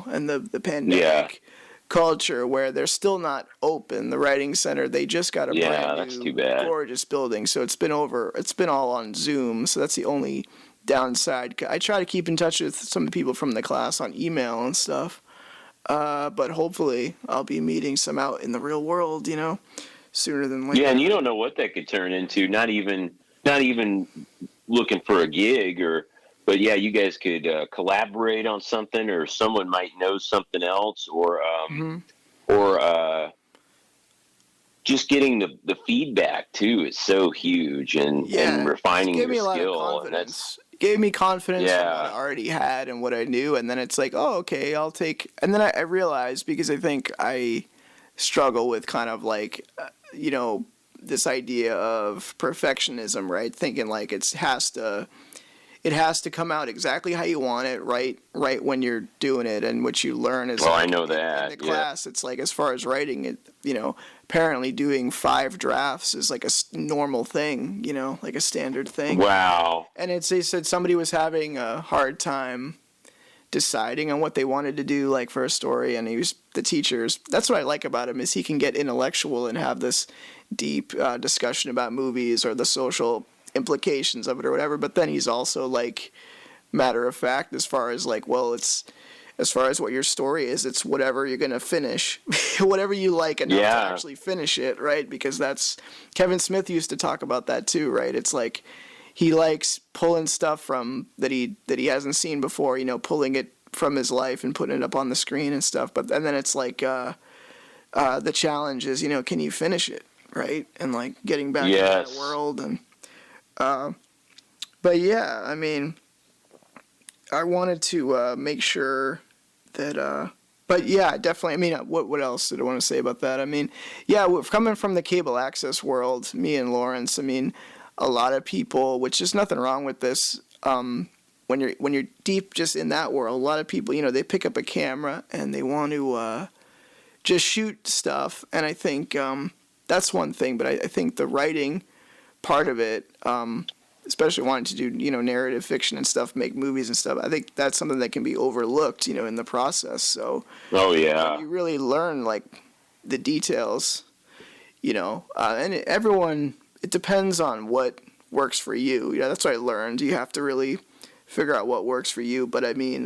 and the pandemic culture where they're still not open. The Writing Center, they just got a brand new, gorgeous building, so it's been all on Zoom. So that's the only downside. I try to keep in touch with some people from the class on email and stuff. But hopefully I'll be meeting some out in the real world, sooner than later. Yeah, and you don't know what that could turn into. Not even looking for a gig, but yeah, you guys could collaborate on something, or someone might know something else, or just getting the feedback too is so huge, and refining your skill, and that's. Gave me confidence in what I already had and what I knew, and then it's like, oh, okay, I'll take. And then I realized, because I think I struggle with kind of like, this idea of perfectionism, right? Thinking like it has to come out exactly how you want it, right when you're doing it, and what you learn is. Well, I know that. In the class, it's like, as far as writing it, apparently doing 5 drafts is like a normal thing, like a standard thing. Wow. And they said somebody was having a hard time deciding on what they wanted to do, like for a story, and the teachers. That's what I like about him, is he can get intellectual and have this deep discussion about movies or the social implications of it or whatever. But then he's also like matter of fact as far as like, well, it's. As far as what your story is, it's whatever you're going to finish, whatever you like enough to actually finish it, right? Because that's, Kevin Smith used to talk about that too, right? It's like he likes pulling stuff from that he hasn't seen before, pulling it from his life and putting it up on the screen and stuff. And then it's like the challenge is, can you finish it, right? And like getting back into that world. And but yeah, I mean, I wanted to make sure that, but yeah, definitely. I mean, what else did I want to say about that? I mean, yeah, coming from the cable access world, me and Lawrence, I mean, a lot of people, which is nothing wrong with this, when you're deep just in that world, a lot of people, they pick up a camera and they want to just shoot stuff, and I think that's one thing. But I think the writing part of it, especially wanting to do, narrative fiction and stuff, make movies and stuff, I think that's something that can be overlooked, in the process. So, you really learn, like, the details, and it depends on what works for you. That's what I learned. You have to really figure out what works for you. But I mean,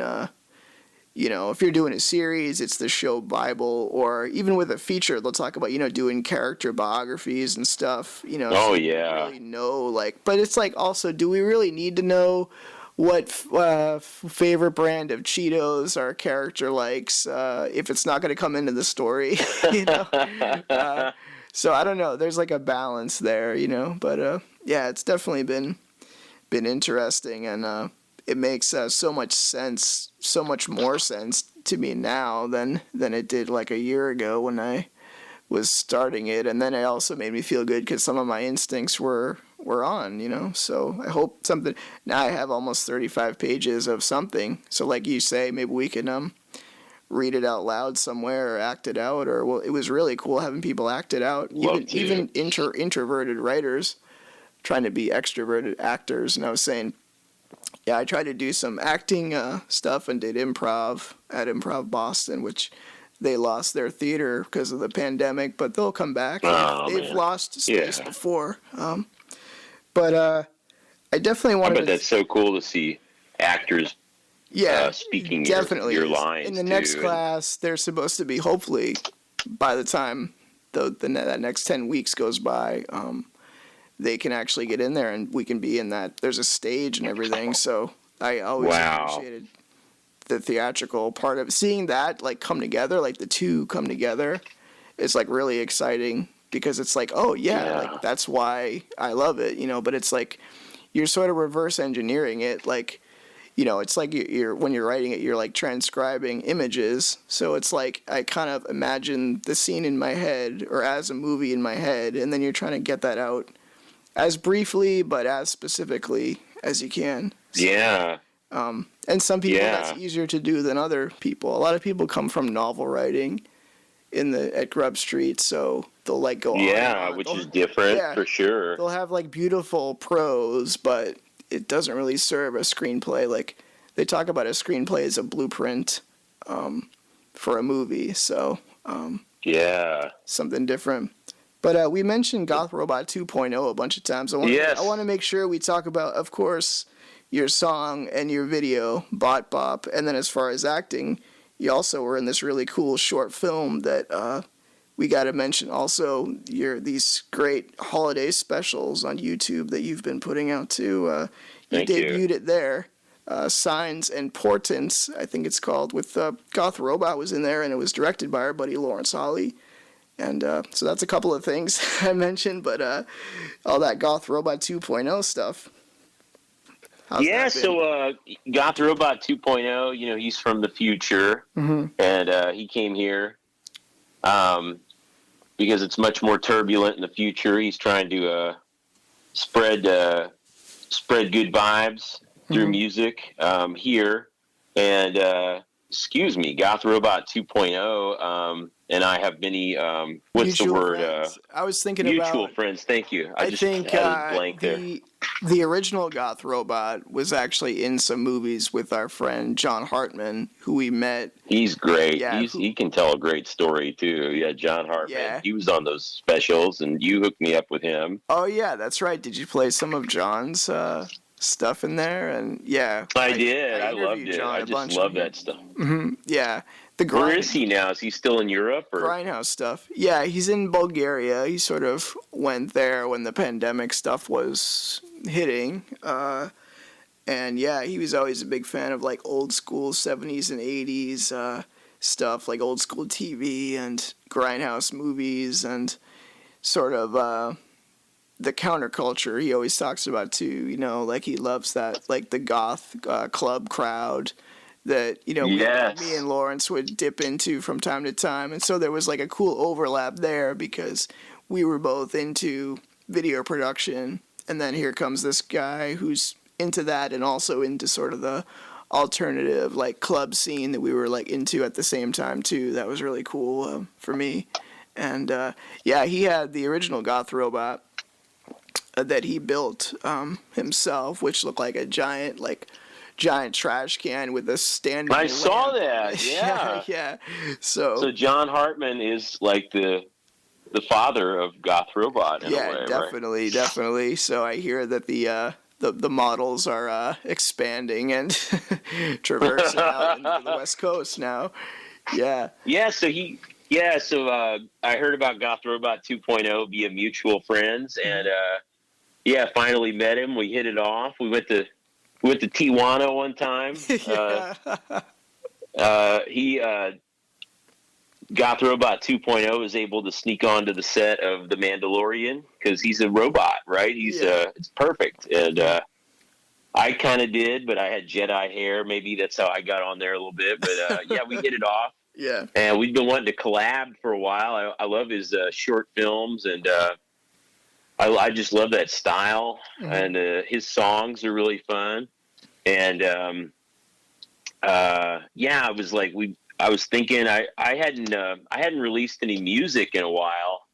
if you're doing a series, it's the show Bible, or even with a feature, they'll talk about, doing character biographies and stuff, Oh, yeah. Really know, like, but it's like, also, do we really need to know what favorite brand of Cheetos our character likes if it's not going to come into the story, So I don't know. There's like a balance there, but yeah, it's definitely been interesting, and it makes so much more sense to me now than it did like a year ago when I was starting it, and then it also made me feel good because some of my instincts were on, So I hope something. Now I have almost 35 pages of something. So like you say, maybe we can read it out loud somewhere or act it out, or well, it was really cool having people act it out. Even introverted writers trying to be extroverted actors. And I was saying, yeah, I tried to do some acting stuff and did improv at Improv Boston, which they lost their theater because of the pandemic, but they'll come back. They've lost space before. But I definitely wanted But that's so cool to see actors speaking definitely your lines. In the next class, they're supposed to be, hopefully, by the time that next 10 weeks goes by, they can actually get in there and we can be in that. There's a stage and everything, so I always appreciated the theatrical part of seeing that like come together, like the two come together. It's like really exciting because it's like, oh yeah, like that's why I love it, but it's like you're sort of reverse engineering it, like, it's like you're when you're writing it, you're like transcribing images. So it's like I kind of imagine the scene in my head or as a movie in my head, and then you're trying to get that out as briefly but as specifically as you can. So, and some people that's easier to do than other people. A lot of people come from novel writing at Grub Street, so they'll like go on. Yeah, which is different for sure. They'll have like beautiful prose, but it doesn't really serve a screenplay. Like they talk about a screenplay as a blueprint for a movie, so something different. But we mentioned Goth Robot 2.0 a bunch of times. I want to make sure we talk about, of course, your song and your video, Bot Bop. And then as far as acting, you also were in this really cool short film that we got to mention. Also, these great holiday specials on YouTube that you've been putting out too. You debuted it there. Signs and Portents, I think it's called, with Goth Robot was in there, and it was directed by our buddy Lawrence Holly. And so that's a couple of things I mentioned, but all that Goth Robot 2.0 stuff. So Goth Robot 2.0, he's from the future, and he came here because it's much more turbulent in the future. He's trying to spread good vibes through music here, and Goth Robot 2.0, and I have many, what's the word? I was thinking mutual friends, thank you. I think had a blank there. The original Goth Robot was actually in some movies with our friend John Hartman, who we met. He's great. Yeah, he can tell a great story, too. Yeah, John Hartman. Yeah. He was on those specials, and you hooked me up with him. Oh, yeah, that's right. Did you play some of John's stuff in there? And I did. I loved it. I just love that stuff. Yeah. Where is he now? Is he still in Europe? Or? Grindhouse stuff. Yeah, he's in Bulgaria. He sort of went there when the pandemic stuff was hitting. And he was always a big fan of like old school 70s and 80s stuff, like old school TV and Grindhouse movies and sort of the counterculture he always talks about too, like he loves that, like the goth club crowd that, me and Lawrence would dip into from time to time. And so there was like a cool overlap there because we were both into video production. And then here comes this guy who's into that and also into sort of the alternative like club scene that we were like into at the same time too. That was really cool for me. And he had the original Goth Robot that he built himself, which looked like a giant trash can with a standing lamp. Saw that. Yeah. So John Hartman is like the father of Goth Robot in a way, definitely. So I hear that the models are expanding and traversing out into the West Coast now. Yeah. So I heard about Goth Robot 2.0 via mutual friends, and finally met him. We hit it off. We went to Tijuana one time. Goth Robot 2.0 was able to sneak onto the set of The Mandalorian because he's a robot, right? It's perfect. And I kind of did, but I had Jedi hair. Maybe that's how I got on there a little bit. But we hit it off. Yeah. And we've been wanting to collab for a while. I love his short films, and I just love that style. And his songs are really fun. And yeah, I was like, I was thinking I hadn't released any music in a while,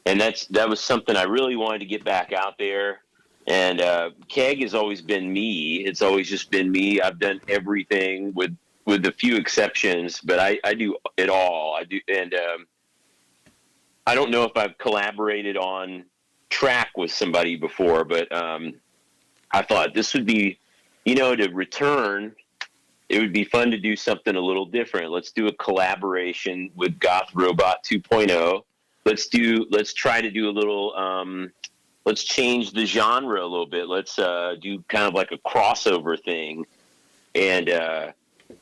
and that was something I really wanted to get back out there. And Keg has always been me. It's always just been me. I've done everything with a few exceptions, but I do it all. I do, and I don't know if I've collaborated on track with somebody before, but I thought this would be, to return. It would be fun to do something a little different. Let's do a collaboration with Goth Robot 2.0. Let's try to do a little. Let's change the genre a little bit. Let's do kind of like a crossover thing, and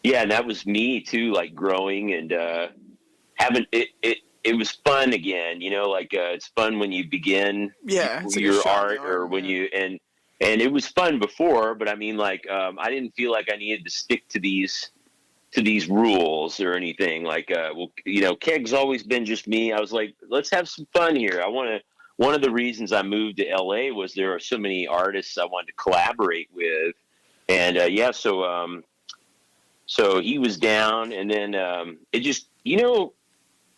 yeah, and that was me too, like growing and having it. It was fun again, like it's fun when you begin your art, or when you and it was fun before. But I mean, like I didn't feel like I needed to stick to these rules or anything. Like, Keg's always been just me. I was like, let's have some fun here. One of the reasons I moved to LA was there are so many artists I wanted to collaborate with, and so he was down, and then it just,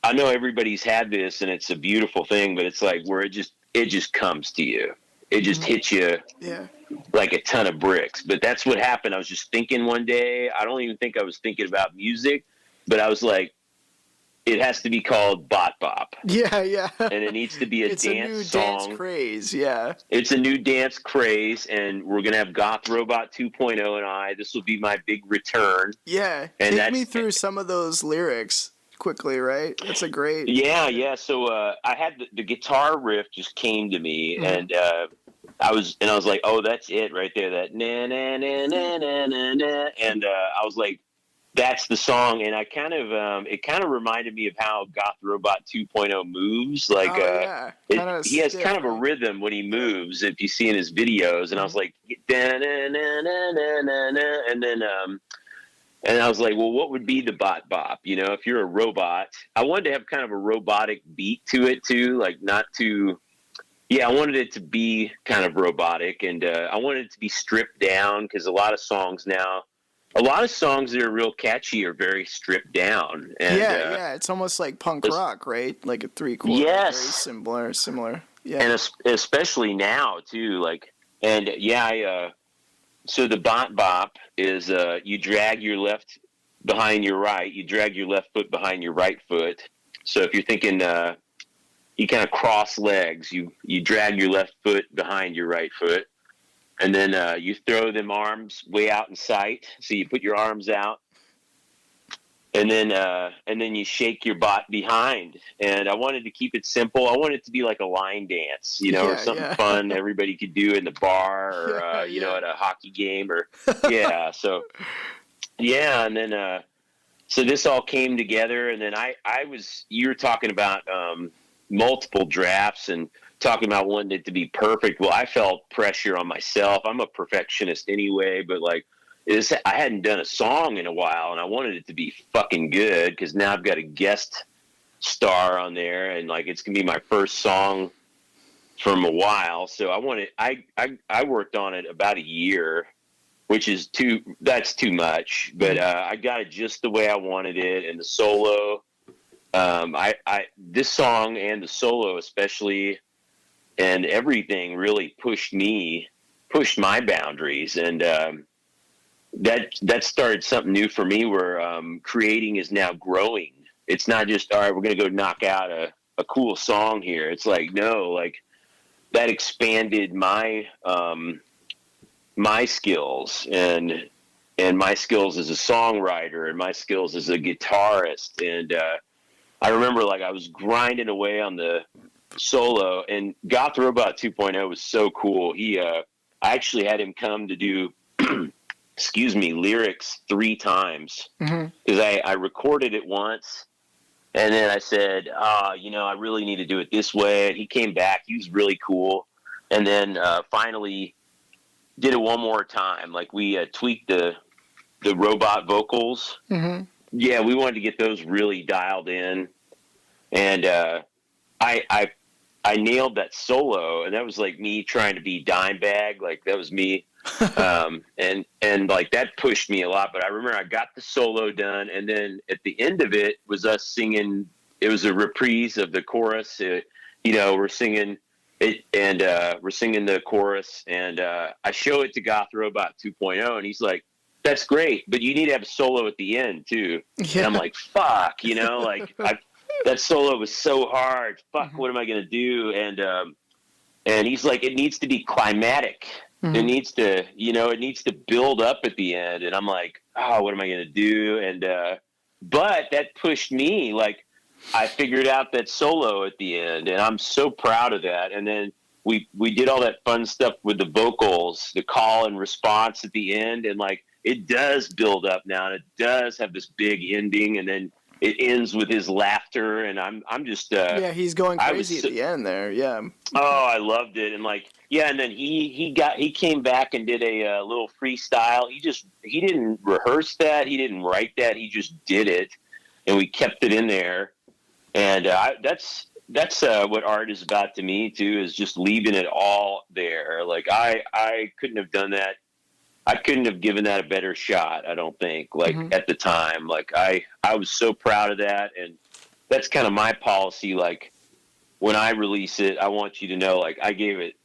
I know everybody's had this, and it's a beautiful thing, but it's like where it just comes to you. It just hits you like a ton of bricks. But that's what happened. I was just thinking one day, I don't even think I was thinking about music, but I was like, it has to be called Bot Bop. Yeah, yeah. And it needs to be a it's dance a new song. Dance craze, yeah. It's a new dance craze, and we're going to have Goth Robot 2.0 and I. This will be my big return. Yeah. And take me through some of those lyrics quickly, right? That's a great... Yeah. So I had the guitar riff just came to me, and I was like, oh, that's it right there. That na na na na na na na, and I was like, that's the song. And I kind of it kind of reminded me of how Goth Robot 2.0 moves. Like he has kind of a rhythm when he moves, if you see in his videos. And I was like, na na na na na na, and then and I was like, well, what would be the Bot Bop? If you're a robot, I wanted to have kind of a robotic beat to it too, like not too. Yeah, I wanted it to be kind of robotic, and I wanted it to be stripped down, because a lot of songs that are real catchy are very stripped down. And, yeah, it's almost like punk rock, right? Like a 3/4. Yes. Very similar. Yeah, and especially now too. Like, and so the Bot Bop is you drag your left behind your right, you drag your left foot behind your right foot. So if you're thinking, you kind of cross legs, you drag your left foot behind your right foot. And then you throw them arms way out in sight. So you put your arms out, and then you shake your bot behind. And I wanted to keep it simple. I wanted it to be like a line dance, or something fun everybody could do in the bar, or at a hockey game, or So and then so this all came together, and then you were talking about multiple drafts and talking about wanting it to be perfect. Well, I felt pressure on myself. I'm a perfectionist anyway, but like I hadn't done a song in a while, and I wanted it to be fucking good, because now I've got a guest star on there, and like it's gonna be my first song from a while. So I worked on it about a year, which is that's too much, but I got it just the way I wanted it. And the solo, this song and the solo especially, and everything really pushed my boundaries, and that started something new for me, where creating is now growing. It's not just, all right, we're going to go knock out a cool song here. It's like, no, like that expanded my skills, and my skills as a songwriter, and my skills as a guitarist. And I remember, like, I was grinding away on the solo, and Goth Robot 2.0 was so cool. I actually had him come to do lyrics 3 times, because I recorded it once, and then I said, I really need to do it this way. And he came back. He was really cool. And then finally did it one more time. Like, we tweaked the robot vocals, we wanted to get those really dialed in, and I nailed that solo, and that was like me trying to be Dimebag, like that was me, and like that pushed me a lot. But I remember I got the solo done, and then at the end of it was us singing. It was a reprise of the chorus. We're singing it, and we're singing the chorus, and I show it to Goth Robot 2.0, and he's like, "That's great, but you need to have a solo at the end too." Yeah. And I'm like, "Fuck," like that solo was so hard. Fuck, what am I gonna do? And he's like, "It needs to be climatic. It needs to, it needs to build up at the end." And I'm like, "Oh, what am I gonna do?" And but that pushed me. Like, I figured out that solo at the end, and I'm so proud of that. And then we did all that fun stuff with the vocals, the call and response at the end, and like it does build up now, and it does have this big ending, and then it ends with his laughter, and I'm just he's going crazy at the end there. Yeah. Oh, I loved it, and like and then he came back and did a little freestyle. He didn't rehearse that, he didn't write that, he just did it, and we kept it in there. And that's what art is about to me too, is just leaving it all there. Like I couldn't have done that. I couldn't have given that a better shot, I don't think, like at the time. Like I was so proud of that, and that's kind of my policy. Like when I release it, I want you to know, like, I gave it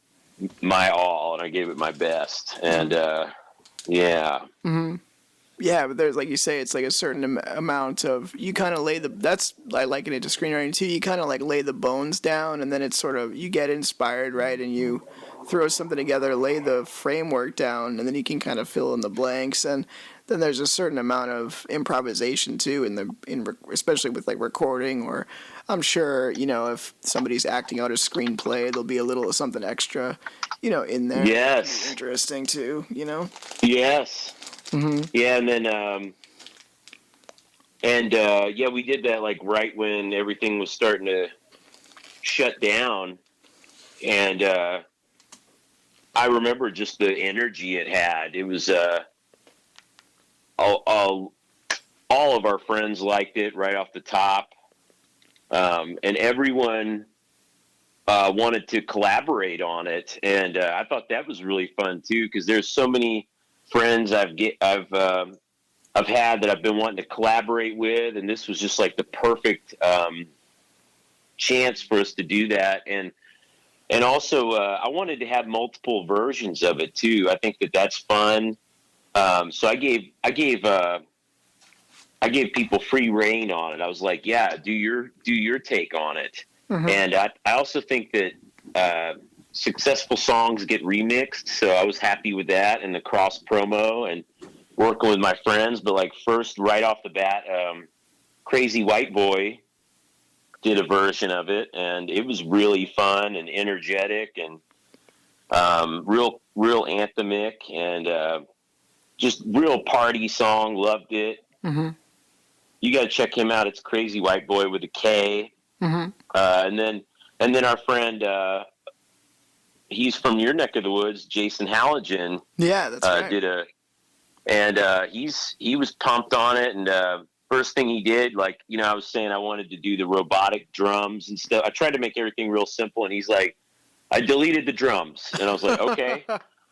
my all and I gave it my best. And yeah. Mm-hmm. Yeah, but there's, like you say, it's like a certain amount of, you kind of lay that's, I liken it to screenwriting too, you kind of like lay the bones down, and then it's sort of, you get inspired, right, and you throw something together, lay the framework down, and then you can kind of fill in the blanks, and then there's a certain amount of improvisation too, especially with like recording, or I'm sure, if somebody's acting out a screenplay, there'll be a little something extra, in there. Yes. Interesting too, Yes. Mm-hmm. Yeah, and then we did that like right when everything was starting to shut down, and I remember just the energy it had. It was all of our friends liked it right off the top, and everyone wanted to collaborate on it, and I thought that was really fun too, because there's so many friends I've had that I've been wanting to collaborate with, and this was just like the perfect chance for us to do that. And also I wanted to have multiple versions of it too. I think that's fun. So I gave people free reign on it. I was like, yeah, do your take on it. Mm-hmm. And I also think that successful songs get remixed, so I was happy with that, and the cross promo and working with my friends. But like first, right off the bat, Crazy White Boy did a version of it, and it was really fun and energetic and real anthemic, and just real party song. Loved it. Mm-hmm. You got to check him out. It's Crazy White Boy with a K. Mm-hmm. And then our friend. He's from your neck of the woods, Jason Halligan. Yeah, that's right. He was pumped on it, and first thing he did, like, I was saying I wanted to do the robotic drums and stuff. I tried to make everything real simple, and he's like, I deleted the drums, and I was like, okay.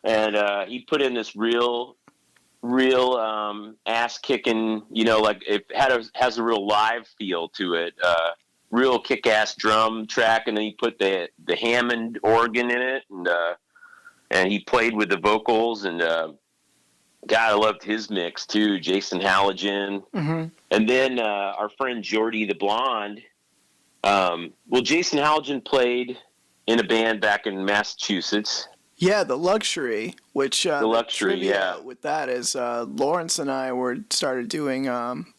And he put in this real ass kicking, like it has a real live feel to it. Real kick-ass drum track, and then he put the Hammond organ in it, and he played with the vocals, and God, I loved his mix too, Jason Halligan. Mm-hmm. And then our friend Jordy the Blonde. Jason Halligan played in a band back in Massachusetts. Yeah, The Luxury, which The Luxury, yeah. With that is Lawrence and I started doing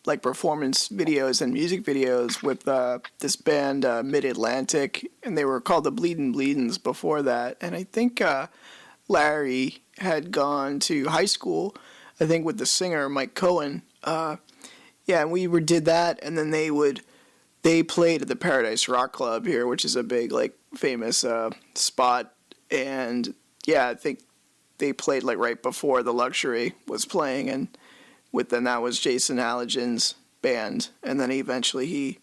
like performance videos and music videos with this band Mid-Atlantic, and they were called the Bleedin' Bleedins before that. And I think Larry had gone to high school, I think, with the singer Mike Cohen. And we did that, and then they played at the Paradise Rock Club here, which is a big like famous spot, and yeah, I think they played like right before The Luxury was playing, and that was Jason Halligan's band, and then he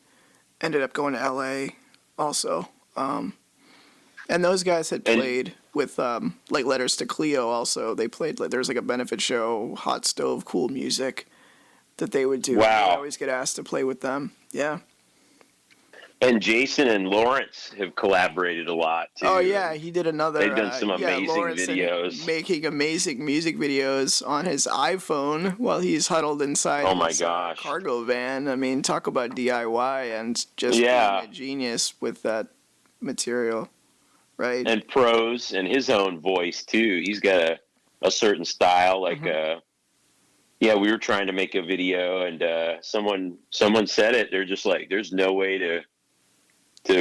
ended up going to L.A. also. And those guys had played with like Letters to Cleo. Also, they played like there's like a benefit show, Hot Stove, Cool Music, that they would do. Wow! I always get asked to play with them. Yeah. And Jason and Lawrence have collaborated a lot too. Oh yeah, he did another. They've done some amazing Lawrence videos, making amazing music videos on his iPhone while he's huddled inside. Oh my his, gosh! Cargo van. I mean, talk about DIY and just being a genius with that material, right? And prose and his own voice too. He's got a certain style. Like, we were trying to make a video, and someone said it. They're just like, there's no way to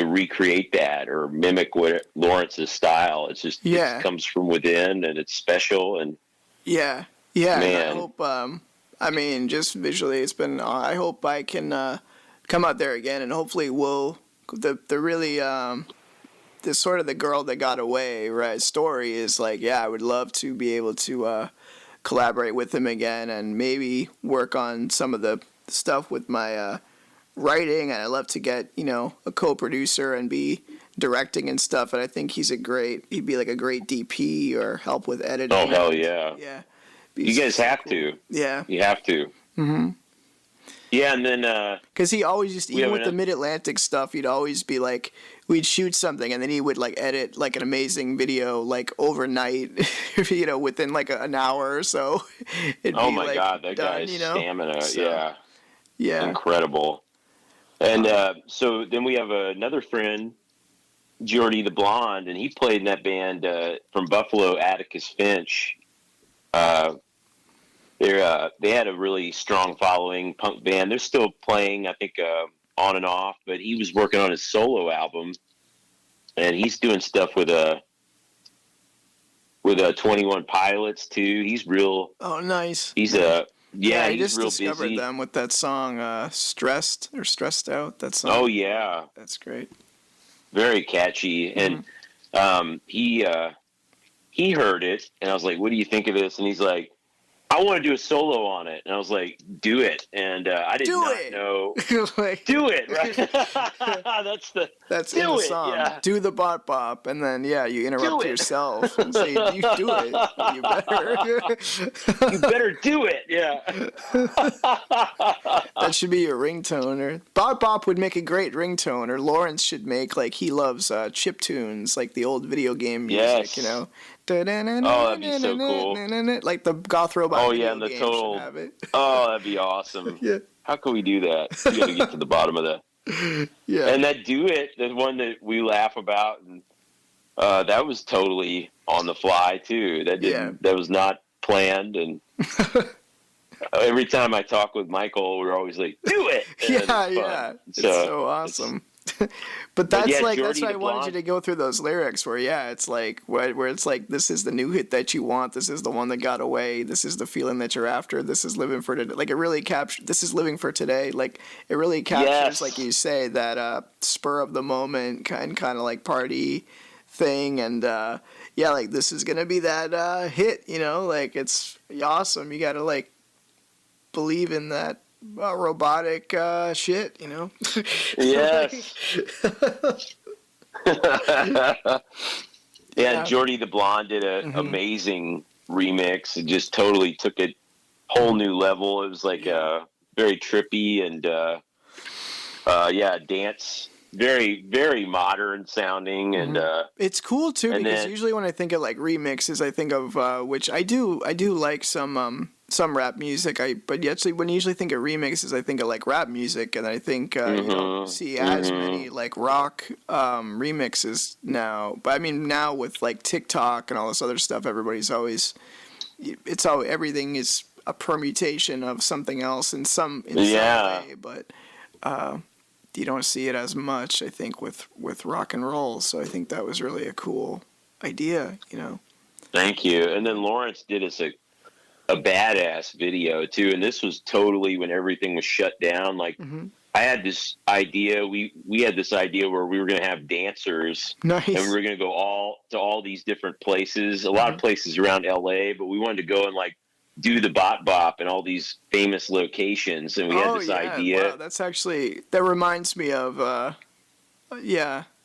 recreate that or mimic what Lawrence's style. It's just it comes from within, and it's special. And man. I hope. I mean, just visually, it's been. I hope I can come out there again, and hopefully, the really the sort of the girl that got away story is like, I would love to be able to collaborate with him again, and maybe work on some of the stuff with my. Writing, and I love to get a co-producer and be directing and stuff. And I think he'd be like a great DP or help with editing. Oh hell yeah! Yeah, you guys have to. Yeah, you have to. Mm-hmm. Yeah, and then because he always just even with the Mid-Atlantic stuff, he'd always be like, we'd shoot something and then he would like edit like an amazing video like overnight, within like an hour or so. Oh my god, that done, guy's stamina, yeah, incredible. And so then we have another friend, Jordy the Blonde, and he played in that band from Buffalo, Atticus Finch. They had a really strong following, punk band. They're still playing, I think, on and off, but he was working on his solo album, and he's doing stuff with 21 Pilots too. He's real. Oh, nice. He's I he's just real discovered busy. them with that song, Stressed or Stressed Out. That song. Oh yeah, that's great. Very catchy, and he heard it, and I was like, "What do you think of this?" And he's like, "I want to do a solo on it," and I was like, "Do it!" And I did not know. Do it, right? That's in the song. Yeah. Do the bop bop, and then you interrupt yourself and say, "You do it. You better. You better do it." Yeah. That should be your ringtone. Or bop bop would make a great ringtone. Or Lawrence should make he loves chip tunes, like the old video game music. Yes. Oh, that'd be so cool. Like the goth robot. Oh yeah, and the total. Oh, that'd be awesome. Yeah. How can we do that? We got to get to the bottom of that. Yeah. And that Do It, the one that we laugh about, and that was totally on the fly too. That was not planned, and every time I talk with Michael, we're always like, "Do it!" And it's so awesome. But that's Jordy that's why I wanted you to go through those lyrics where it's like where it's like, this is the new hit that you want, this is the one that got away, this is the feeling that you're after, this is living for today. Like it really captures, this is living for today. Like it really captures, like you say, that spur of the moment kind of like party thing, and like this is gonna be that hit, like it's awesome. You gotta like believe in that. Robotic shit, Yes. Jordy the Blonde did an amazing remix. It just totally took it whole new level. It was like very trippy and dance. Very, very modern sounding, and it's cool too, because usually when I think of like remixes, I think of which I do like some rap music. But actually, when you usually think of remixes, I think of like rap music, and I think you don't see as many like rock remixes now. But I mean, now with like TikTok and all this other stuff, everybody's always everything is a permutation of something else in some way, but. You don't see it as much, I think, with rock and roll. So I think that was really a cool idea, Thank you. And then Lawrence did us a badass video too. And this was totally when everything was shut down. Like I had this idea. We had this idea where we were going to have dancers, nice, and we were going to go to all these different places. A lot of places around LA, but we wanted to go in like do the bot bop in all these famous locations, and we had this idea. Wow, that reminds me of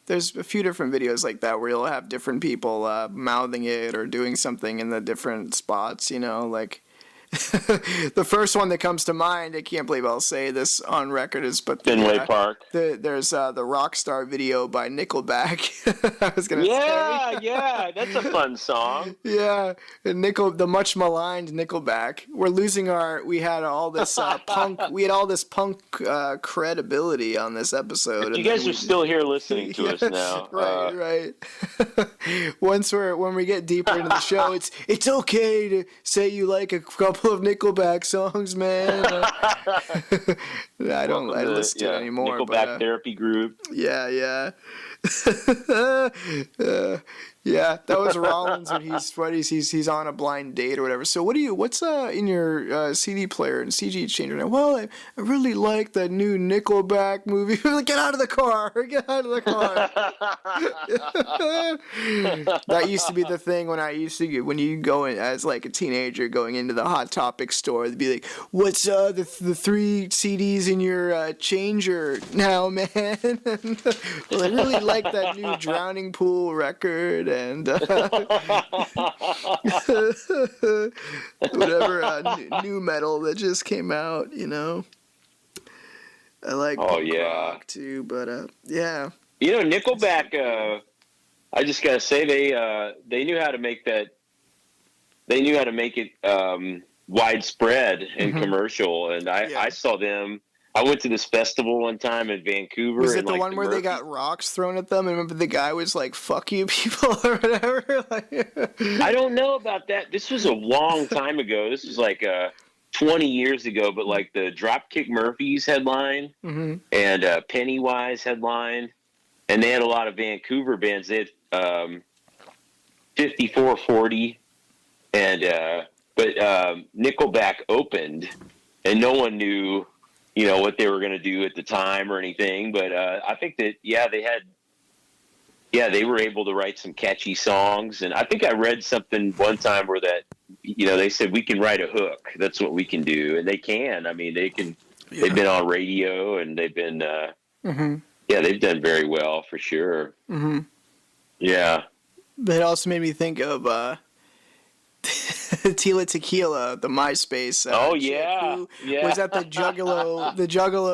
there's a few different videos like that where you'll have different people mouthing it or doing something in the different spots, like the first one that comes to mind, I can't believe I'll say this on record, is Fenway Park. There's the Rockstar video by Nickelback. I was gonna say. Yeah, that's a fun song. Yeah, and the much maligned Nickelback. We had all this punk credibility on this episode. But you guys are still here listening to us now. Right. When we get deeper into the show, it's okay to say you like a couple of Nickelback songs, man. I don't listen to it anymore. Nickelback therapy group. Yeah. Yeah, that was Rollins when he's on a blind date or whatever. So what's in your CD player and CG changer now? Well, I really like the new Nickelback movie. Get out of the car! Get out of the car! That used to be the thing when you go in as like a teenager going into the Hot Topic store. They'd be like, "What's the 3 CDs in your changer now, man?" Well, I really like that new Drowning Pool record. And whatever new metal that just came out, I like rock too, but yeah. Nickelback. I just gotta say they knew how to make that. They knew how to make it widespread and commercial, and I saw them. I went to this festival one time in Vancouver. Was it the one where they got rocks thrown at them? And remember the guy was like, "Fuck you, people," or whatever? I don't know about that. This was a long time ago. This was like 20 years ago. But like the Dropkick Murphys headline and Pennywise headline, and they had a lot of Vancouver bands. They had 5440, and but Nickelback opened, and no one knew. What they were going to do at the time or anything. But I think that, they were able to write some catchy songs. And I think I read something one time where that, they said we can write a hook. That's what we can do. And they can. I mean, they can. Yeah. They've been on radio and they've been, they've done very well for sure. Mm-hmm. Yeah. But it also made me think of Tila Tequila, the MySpace. Who was at the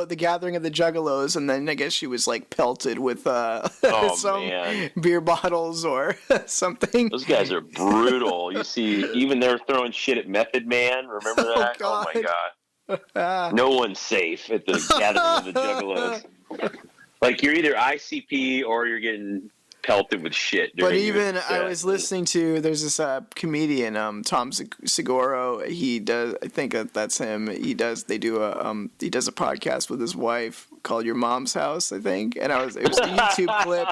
the gathering of the Juggalos, and then I guess she was like pelted with some beer bottles or something. Those guys are brutal. You see, even they're throwing shit at Method Man. Remember that? Oh my god. No one's safe at the gathering of the Juggalos. Like you're either ICP or you're getting pelted with shit. But even I was listening to there's this comedian Tom Seguro. He does. I think that's him. He does a podcast with his wife called Your Mom's House. I think, and it was a YouTube clip.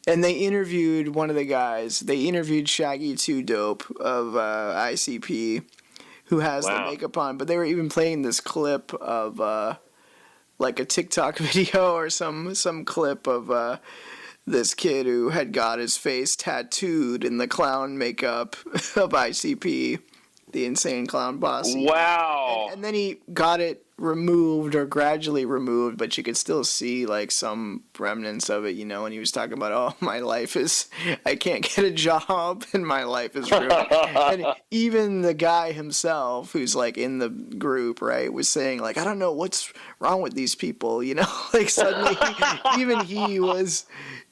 And they interviewed one of the guys. They interviewed Shaggy 2 Dope of ICP, who has the makeup on. But they were even playing this clip of like a TikTok video or some clip of this kid who had got his face tattooed in the clown makeup of ICP, the Insane Clown Posse. Wow. And then he got it removed or gradually removed, but you could still see like some remnants of it, and he was talking about, I can't get a job and my life is ruined. And even the guy himself who's like in the group, right, was saying like, I don't know what's wrong with these people, like suddenly even he was,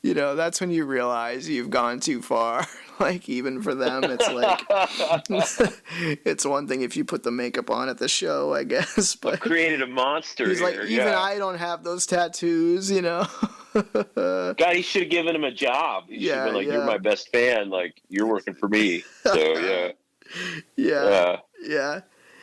that's when you realize you've gone too far. Like even for them, it's like it's one thing if you put the makeup on at the show, I guess. But created a monster. He's like, even I don't have those tattoos, God, he should have given him a job. He should have been like, you're my best fan. Like you're working for me. So yeah.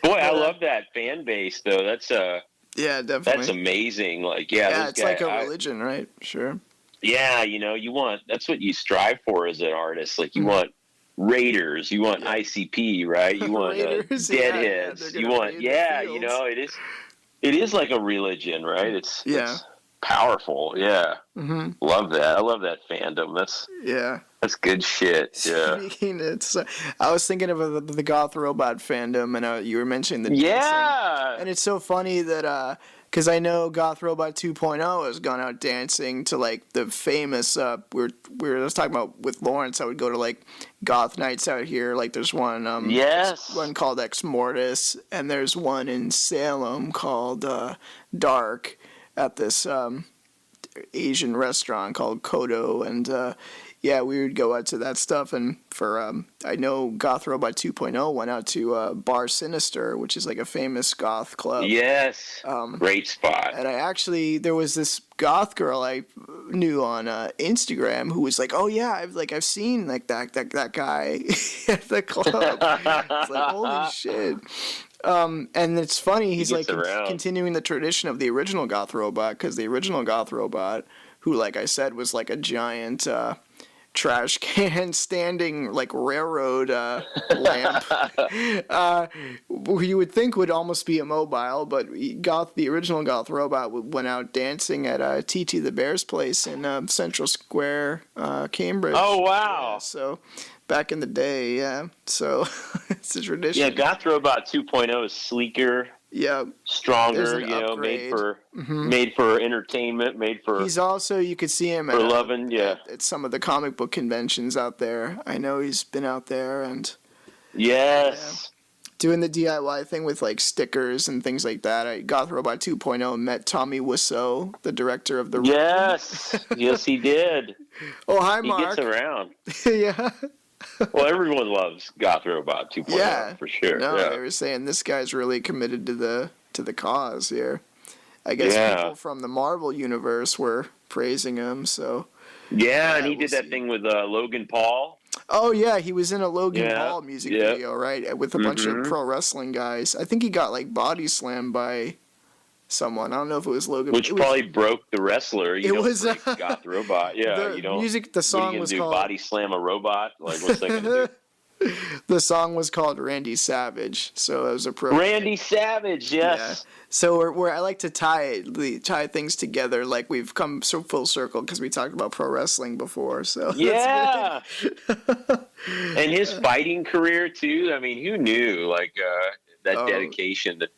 Boy, I love that fan base though. That's definitely. That's amazing. Like it's like a religion, right? Sure. Yeah, you want, that's what you strive for as an artist. Like you want Raiders, you want ICP, right? You want Deadheads. You want, it is like a religion, right? It's It's powerful. Yeah. Mm-hmm. Love that. I love that fandom. That's That's good shit. Yeah. Speaking, I was thinking of the goth robot fandom, and you were mentioning the dancing. Yeah. And it's so funny that because I know Goth Robot 2.0 has gone out dancing to like the famous. We were talking about with Lawrence. I would go to like goth nights out here. Like there's one. Yes. One called Ex Mortis, and there's one in Salem called Dark at this Asian restaurant called Kodo, and yeah, we would go out to that stuff. And for I know Goth Robot 2.0 went out to Bar Sinister, which is like a famous goth club. Yes, great spot. And there was this goth girl I knew on Instagram who was like, "Oh yeah, I've seen like that guy at the club." It's like, holy shit. And it's funny, he's like continuing the tradition of the original Goth Robot, because the original Goth Robot, who, like I said, was like a giant trash can standing like railroad lamp, you would think would almost be immobile, but the original Goth Robot went out dancing at TT the Bear's place in Central Square, Cambridge. Oh wow! Yeah, so back in the day, yeah. So it's a tradition. Yeah, Goth Robot 2.0 is sleeker. Yeah, stronger. Made for entertainment. Made for. He's also, you could see him at some of the comic book conventions out there. I know he's been out there and. Yes. Yeah, doing the DIY thing with like stickers and things like that. Goth Robot 2.0 met Tommy Wiseau, the director of the. Yes, yes, he did. Oh, hi, Mark. He gets around. Yeah. Well, everyone loves Goth Robot 2.0 for sure. No, yeah. They were saying this guy's really committed to the cause here. I guess people from the Marvel universe were praising him. So. Yeah, and he did that thing with Logan Paul. Oh yeah, he was in a Logan Paul music video, right? With a bunch of pro wrestling guys. I think he got like body slammed by someone. I don't know if it was Logan. Which probably broke the wrestler. It was Goth Robot. Yeah, the song was called body slam a robot. Like what's that gonna do? The song was called Randy Savage, so it was appropriate. Randy Savage, yes. Yeah. So where I like to tie things together, like we've come so full circle because we talked about pro wrestling before. So yeah, and his fighting career too. I mean, who knew like that dedication that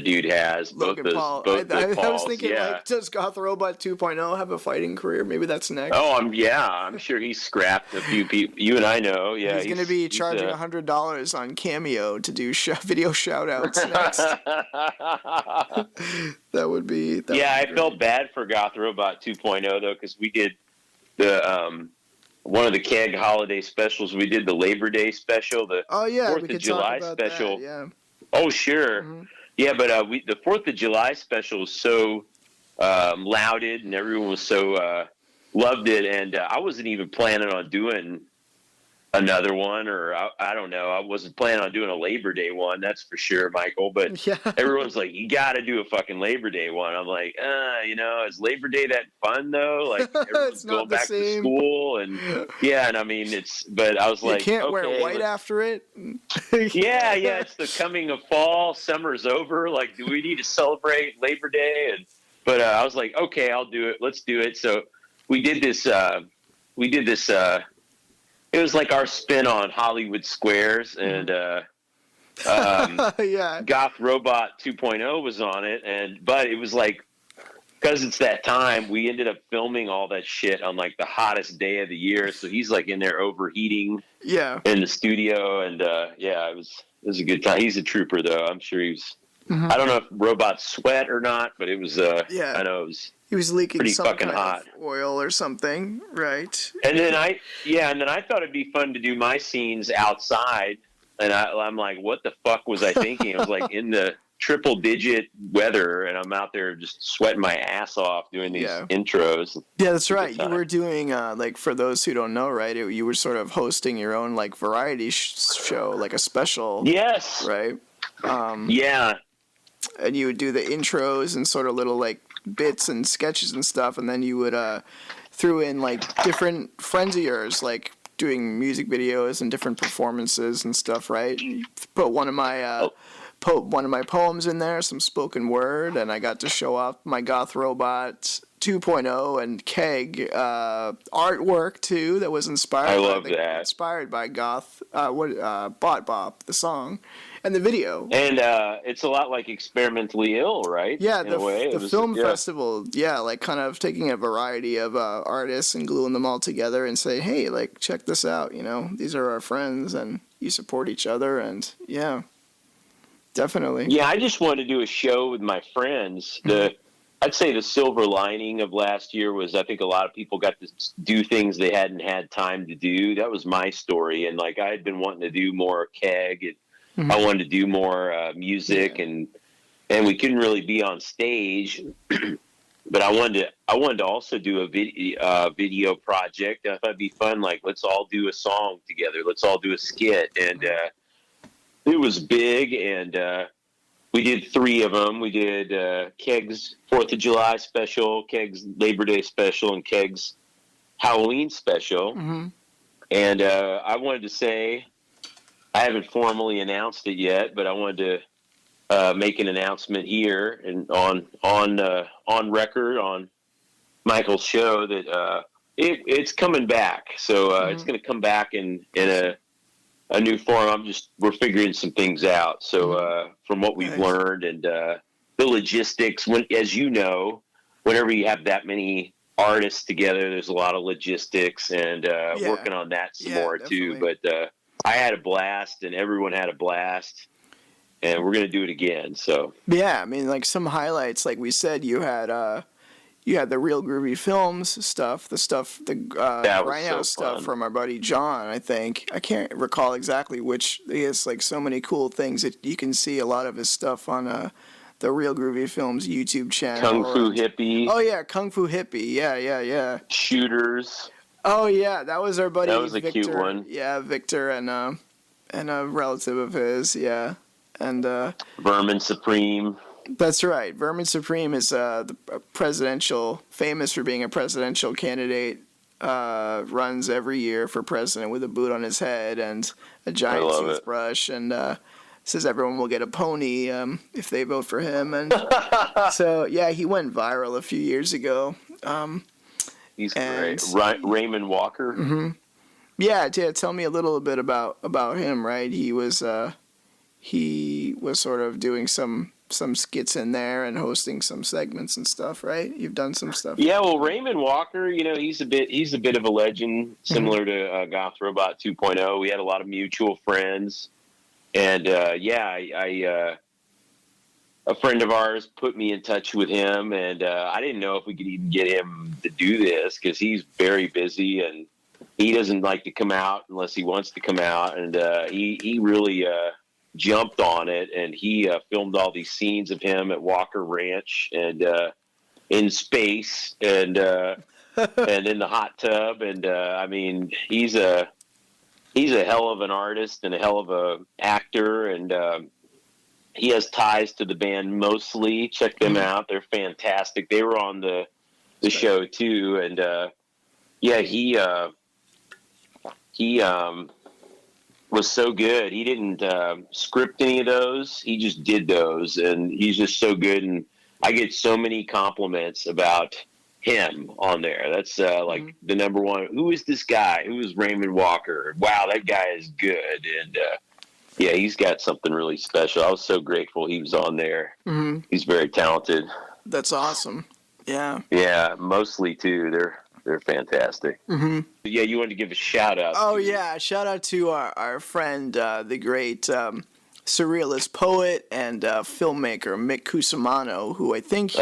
dude has. Logan Paul. I was thinking, like, does Goth Robot 2.0 have a fighting career? Maybe that's next. Oh, I'm sure he's scrapped a few people. You and I know. Yeah, he's going to be charging $100 on Cameo to do video shout-outs next. That would be. I felt bad for Goth Robot 2.0 though, because we did the one of the KEG holiday specials. We did the Labor Day special, the 4th of July special. That, yeah. Oh, sure. Mm-hmm. Yeah, but the 4th of July special was so lauded, and everyone was so loved it, and I wasn't even planning on doing another one, or I don't know. I wasn't planning on doing a Labor Day one, that's for sure, Michael. But everyone's like, you got to do a fucking Labor Day one. I'm like, is Labor Day that fun though? Like everyone's going back to school, and and I mean but I was like, you can't wear white after it. yeah, it's the coming of fall. Summer's over. Like, do we need to celebrate Labor Day? But I was like, okay, I'll do it. Let's do it. So we did this. It was like our spin on Hollywood Squares, and Goth Robot 2.0 was on it, but it was like, because it's that time, we ended up filming all that shit on like the hottest day of the year. So he's like in there overheating in the studio, and it was a good time. He's a trooper though. I'm sure he's. Mm-hmm. I don't know if robots sweat or not, but it was. I know it was. He was leaking pretty some fucking kind hot of oil or something, right? And then I thought it'd be fun to do my scenes outside, and I'm like, what the fuck was I thinking? I was like in the triple-digit weather, and I'm out there just sweating my ass off doing these intros. Yeah, that's right. You were doing like, for those who don't know, right? You were sort of hosting your own like variety show, like a special. Yes. Right. Yeah. And you would do the intros and sort of little like bits and sketches and stuff, and then you would throw in like different friends of yours, like doing music videos and different performances and stuff, right? Put one of my poems in there, some spoken word, and I got to show off my Goth Robot 2.0 and Keg artwork too that was inspired. I love that. Inspired by Goth, Bot Bop, the song, and the video. And it's a lot like Experimentally Ill, right? Yeah, in a way. the film festival. Yeah, like kind of taking a variety of artists and gluing them all together and say, hey, like check this out. You know, these are our friends and you support each other, and yeah. Definitely. Yeah, I just wanted to do a show with my friends. I'd say the silver lining of last year was I think a lot of people got to do things they hadn't had time to do. That was my story. And like I had been wanting to do more keg. And I wanted to do more music and we couldn't really be on stage. But I wanted to also do a video project. I thought it'd be fun. Like, let's all do a song together. Let's all do a skit. And it was big, and we did 3 of them. We did Keg's 4th of July special, Keg's Labor Day special, and Keg's Halloween special. And I wanted to say, I haven't formally announced it yet, but I wanted to make an announcement here and on record on Michael's show that it's coming back. So it's going to come back in a new form. We're figuring some things out. So from what we've learned and the logistics, as you know, whenever you have that many artists together, there's a lot of logistics and working on that some more too. But I had a blast and everyone had a blast. And we're gonna do it again. So yeah, I mean, like some highlights, like we said, you had the Real Groovy Films stuff, the Rhino stuff from our buddy John. I think I can't recall exactly which. He has like so many cool things that you can see a lot of his stuff on the Real Groovy Films YouTube channel. Kung Fu Hippie. Oh yeah, Kung Fu Hippie. Yeah. Shooters. Oh yeah, that was our buddy. That was Victor. A cute one. Yeah, Victor and a relative of his. Yeah. And Vermin Supreme. That's right. Vermin Supreme is famous for being a presidential candidate. Runs every year for president with a boot on his head and a giant toothbrush, and says everyone will get a pony if they vote for him. And so yeah, he went viral a few years ago. He's great. Raymond Walker. Yeah, tell me a little bit about him. Right, he was sort of doing some skits in there and hosting some segments and stuff, right? You've done some stuff. Yeah, well, Raymond Walker, you know, he's a bit of a legend, similar to Goth Robot 2.0. We had a lot of mutual friends, and a friend of ours put me in touch with him, and I didn't know if we could even get him to do this because he's very busy and he doesn't like to come out unless he wants to come out, and he really jumped on it, and he filmed all these scenes of him at Walker Ranch and in space and and in the hot tub, and I mean he's a hell of an artist and a hell of a actor, and he has ties to the band Mostly. Check them out; they're fantastic. They were on the show too, and he was so good. He didn't script any of those. He just did those, and he's just so good. And I get so many compliments about him on there. That's like the number one. Who is this guy? Who is Raymond Walker? Wow, that guy is good. And yeah, he's got something really special. I was so grateful he was on there. He's very talented. That's awesome. Yeah. Yeah, Mostly too. They're fantastic. Yeah, you wanted to give a shout out. Oh yeah, shout out to our friend, the great surrealist poet and filmmaker Mick Cusimano, who I think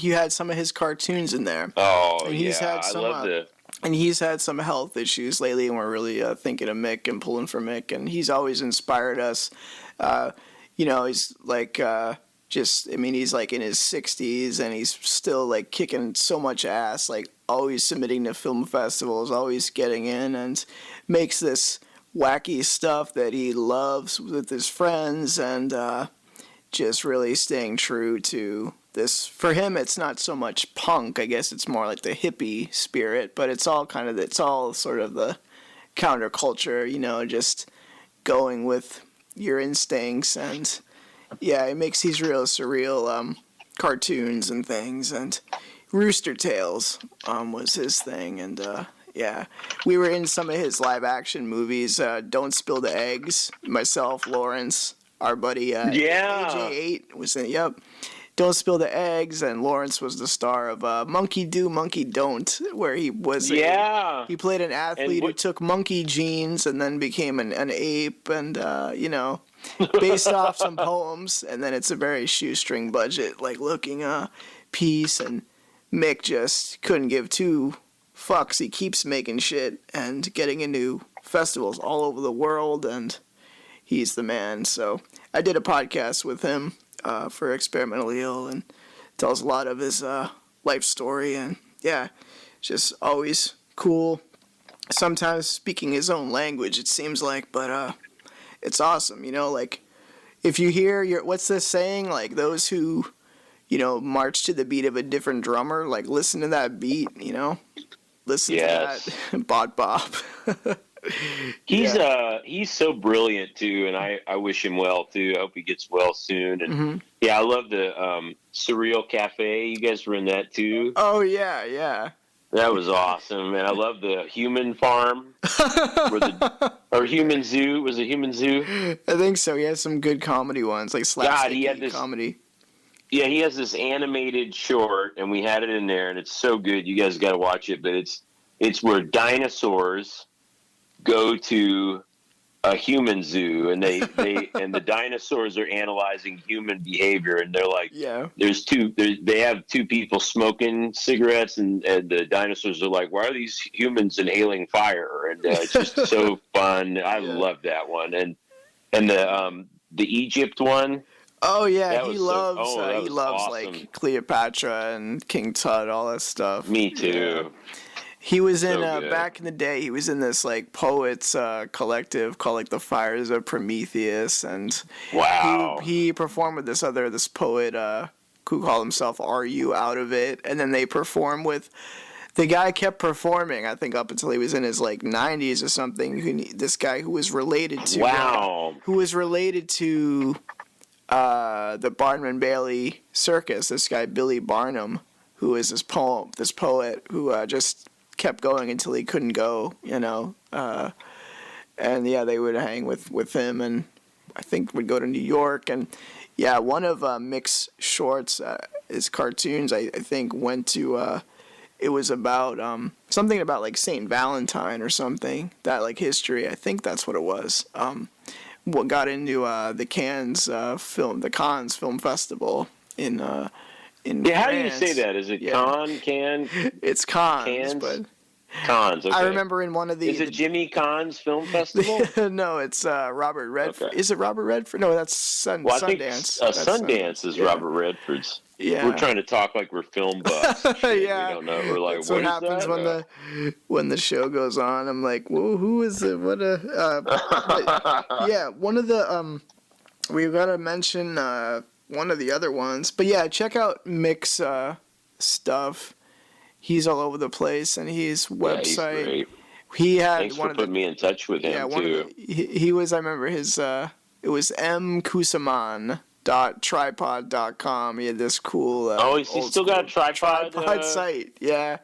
you had some of his cartoons in there. Oh and he's yeah, had some, I love it. And he's had some health issues lately, and we're really thinking of Mick and pulling for Mick, and he's always inspired us. He's like. He's like in his 60s and he's still like kicking so much ass, like always submitting to film festivals, always getting in, and makes this wacky stuff that he loves with his friends, and just really staying true to this. For him, it's not so much punk, I guess it's more like the hippie spirit, but it's all sort of the counterculture, just going with your instincts. And yeah, it makes these real surreal cartoons and things, and Rooster Tales was his thing, and yeah, we were in some of his live action movies. Don't Spill the Eggs. Myself, Lawrence, our buddy AJ8 was in. Yep. Don't Spill the Eggs, and Lawrence was the star of Monkey Do, Monkey Don't, where he was he played an athlete who took monkey genes and then became an ape, and based off some poems, and then it's a very shoestring budget, like looking piece, and Mick just couldn't give two fucks. He keeps making shit and getting into festivals all over the world, and he's the man. So I did a podcast with him for Experimentally Ill, and tells a lot of his life story, and yeah, just always cool. Sometimes speaking his own language, it seems like, but it's awesome, like if you hear what's this saying, like those who march to the beat of a different drummer, like listen to that beat, listen to that bot bop. He's so brilliant too, and I wish him well too. I hope he gets well soon. And I love the Surreal Cafe. You guys were in that too. Oh yeah. That was awesome, and I love the Human Farm or Human Zoo. Was it Human Zoo? I think so. He has some good comedy ones, like slapstick comedy. Yeah, he has this animated short, and we had it in there, and it's so good. You guys got to watch it. But it's where dinosaurs go to a human zoo, and they and the dinosaurs are analyzing human behavior, and they're like, they have two people smoking cigarettes, and the dinosaurs are like, why are these humans inhaling fire? And it's just so fun. I love that one, and the Egypt one. Oh yeah, he loves awesome. like Cleopatra and King Tut, all that stuff. Me too. Yeah. He was in back in the day. He was in this like poets collective called like the Fires of Prometheus, and he performed with this poet who called himself "Are You Out of It?" And then they performed with the guy kept performing. I think up until he was in his like 90s or something. This guy who was related to the Barnum Bailey Circus. This guy Billy Barnum, who is this poet who just kept going until he couldn't go, and they would hang with him, and I think would go to New York, and one of Mick's shorts, his cartoons, I think went to it was about something about like Saint Valentine or something, that like history. I think that's what it was. What got into the Cannes Film Festival in how do you say that? Is it Cannes? It's Cannes, Cannes? But Cannes. Okay. I remember in one of the. Is it Jimmy Cahn's Film Festival? No, it's Robert Redford. Okay. Is it Robert Redford? No, that's Sundance. I think Sundance is Robert Redford's. Yeah. We're trying to talk like we're film buffs. We don't know. We're like, what happens when the show goes on. I'm like, whoa, who is it? What a. One of the we gotta mention one of the other ones, but check out Mick's stuff. He's all over the place, and his website. He's great. He had Thanks for putting me in touch with him too. He was. I remember his. It was mkusaman.tripod.com. He had this cool. He's still got a tripod site. Yeah.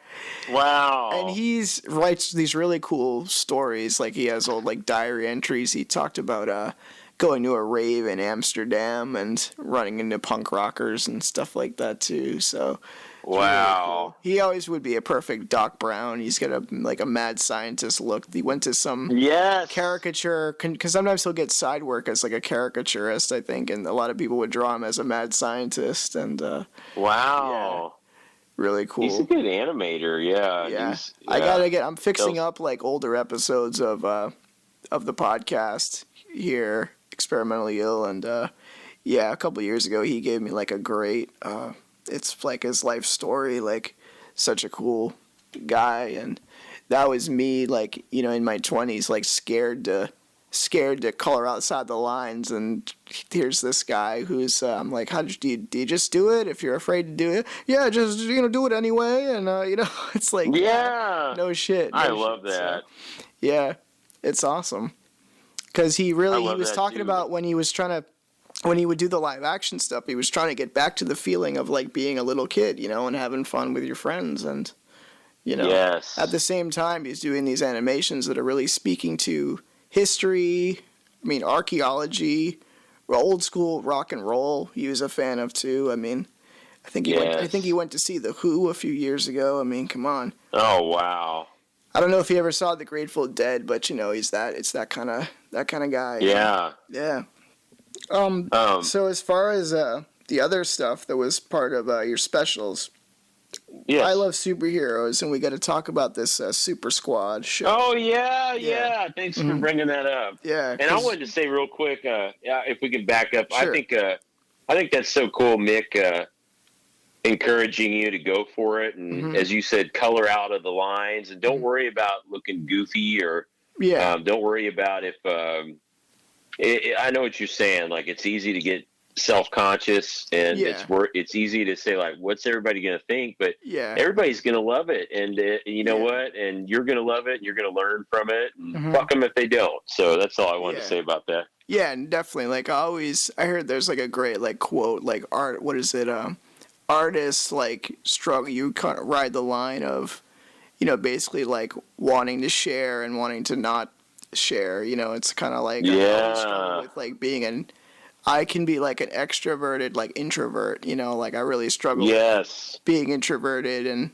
Wow. And he's writes these really cool stories. Like he has old like diary entries. He talked about going to a rave in Amsterdam and running into punk rockers and stuff like that too. So. Wow. Really cool. He always would be a perfect Doc Brown. He's got a mad scientist look. He went to some caricature, because sometimes he'll get side work as like a caricaturist, I think, and a lot of people would draw him as a mad scientist. And really cool. He's a good animator, yeah. I'm fixing up like older episodes of the podcast here, Experimentally Ill, and a couple years ago he gave me like a great. It's like his life story, like such a cool guy, and that was me, like in my 20s, like scared to color outside the lines, and here's this guy who's I'm like, how do you just do it if you're afraid to do it? Yeah, just do it anyway, and it's like no shit. I love that. So, it's awesome because he was talking about when he was trying to when he would do the live action stuff, he was trying to get back to the feeling of like being a little kid, you know, and having fun with your friends. And, you know, Yes. at the same time, he's doing these animations that are really speaking to history, I mean, archaeology, old school rock and roll. He was a fan of too. I mean, I think he went to see the Who a few years ago. I mean, come on. Oh, wow. I don't know if he ever saw the Grateful Dead, but you know, it's that kind of guy. Yeah. Yeah. So as far as the other stuff that was part of your specials, Yes. I love superheroes, and we got to talk about this Super Squad show. Oh, yeah. Thanks for bringing that up. Yeah. And I wanted to say real quick, if we can back up, Sure. I think that's so cool, Mick, encouraging you to go for it. And as you said, color out of the lines, and don't worry about looking goofy or don't worry about if I know what you're saying. Like, it's easy to get self-conscious, and it's easy to say, like, what's everybody going to think? But everybody's going to love it, and you know what? And you're going to love it, and you're going to learn from it. And fuck them if they don't. So that's all I wanted to say about that. Yeah, and definitely. Like, I heard there's like a great like quote, like what is it? Artists like struggle. You kind of ride the line of, you know, basically like wanting to share and wanting to not share. You know, it's kind of like I always struggle with like I can be like an extroverted like introvert. You know, like I really struggle with being introverted and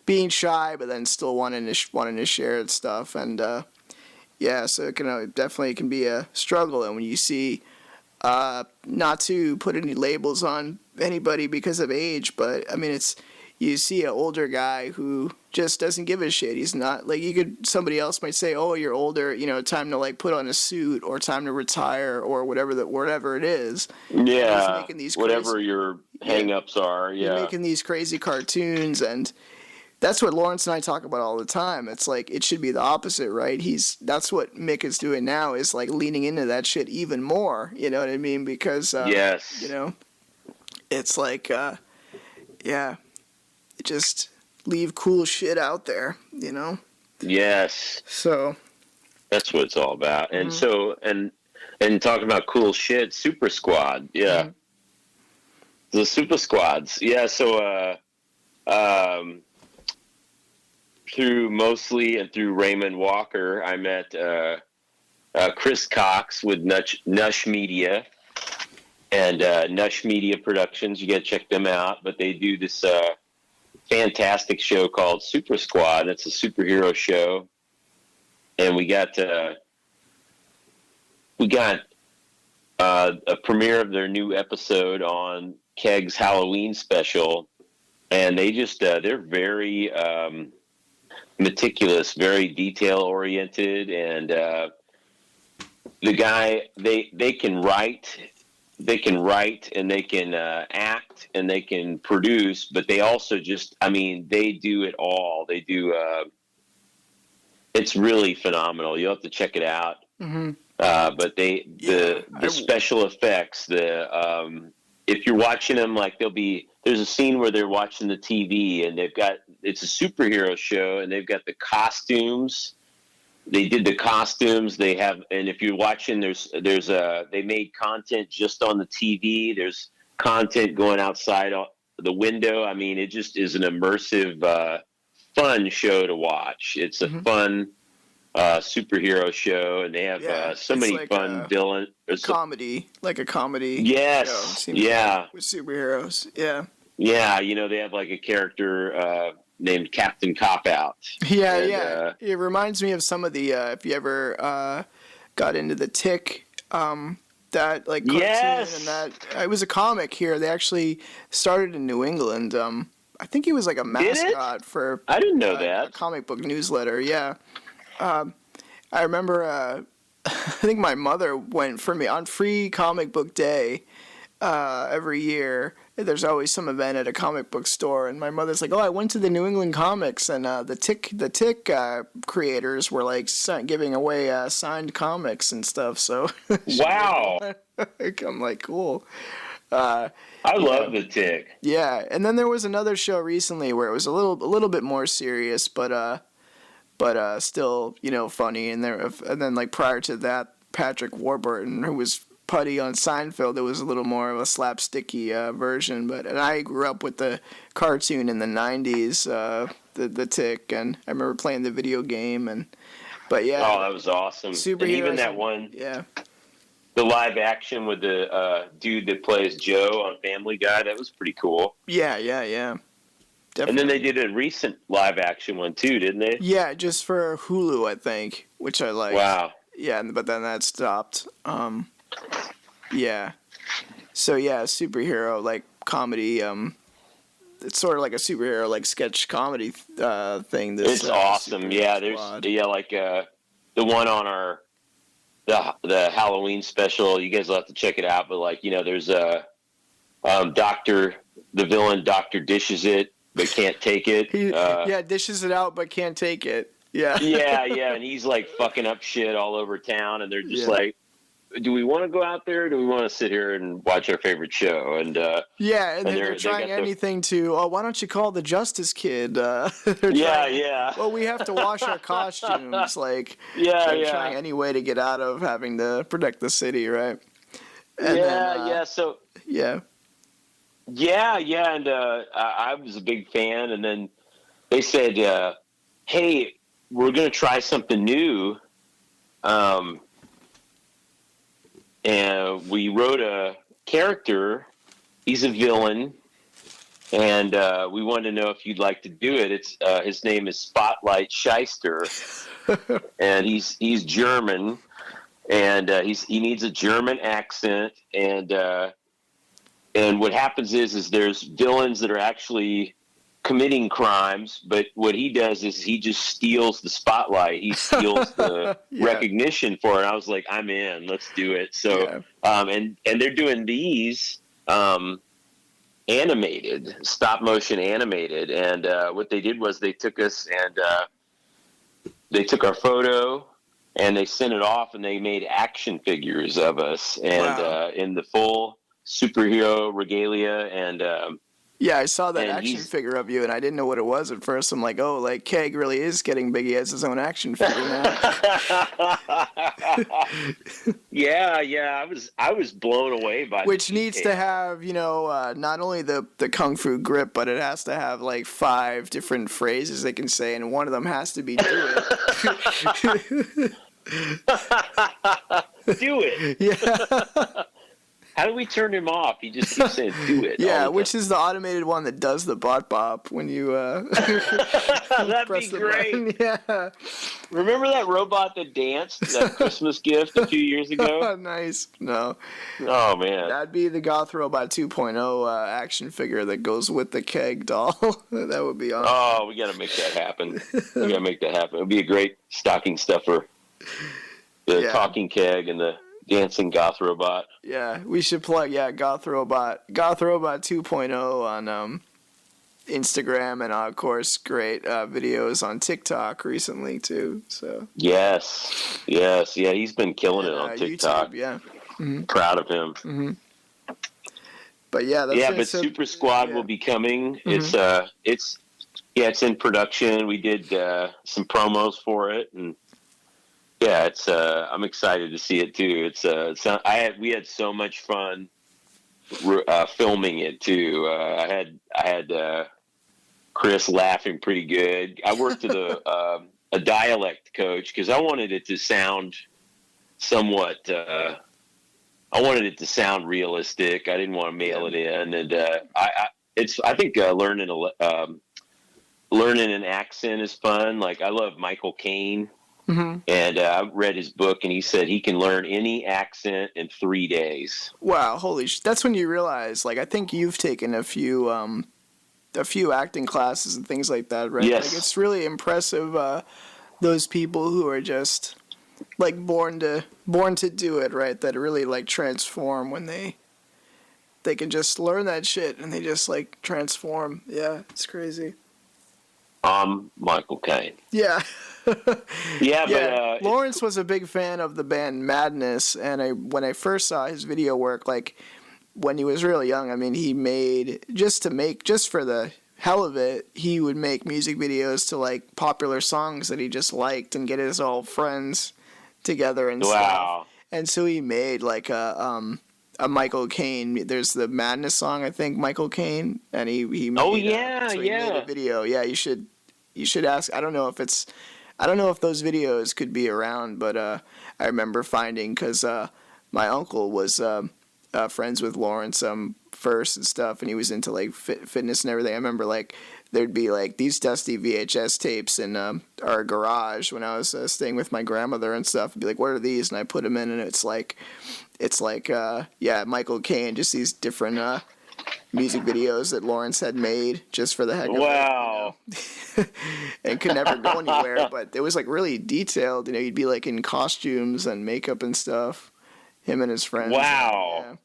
being shy, but then still wanting to share stuff. And so it definitely can be a struggle. And when you see, not to put any labels on anybody because of age, but I mean, you see an older guy who just doesn't give a shit. He's not like somebody else might say, oh, you're older, you know, time to like put on a suit or time to retire or whatever it is. Yeah. Making these whatever your hang-ups are. Yeah. You're making these crazy cartoons, and that's what Lawrence and I talk about all the time. It's like, it should be the opposite, right? That's what Mick is doing now, is like leaning into that shit even more. You know what I mean? Because, you know, it's like, just leave cool shit out there, you know? Yes. So. That's what it's all about. And so, and talking about cool shit, Super Squad. Yeah. The Super Squads. Yeah. So, through Raymond Walker, I met Chris Cox with Nush Media and Nush Media Productions. You got to check them out. But they do this fantastic show called Super Squad. It's a superhero show, and we got a premiere of their new episode on KEG's Halloween special, and they just they're very meticulous, very detail oriented, and the guy they can write and they can act and they can produce, but they also they do it all. They do it's really phenomenal. You'll have to check it out. But the special effects, if you're watching them, like there's a scene where they're watching the TV and it's a superhero show and they've got the costumes. They did the costumes. They have, and if you're watching, they made content just on the TV. There's content going outside the window. I mean, it just is an immersive, fun show to watch. It's a fun superhero show, and they have so many like fun villains. Comedy, like a comedy. Yes, show, like, with superheroes. Yeah. Yeah, you know, they have like a character named Captain Cop Out. Yeah. It reminds me of some of the if you ever got into the Tick, that like cartoon and that it was a comic here. They actually started in New England. I think he was like a mascot for. I didn't know that. A comic book newsletter. Yeah. I remember. I think my mother went for me on Free Comic Book Day. Every year, there's always some event at a comic book store, and my mother's like, "Oh, I went to the New England Comics, and the Tick creators were like giving away signed comics and stuff." So, wow, I'm like, cool. I love the Tick. Yeah, and then there was another show recently where it was a little bit more serious, but still, you know, funny. And then like prior to that, Patrick Warburton, who was Putty on Seinfeld. It was a little more of a slapsticky version, and I grew up with the cartoon in the 90s, the Tick, and I remember playing the video game, but yeah. Oh, that was awesome. Superheroes. And even that one, yeah. the live action with the dude that plays Joe on Family Guy, that was pretty cool. Yeah. Definitely. And then they did a recent live action one too, didn't they? Yeah, just for Hulu, I think, which I liked. Wow. Yeah, but then that stopped. Yeah. So yeah, superhero like comedy. It's sort of like a superhero like sketch comedy thing. It's awesome. Yeah, there's like the one on the Halloween special. You guys will have to check it out. But like there's the villain Doctor dishes it but can't take it. Dishes it out but can't take it. Yeah. yeah, and he's like fucking up shit all over town, and they're just like, do we want to go out there, or do we want to sit here and watch our favorite show? And they're trying anything to, why don't you call the Justice Kid? Yeah. Well, we have to wash our costumes. Like, they're trying any way to get out of having to protect the city, right? And and I was a big fan, and then they said, hey, we're going to try something new. And we wrote a character. He's a villain. And we wanted to know if you'd like to do it. It's his name is Spotlight Shyster. And he's German. And he needs a German accent. And what happens is there's villains that are actually committing crimes, but what he does is he just steals the spotlight. He steals the recognition for it. I was like, I'm in. Let's do it. So, and they're doing these animated, stop motion animated. And what they did was they took us and they took our photo and they sent it off, and they made action figures of us and in the full superhero regalia and. Yeah, I saw that action figure of you, and I didn't know what it was at first. I'm like, Keg really is getting big. He has his own action figure now. yeah, I was blown away by which needs to have, not only the kung fu grip, but it has to have like 5 different phrases they can say, and one of them has to be "do it." Do it. Yeah. How do we turn him off? He just keeps saying, do it. Yeah, which is the automated one that does the bot bop when you That'd be great. Yeah. Remember that robot that danced, that Christmas gift a few years ago? Nice. No. Oh, man. That'd be the Goth Robot 2.0 action figure that goes with the Keg doll. That would be awesome. Oh, we got to make that happen. It would be a great stocking stuffer. The talking Keg and the dancing Goth Robot. Yeah, we should plug Goth Robot 2.0 on Instagram, and of course great videos on TikTok recently too. So yes, he's been killing it on TikTok. YouTube, Proud of him. Mm-hmm. But Super Squad will be coming. Mm-hmm. It's in production. We did some promos for it, and I'm excited to see it too. We had so much fun filming it too. I had Chris laughing pretty good. I worked with a dialect coach because I wanted it to sound somewhat. I wanted it to sound realistic. I didn't want to mail it in, and I think learning an accent is fun. Like I love Michael Caine. Mm-hmm. And I read his book, and he said he can learn any accent in 3 days. Wow, holy that's when you realize, like, I think you've taken a few acting classes and things like that, right? Yes. Like, it's really impressive, those people who are just, like, born to do it, right? That really, like, transform when they can just learn that shit, and they just, like, transform. Yeah, it's crazy. Michael Caine. Yeah. But Lawrence was a big fan of the band Madness, and when I first saw his video work, like when he was really young, I mean, he made just for the hell of it, he would make music videos to like popular songs that he just liked and get his all friends together and stuff. And so he made like a Michael Caine. There's the Madness song, I think, Michael Caine, and he made, Oh he made a video. Yeah, you should ask. I don't know if those videos could be around, but I remember finding, because my uncle was friends with Lawrence first and stuff, and he was into like fitness and everything. I remember like there'd be like these dusty VHS tapes in our garage when I was staying with my grandmother and stuff. I'd be like, what are these? And I put them in, and it's like Michael Caine, just these different music videos that Lawrence had made just for the heck of it. Wow. And could never go anywhere, but it was like really detailed. You know, he'd be like in costumes and makeup and stuff. Him and his friends. Wow.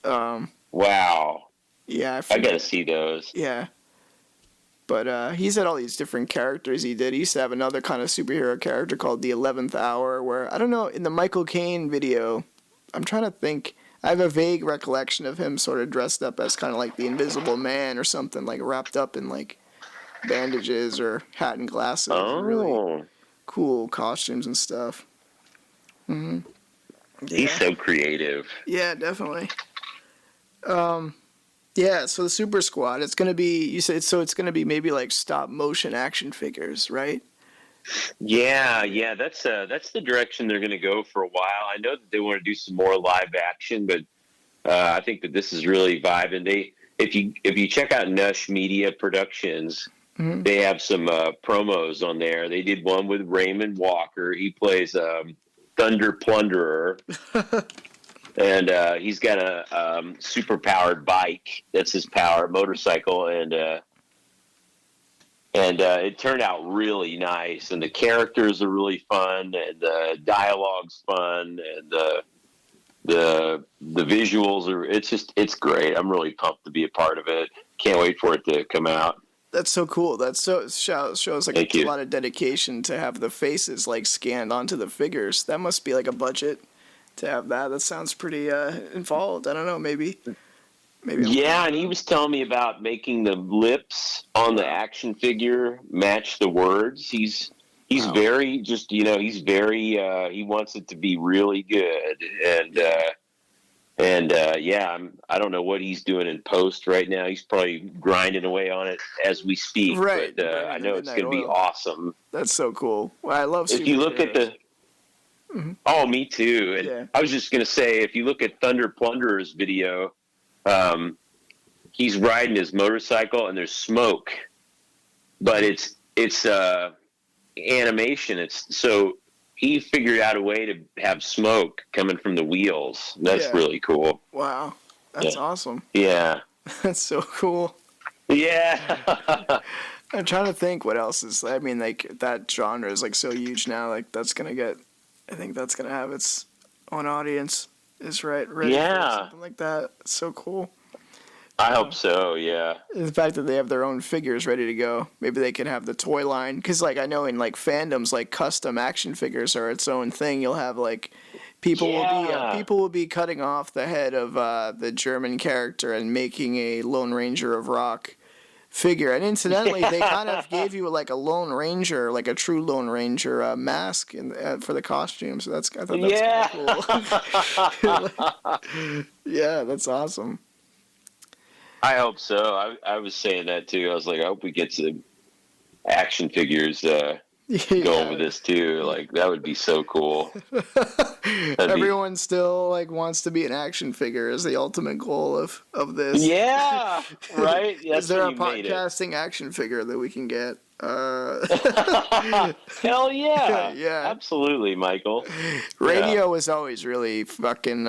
Yeah. Wow. Yeah, I gotta see those. Yeah. But he's had all these different characters he did. He used to have another kind of superhero character called the 11th Hour, where, I don't know, in the Michael Caine video, I'm trying to think, I have a vague recollection of him sort of dressed up as kind of like the Invisible Man or something, like wrapped up in like bandages or hat and glasses. Oh. And really cool costumes and stuff. Mm-hmm. Yeah. He's so creative. Yeah, definitely. Yeah, so the Super Squad, it's going to be, you said, so it's going to be maybe like stop motion action figures, right? Yeah, that's the direction they're going to go for a while. I know that they want to do some more live action, but I think that this is really vibing. If you check out Nush Media Productions, mm-hmm. they have some promos on there. They did one with Raymond Walker. He plays Thunder Plunderer. And he's got a super-powered bike. That's his power, motorcycle, and it turned out really nice. And the characters are really fun, and the dialogue's fun, and the visuals are. It's great. I'm really pumped to be a part of it. Can't wait for it to come out. That's so cool. That shows like a lot of dedication to have the faces like scanned onto the figures. That must be like a budget to have that. That sounds pretty involved. I don't know, maybe. Yeah, and he was telling me about making the lips on the action figure match the words. He's very he wants it to be really good, and I don't know what he's doing in post right now. He's probably grinding away on it as we speak. Right, but I know it's going to be awesome. That's so cool. Well, I love. If you look at the Mm-hmm. Oh, me too. And yeah. I was just going to say, if you look at Thunder Plunderer's video, he's riding his motorcycle and there's smoke, but it's animation. So he figured out a way to have smoke coming from the wheels. That's really cool. Wow. That's awesome. Yeah. That's so cool. Yeah. I'm trying to think what else is, I mean, like that genre is like so huge now. Like I think that's going to have its own audience. Is right. Yeah. Something like that. It's so cool. I hope so, yeah. The fact that they have their own figures ready to go. Maybe they could have the toy line. Because, like, I know in, like, fandoms, like, custom action figures are its own thing. You'll have, like, people will be cutting off the head of the German character and making a Lone Ranger of Rock figure. And incidentally, they kind of gave you, like, a Lone Ranger, like a true Lone Ranger mask for the costume. So I thought that's kind of cool. Yeah, that's awesome. I hope so. I was saying that too. I was like, I hope we get some action figures going with this too. Like, that would be so cool. Everyone still like wants to be an action figure is the ultimate goal of this. Yeah, right. Is there a podcasting action figure that we can get? Hell yeah. Yeah. Absolutely, Michael. Radio was always really fucking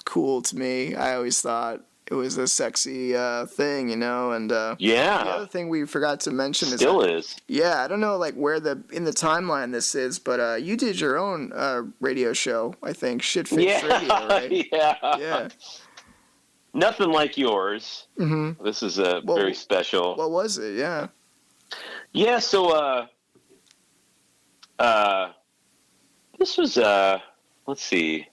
cool to me. I always thought it was a sexy thing, you know, and the other thing we forgot to mention is. Yeah, I don't know like where in the timeline this is, but you did your own radio show, I think, Shitface Radio, right? Yeah. Nothing like yours. Mm-hmm. This is very special. What was it? Yeah. Yeah, so this was let's see,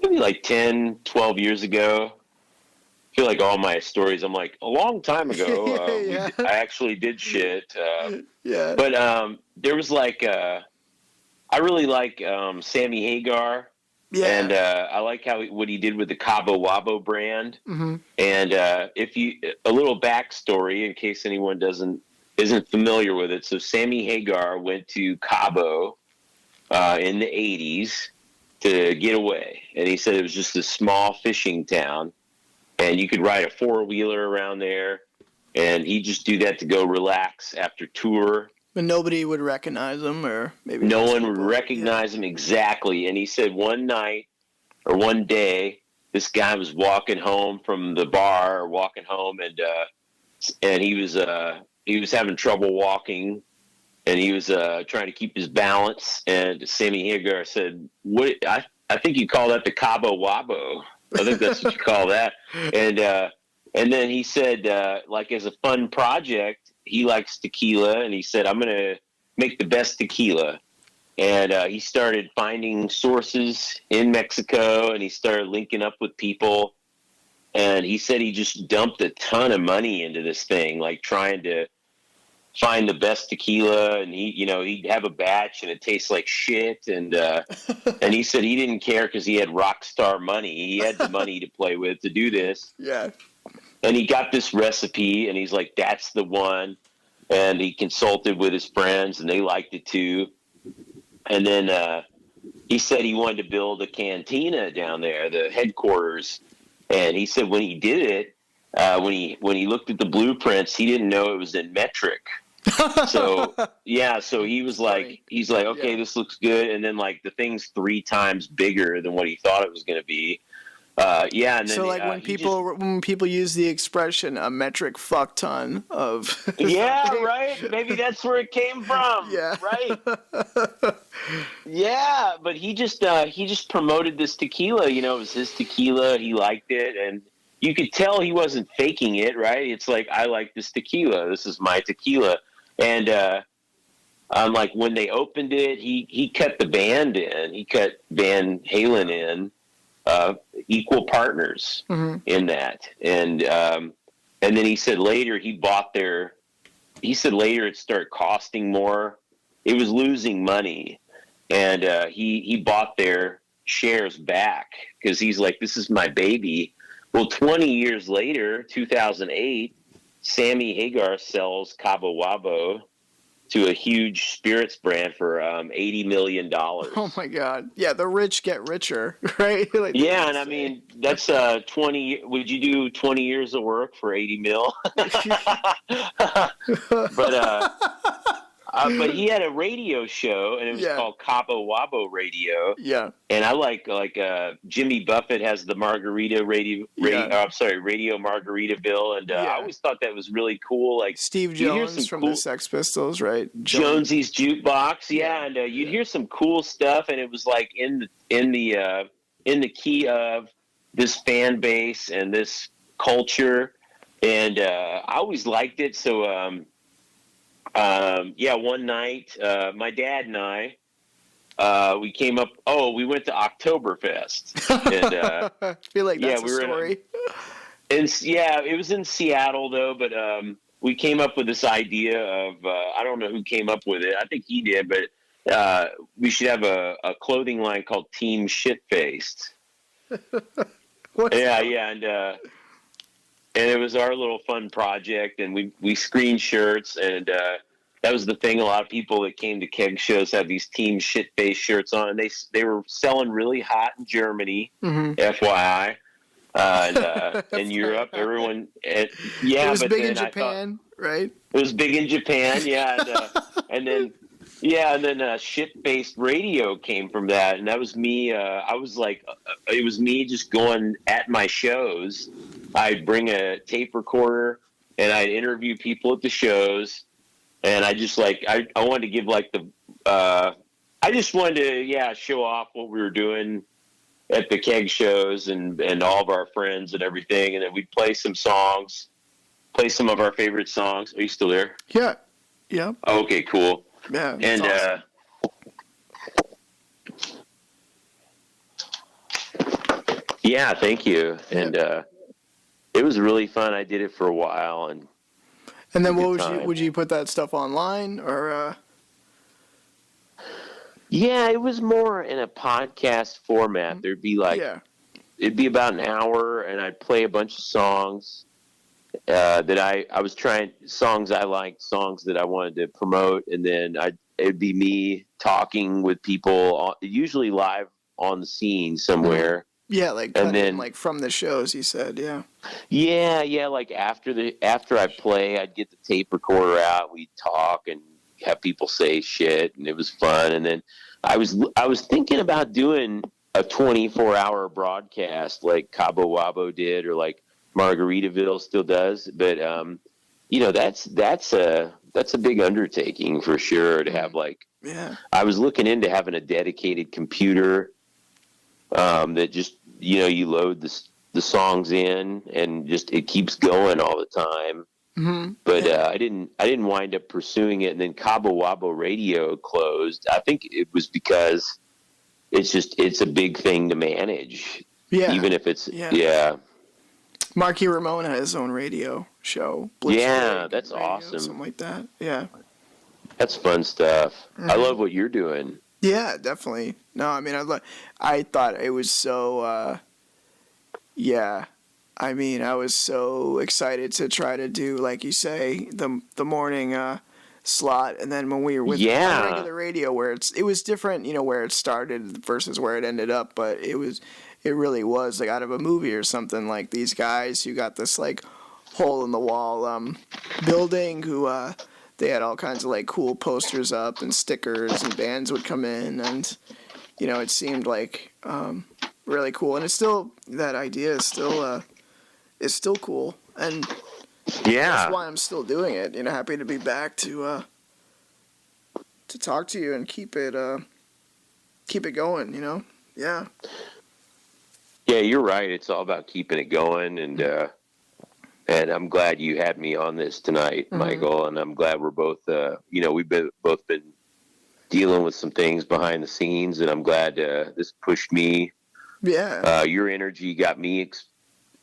maybe like 10, 12 years ago. I feel like all my stories, I'm like, a long time ago, I actually did shit. Yeah. But there was like, I I really like Sammy Hagar. Yeah. And I like what he did with the Cabo Wabo brand. Mm-hmm. And a little backstory in case anyone isn't familiar with it. So Sammy Hagar went to Cabo in the 80s to get away, and he said it was just a small fishing town, and you could ride a 4-wheeler around there, and he'd just do that to go relax after tour. But nobody would recognize him, or maybe no one would recognize him exactly. And he said one night or one day, this guy was walking home from the bar, or walking home, and he was having trouble walking, and he was trying to keep his balance. And Sammy Hagar said, "What? I think you call that the Cabo Wabo. I think that's what you call that." And then he said, like as a fun project, he likes tequila, and he said, "I'm going to make the best tequila." And he started finding sources in Mexico, and he started linking up with people. And he said he just dumped a ton of money into this thing, like trying to find the best tequila. And he'd have a batch, and it tastes like shit. And and he said he didn't care because he had rock star money. He had the money to play with to do this. Yeah. And he got this recipe, and he's like, "That's the one." And he consulted with his friends, and they liked it too. And then he said he wanted to build a cantina down there, the headquarters. And he said when he did it, when he looked at the blueprints, he didn't know it was in metric. So he was like, okay, this looks good. And then like the thing's 3 times bigger than what he thought it was going to be. And then, so like when people use the expression a metric fuck ton of right, maybe that's where it came from. Right. But he just promoted this tequila. It was his tequila. He liked it, and you could tell he wasn't faking it. Right. It's like, I like this tequila. This is my tequila. And like when they opened it, he cut the band in. He cut Van Halen in. Equal partners in that, and then he said later it started costing more. It was losing money, and he bought their shares back because he's like, this is my baby. Well, 20 years later, 2008, Sammy Hagar sells Cabo Wabo to a huge spirits brand for $80 million. Oh my God! Yeah, the rich get richer, right? Like, yeah, and I mean that's 20. Would you do 20 years of work for 80 mil? But he had a radio show, and it was called Cabo Wabo Radio. Yeah, and I like Jimmy Buffett has the Margarita Radio Margaritaville, and I always thought that was really cool. Like Steve Jones from the Sex Pistols, right? Jonesy's Jukebox, and you'd hear some cool stuff, and it was like in the key of this fan base and this culture, and I always liked it. So. One night, my dad and I, we came up. Oh, we went to Oktoberfest. And, I feel like that's a story. It was in Seattle though, but we came up with this idea of I don't know who came up with it. I think he did, but we should have a clothing line called Team Shitfaced. And it was our little fun project, and we screened shirts, and that was the thing. A lot of people that came to keg shows had these Team Shitface shirts on, and they were selling really hot in Germany, FYI, and in Europe. Everyone, it was big in Japan, right? It was big in Japan, and then. Yeah, and then Shit-Faced Radio came from that, and that was me. I was like, it was me just going at my shows. I'd bring a tape recorder, and I'd interview people at the shows, and I just like, I wanted to give like I just wanted to, show off what we were doing at the keg shows and all of our friends and everything, and then we'd play some songs, play some of our favorite songs. Are you still there? Yeah. Yeah. Okay, cool. Yeah, and awesome. Thank you. And it was really fun. I did it for a while, and then would you put that stuff online or? Yeah, it was more in a podcast format. There'd be like, it'd be about an hour, and I'd play a bunch of songs that I was trying, songs I liked, songs that I wanted to promote, and then it'd be me talking with people, usually live on the scene somewhere. Yeah, like and then like from the shows, you said, yeah. Yeah, like after I play, I'd get the tape recorder out, we'd talk and have people say shit, and it was fun. And then I was thinking about doing a 24-hour broadcast like Cabo Wabo did, or like Margaritaville still does, but that's a big undertaking for sure to have, like, I was looking into having a dedicated computer that just, you load the songs in and just it keeps going all the time. Mm-hmm. But I didn't wind up pursuing it, and then Cabo Wabo Radio closed. I think it was because it's a big thing to manage. Yeah, even if it's Marky Ramone had his own radio show. That's radio, awesome. Something like that. Yeah, that's fun stuff. Mm-hmm. I love what you're doing. Yeah, definitely. No, I mean, I thought it was so. I mean, I was so excited to try to do, like you say, the morning slot, and then when we were with regular radio, where it was different, where it started versus where it ended up, but it really was like out of a movie or something. Like these guys who got this like hole in the wall building, who they had all kinds of like cool posters up and stickers, and bands would come in, and it seemed like really cool, and it's still, that idea is still cool, and that's why I'm still doing it. Happy to be back to talk to you and keep it going. Yeah, you're right. It's all about keeping it going, and I'm glad you had me on this tonight, mm-hmm. Michael, and I'm glad we're both we've both been dealing with some things behind the scenes, and I'm glad this pushed me. Yeah. Your energy got me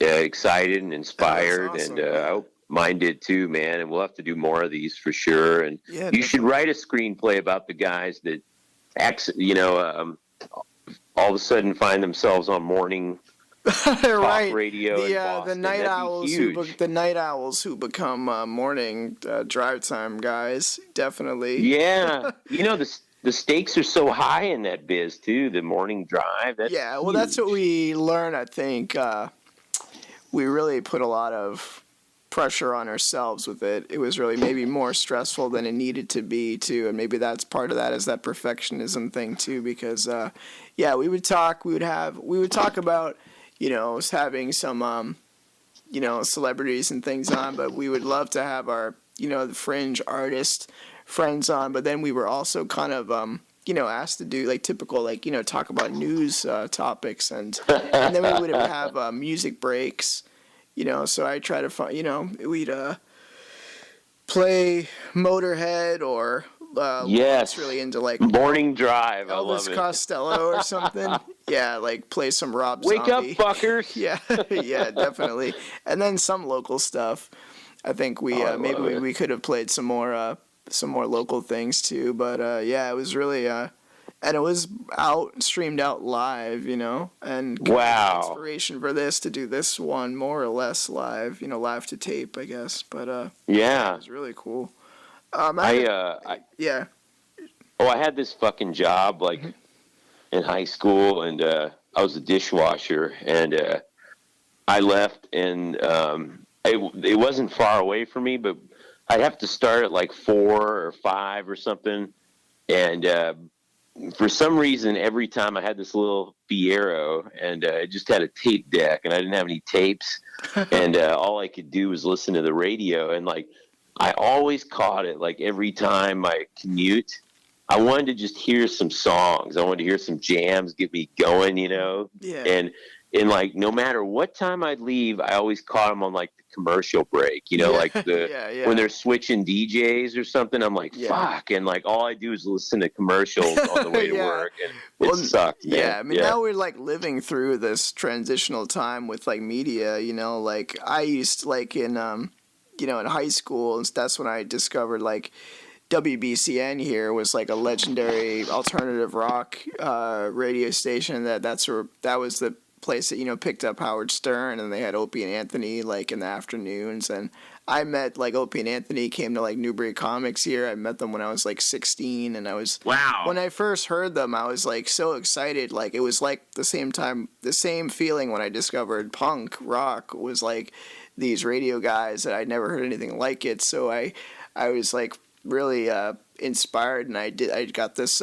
excited and inspired, awesome, and I hope mine did too, man. And we'll have to do more of these for sure. And you should write a screenplay about the guys that, all of a sudden find themselves on morning talk radio. The night owls who become morning drive time guys. Definitely. Yeah. The stakes are so high in that biz too. The morning drive. That's huge. That's what we learned. I think we really put a lot of pressure on ourselves with it. It was really maybe more stressful than it needed to be too, and maybe that's part of that, is that perfectionism thing too. Because we would talk about having some celebrities and things on, but we would love to have our the fringe artist friends on, but then we were also kind of asked to do like typical talk about news topics, and then we would have music breaks, so I try to find we'd play Motorhead or really into like Morning Drive, Elvis Costello or something. Like play some Rob Wake Zombie. Up, fuckers. Yeah, definitely. And then some local stuff. I think we we could have played some more local things too, but it was really and it was streamed out live, and inspiration for this, to do this one more or less live, live to tape, I guess, but it was really cool. I had this fucking job like in high school, and I was a dishwasher, and I left, and it wasn't far away from me, but I'd have to start at like 4 or 5 or something. And for some reason, every time I had this little Fiero, and it just had a tape deck, and I didn't have any tapes. And all I could do was listen to the radio. And like, I always caught it, like every time I commute, I wanted to just hear some songs. I wanted to hear some jams, get me going, Yeah. And like, no matter what time I'd leave, I always caught them on like the commercial break, like when they're switching DJs or something. I'm like, fuck. And like, all I do is listen to commercials on the way to work. And it sucked. Man. Yeah. I mean, now we're like living through this transitional time with like media, like I used like in, in high school, and that's when I discovered like WBCN here was like a legendary alternative rock radio station. That was the place that picked up Howard Stern, and they had Opie and Anthony like in the afternoons. And I met like Opie and Anthony came to like Newbury Comics here. I met them when I was like 16, and when I first heard them, I was like so excited. Like it was like the same feeling when I discovered punk rock was like these radio guys that I'd never heard anything like it. So I was like really inspired, and I got this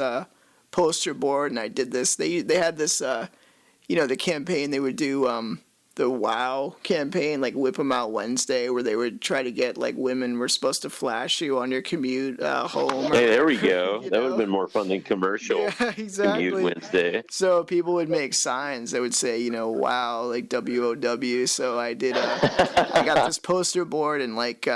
poster board, and I did this. They had this the campaign they would do, the WOW campaign, like Whip 'em Out Wednesday, where they would try to get like women were supposed to flash you on your commute home. Hey, there we go. That would have been more fun than commercial. Yeah, exactly. Commute Wednesday. So people would make signs that would say, wow, like WOW. So I did. I got this poster board, and like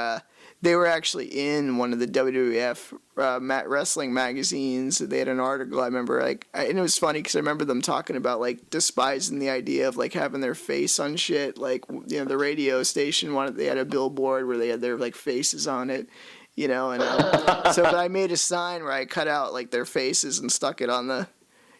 they were actually in one of the WWF wrestling magazines. They had an article. I remember, and it was funny because I remember them talking about like despising the idea of like having their face on shit. Like the radio station they had a billboard where they had their like faces on it, and but I made a sign where I cut out like their faces and stuck it on the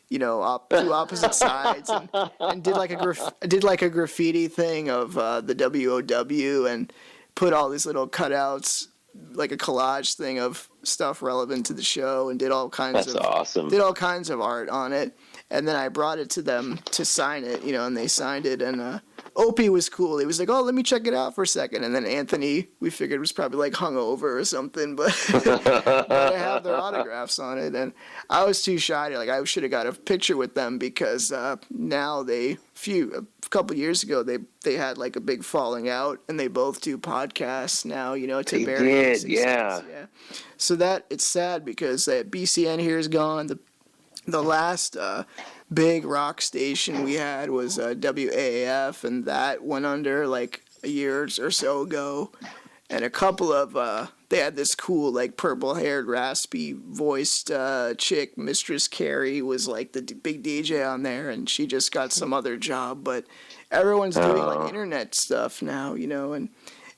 two opposite sides, and did like a graffiti thing of the WOW, and put all these little cutouts, like a collage thing of stuff relevant to the show, and did all kinds of art on it. And then I brought it to them to sign it, and they signed it. And Opie was cool. He was like, "Oh, let me check it out for a second." And then Anthony, we figured, was probably like hungover or something, but I have their autographs on it. And I was too shy to I should have got a picture with them, because now a couple years ago they had like a big falling out, and they both do podcasts now. To varying success. Yeah. So that it's sad because that BCN here is gone. The last big rock station we had was WAAF, and that went under like a year or so ago. And a couple of they had this cool like purple-haired, raspy-voiced chick, Mistress Carrie, was like the big DJ on there, and she just got some other job. But everyone's doing like internet stuff now, and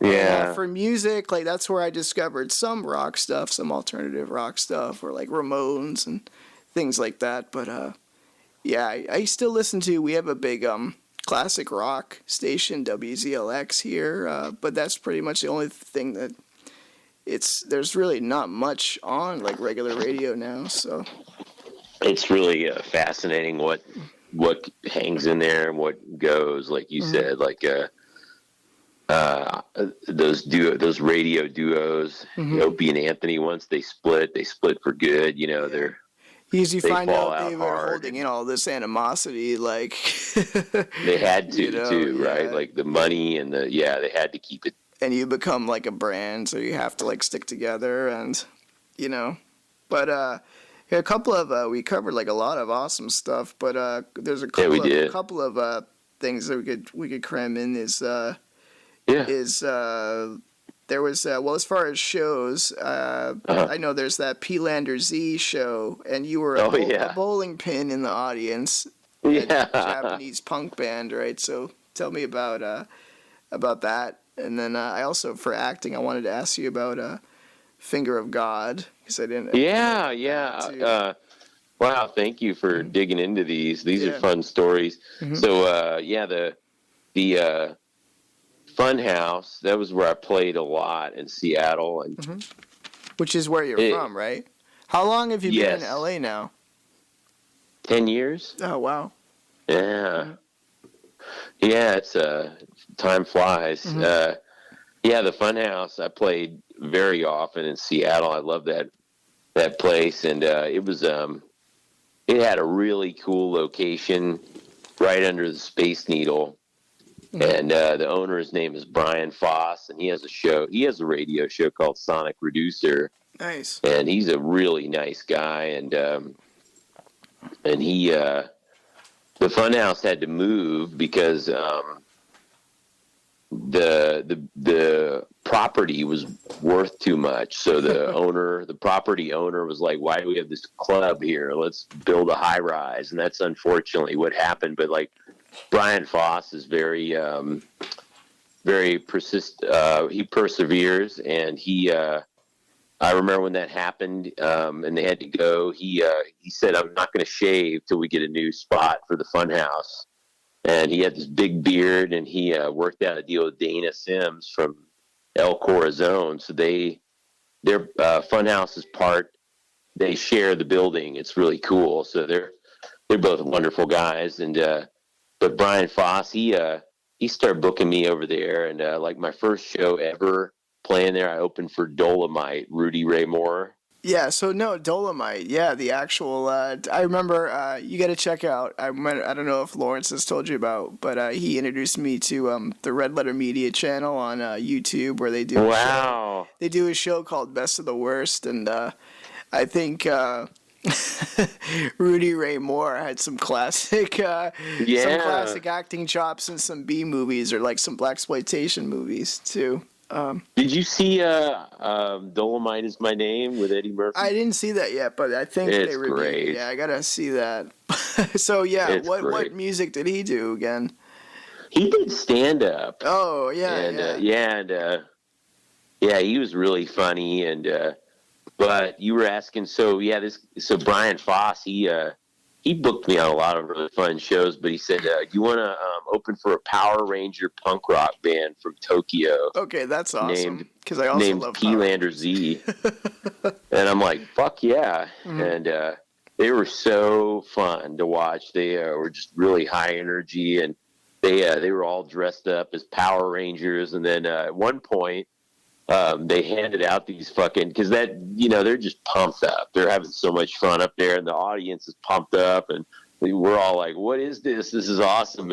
for music, like that's where I discovered some rock stuff, some alternative rock stuff, or like Ramones and things like that. But I still listen to. We have a big classic rock station, WZLX here, but that's pretty much the only thing that there's really not much on like regular radio now. So it's really fascinating what hangs in there and what goes, like you said, like those radio duos, Opie and Anthony. Once they split for good. They're because you find out out they were holding in all this animosity, like they had to too, right? Like the money and they had to keep it. And you become like a brand, so you have to like stick together, and But a couple of we covered like a lot of awesome stuff, but there's a couple of things that we could cram in there was as far as shows, I know there's that P-Lander Z show, and you were a bowling pin in the audience. Yeah, Japanese punk band, right? So tell me about that. And then I also, for acting, I wanted to ask you about Finger of God, because I didn't. Yeah. Wow, thank you for digging into these. These are fun stories. Mm-hmm. So the Funhouse, that was where I played a lot in Seattle, and which is where you're from, right? How long have you been in LA now? 10 years. Oh wow. Yeah. Yeah, it's time flies. Mm-hmm. The Funhouse, I played very often in Seattle. I love that place, and it was it had a really cool location right under the Space Needle. And the owner's name is Brian Foss, and he has a radio show called Sonic Reducer. Nice. And he's a really nice guy, and he the Funhouse had to move because the property was worth too much. So the property owner was like, "Why do we have this club here? Let's build a high rise." And that's unfortunately what happened. But like, Brian Foss is very, very persistent. He perseveres, and he I remember when that happened, and they had to go. He said, "I'm not going to shave till we get a new spot for the Funhouse." And he had this big beard, and he worked out a deal with Dana Sims from El Corazon. So their Funhouse is part. They share the building. It's really cool. So they're both wonderful guys. And but Brian Foss, he started booking me over there, and like my first show ever playing there, I opened for Dolomite, Rudy Ray Moore. Yeah, so no, Dolomite. Yeah, the actual. I remember. You got to check out. I don't know if Lawrence has told you about, but he introduced me to the Red Letter Media channel on YouTube, where they do. Wow. They do a show called Best of the Worst, and I think Rudy Ray Moore had some classic, some classic acting chops in some B movies or like some blaxploitation movies too. Did you see Dolomite Is My Name with Eddie Murphy? I didn't see that yet, but I think it's they reviewed. Great. Yeah, I gotta see that. So yeah, it's what great. music did he do again? He did stand up. Oh yeah, and he was really funny. And but you were asking, so Brian Foss, he booked me on a lot of really fun shows, but he said, you want to open for a Power Ranger punk rock band from Tokyo. Okay, that's awesome. Because I also love P-Lander Z. And I'm like, fuck yeah. Mm-hmm. And they were so fun to watch. They were just really high energy, and they were all dressed up as Power Rangers. And then at one point, they handed out these fucking, because they're just pumped up. They're having so much fun up there, and the audience is pumped up, and we're all like, what is this? This is awesome.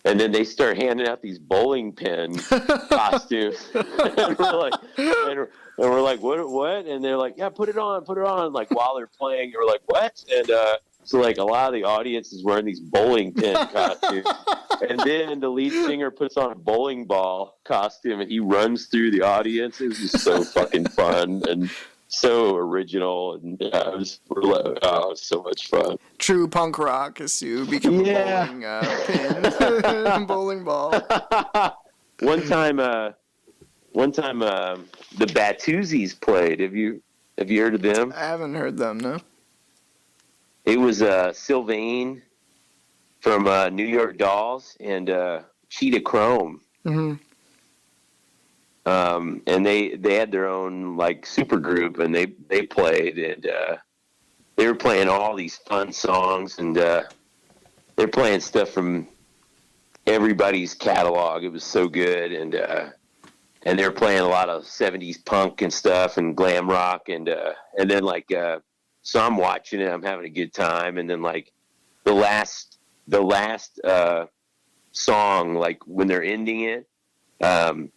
And then they start handing out these bowling pin costumes. And we're like, what? And they're like, yeah, put it on. Like, while they're playing, we're like, what? And so like a lot of the audience is wearing these bowling pin costumes. And then the lead singer puts on a bowling ball costume, and he runs through the audience. It was just so fucking fun and so original, and it was so much fun. True punk rock is to become a bowling pin, bowling ball. One time, the Batuzis played. Have you heard of them? I haven't heard them. No. It was Sylvain from New York Dolls and Cheetah Chrome. Mm-hmm. And they had their own like super group, and they played, and they were playing all these fun songs, and they're playing stuff from everybody's catalog. It was so good, and they were playing a lot of 70s punk and stuff and glam rock, and then like so I'm watching it, I'm having a good time, and then like the last song, like when they're ending it, when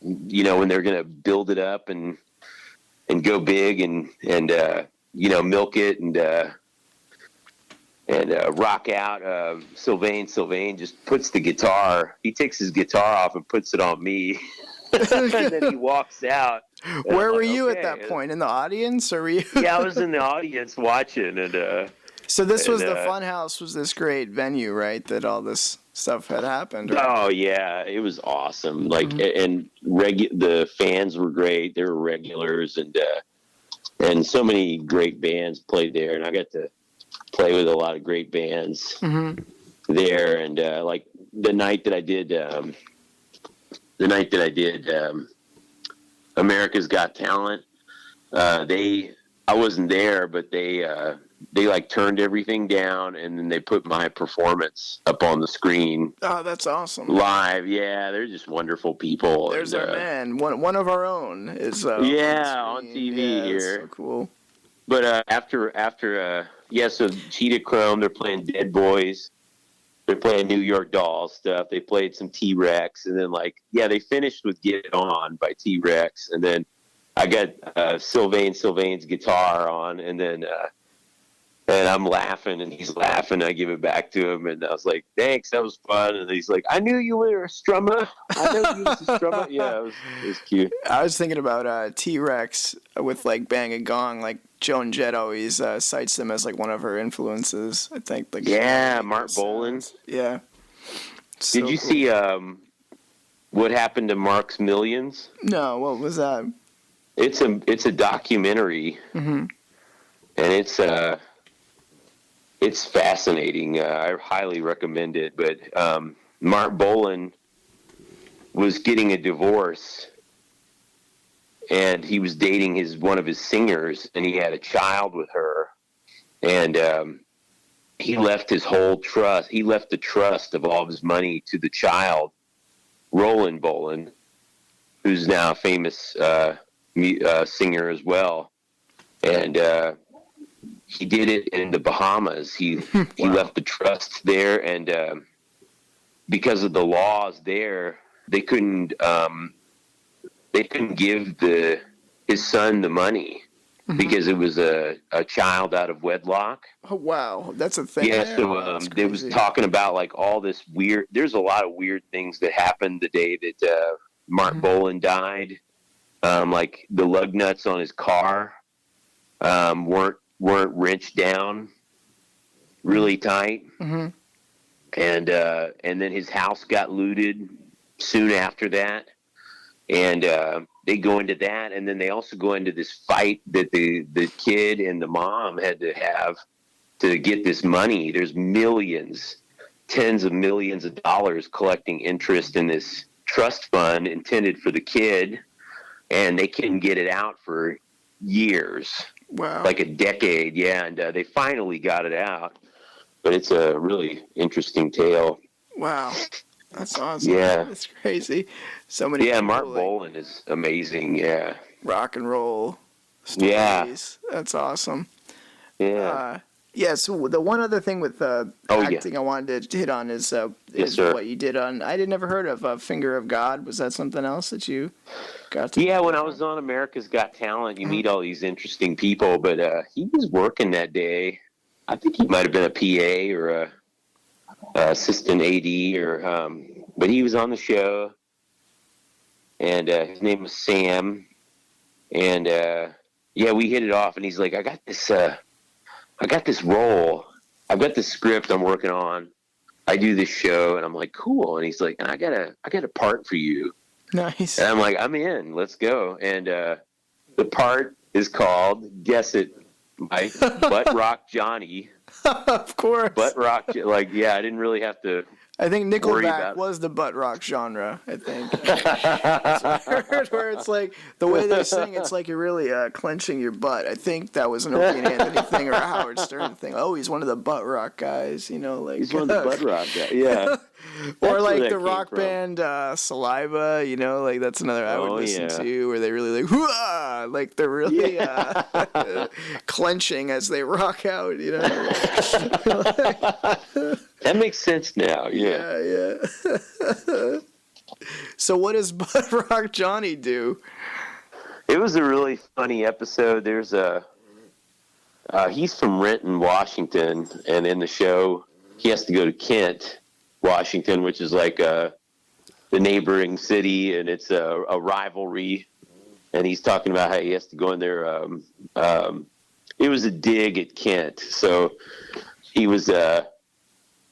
they're gonna build it up and go big and milk it and rock out. Sylvain just puts the guitar. He takes his guitar off and puts it on me, and then he walks out. Where were you at that point? In the audience, or were you? Yeah, I was in the audience watching, and so this was the Funhouse. Was this great venue, right? That all this stuff had happened. Right? Oh yeah, it was awesome. Like, and the fans were great. They were regulars, and so many great bands played there, and I got to play with a lot of great bands there. And like the night that I did America's Got Talent, I wasn't there, but they like turned everything down, and then they put my performance up on the screen. Oh, that's awesome. Live. Yeah, they're just wonderful people. There's our man. One of our own is on TV here. So cool. But after so Cheetah Chrome, they're playing Dead Boys. They're playing New York Dolls stuff. They played some T-Rex, and then they finished with Get It On by T-Rex, and then I got Sylvain's guitar on, and then and I'm laughing, and he's laughing. I give it back to him, and I was like, "Thanks, that was fun." And he's like, "I knew you were a strummer. I know you was a strummer." Yeah, it was cute. I was thinking about T-Rex with like Bang a Gong. Like Joan Jett always cites them as like one of her influences. I think. Like Mark Bolan. Yeah. Did you see what happened to Mark's Millions? No, what was that? It's a documentary, Mm-hmm. and it's fascinating. I highly recommend it. But Mark Bolan was getting a divorce, and he was dating one of his singers, and he had a child with her, and he left his whole trust. He left the trust of all of his money to the child, Roland Bolan, who's now a famous singer as well, and he did it in the Bahamas. He left the trust there, and because of the laws there, they couldn't give his son the money because it was a child out of wedlock. Oh, wow. That's a thing. Yeah, there? so Wow, that's they was crazy. talking about like all this weird. There's a lot of weird things that happened the day that Mark Bolan died. Like the lug nuts on his car weren't wrenched down really tight, Mm-hmm. and then his house got looted soon after that, and they go into that, and then they also go into this fight that the kid and the mom had to have to get this money. There's millions, tens of millions of dollars collecting interest in this trust fund intended for the kid, and they couldn't get it out for years, Wow. like a decade. Yeah, and they finally got it out, but it's a really interesting tale. Wow. That's awesome. Yeah. That's crazy. So many Yeah, people, Mark like, Bolan is amazing. Yeah. rock and roll stories. Yeah. That's awesome. Yeah. Yeah, so the one other thing with yeah. acting I wanted to hit on is sir. what you did on. I did never heard of Finger of God. Was that something else that you got to? Yeah, when I was on America's Got Talent, you meet all these interesting people, but he was working that day. I think he might have been a PA or a assistant AD, or but he was on the show, and his name was Sam, and yeah, we hit it off, and he's like, I got this role, I've got this script I'm working on, I do this show, and I'm like, cool, and he's like, I got a part for you. Nice. And I'm like, I'm in, let's go. And the part is called, guess it, Mike, Butt Rock Johnny. Of course. Butt rock, like, yeah, I didn't really have to. I think worry Nickelback about- was the butt rock genre. I think. That's what I heard, where it's like the way they sing, it's like you're really clenching your butt. I think that was an Opie and Anthony thing or a Howard Stern thing. Oh, he's one of the butt rock guys, like He's one of the butt rock guys, yeah. or where like that the came rock from. band Saliva, like that's another I would Oh, listen yeah. to, where they really like hoo-ah, like they're really clenching as they rock out, That makes sense now, yeah. Yeah. So what does Butt Rock Johnny do? It was a really funny episode. There's he's from Renton, Washington, and in the show, he has to go to Kent, Washington, which is like the neighboring city, and it's a rivalry. And he's talking about how he has to go in there. It was a dig at Kent, so he was,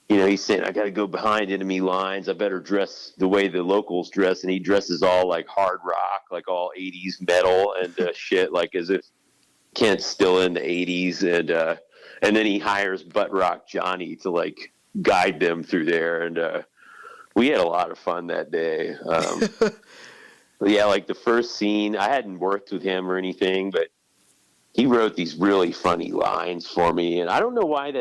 he's saying, I got to go behind enemy lines. I better dress the way the locals dress. And he dresses all like hard rock, like all 80s metal and shit, like as if Kent's still in the 80s. And then he hires Butt Rock Johnny to like guide them through there. And we had a lot of fun that day. Yeah, like the first scene, I hadn't worked with him or anything, but he wrote these really funny lines for me. And I don't know why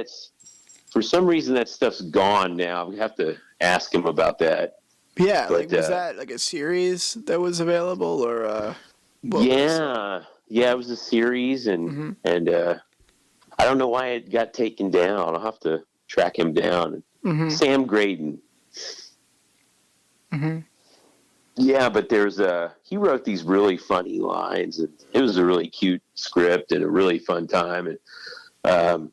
for some reason that stuff's gone now. We have to ask him about that. Yeah, But, like was that like a series that was available or what was- Yeah, it was a series, and I don't know why it got taken down. I'll have to track him down. Sam Graydon. Yeah, but he wrote these really funny lines, and it was a really cute script and a really fun time. And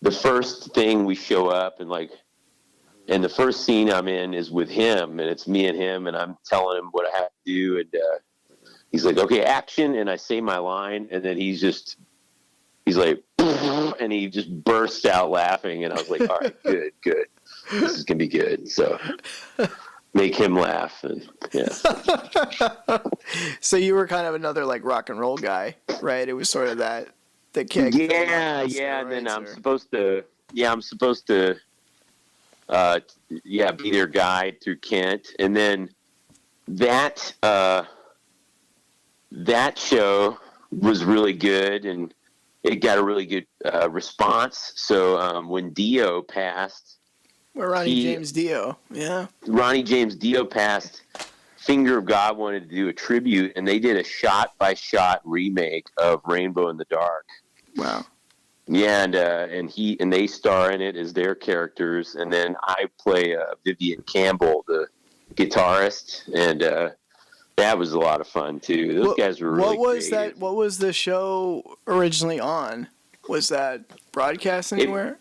the first thing we show up and the first scene I'm in is with him, and it's me and him, and I'm telling him what I have to do, and he's like, okay, action, and I say my line, and then he's like, and he just bursts out laughing, and I was like, all right, good, this is gonna be good. So make him laugh. And, yeah. So you were kind of another like rock and roll guy, right? It was sort of that the Keg thing. Yeah. And then I'm supposed to be their guide through Kent. And then that show was really good, and it got a really good response. So when Dio passed, Ronnie James Dio, yeah. Ronnie James Dio passed, Finger of God wanted to do a tribute, and they did a shot-by-shot remake of Rainbow in the Dark. Wow. Yeah, and they star in it as their characters, and then I play Vivian Campbell, the guitarist, and that was a lot of fun too. Those guys were really creative. What was the show originally on? Was that broadcast anywhere?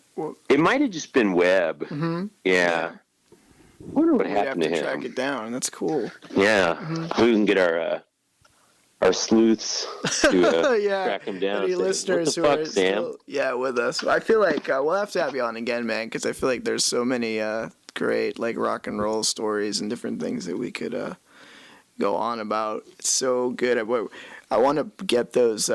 It might have just been web. Mm-hmm. Yeah. I wonder what happened to him. Track it down. That's cool. Yeah. Mm-hmm. We can get our sleuths to track him down. Any listeners who are still, with us. I feel like we'll have to have you on again, man, because I feel like there's so many great like rock and roll stories and different things that we could go on about. It's so good. I want to get those.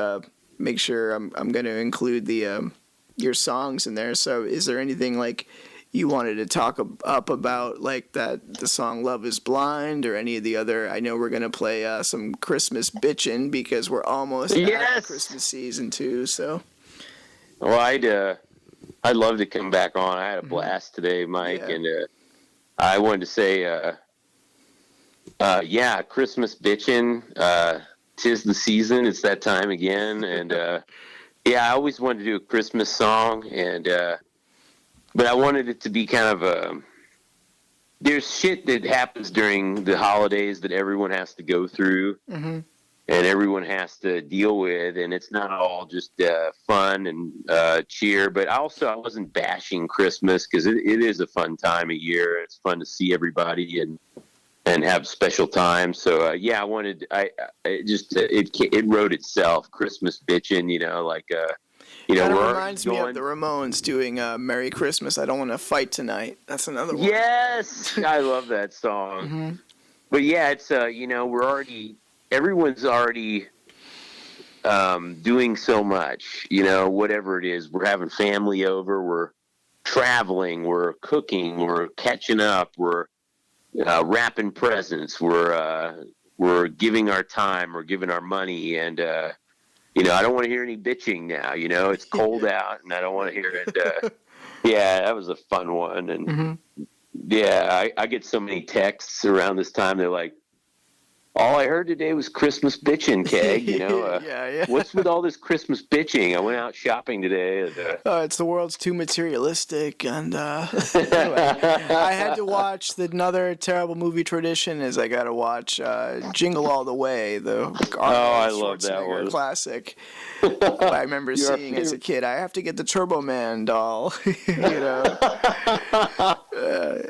Make sure I'm going to include the your songs in there. So, is there anything like you wanted to talk up about, like the song "Love Is Blind" or any of the other? I know we're going to play some Christmas bitchin' because we're almost at Christmas season too. So, well, I'd love to come back on. I had a blast today, Mike, and I wanted to say. Christmas bitchin'. 'Tis the season. It's that time again. And, I always wanted to do a Christmas song. And, but I wanted it to be kind of there's shit that happens during the holidays that everyone has to go through. Mm-hmm. And everyone has to deal with. And it's not all just fun and cheer. But I wasn't bashing Christmas because it is a fun time of year. It's fun to see everybody and have special time. So I wanted. It wrote itself. Christmas bitchin', Kind of reminds me of the Ramones doing "Merry Christmas, I Don't Want to Fight Tonight." That's another one. Yes, I love that song. Mm-hmm. But it's everyone's already doing so much. Whatever it is, we're having family over, we're traveling, we're cooking, we're catching up, we're wrapping presents, we're giving our time, we're giving our money, and I don't want to hear any bitching now. It's cold out, and I don't want to hear it. That was a fun one, and I get so many texts around this time. They're like, "All I heard today was Christmas bitching, Keg." What's with all this Christmas bitching? I went out shopping today. And, it's the world's too materialistic, and anyway, I had to watch another terrible movie tradition. Is I got to watch Jingle All the Way, the I love that one classic. I remember seeing as a kid. I have to get the Turbo Man doll.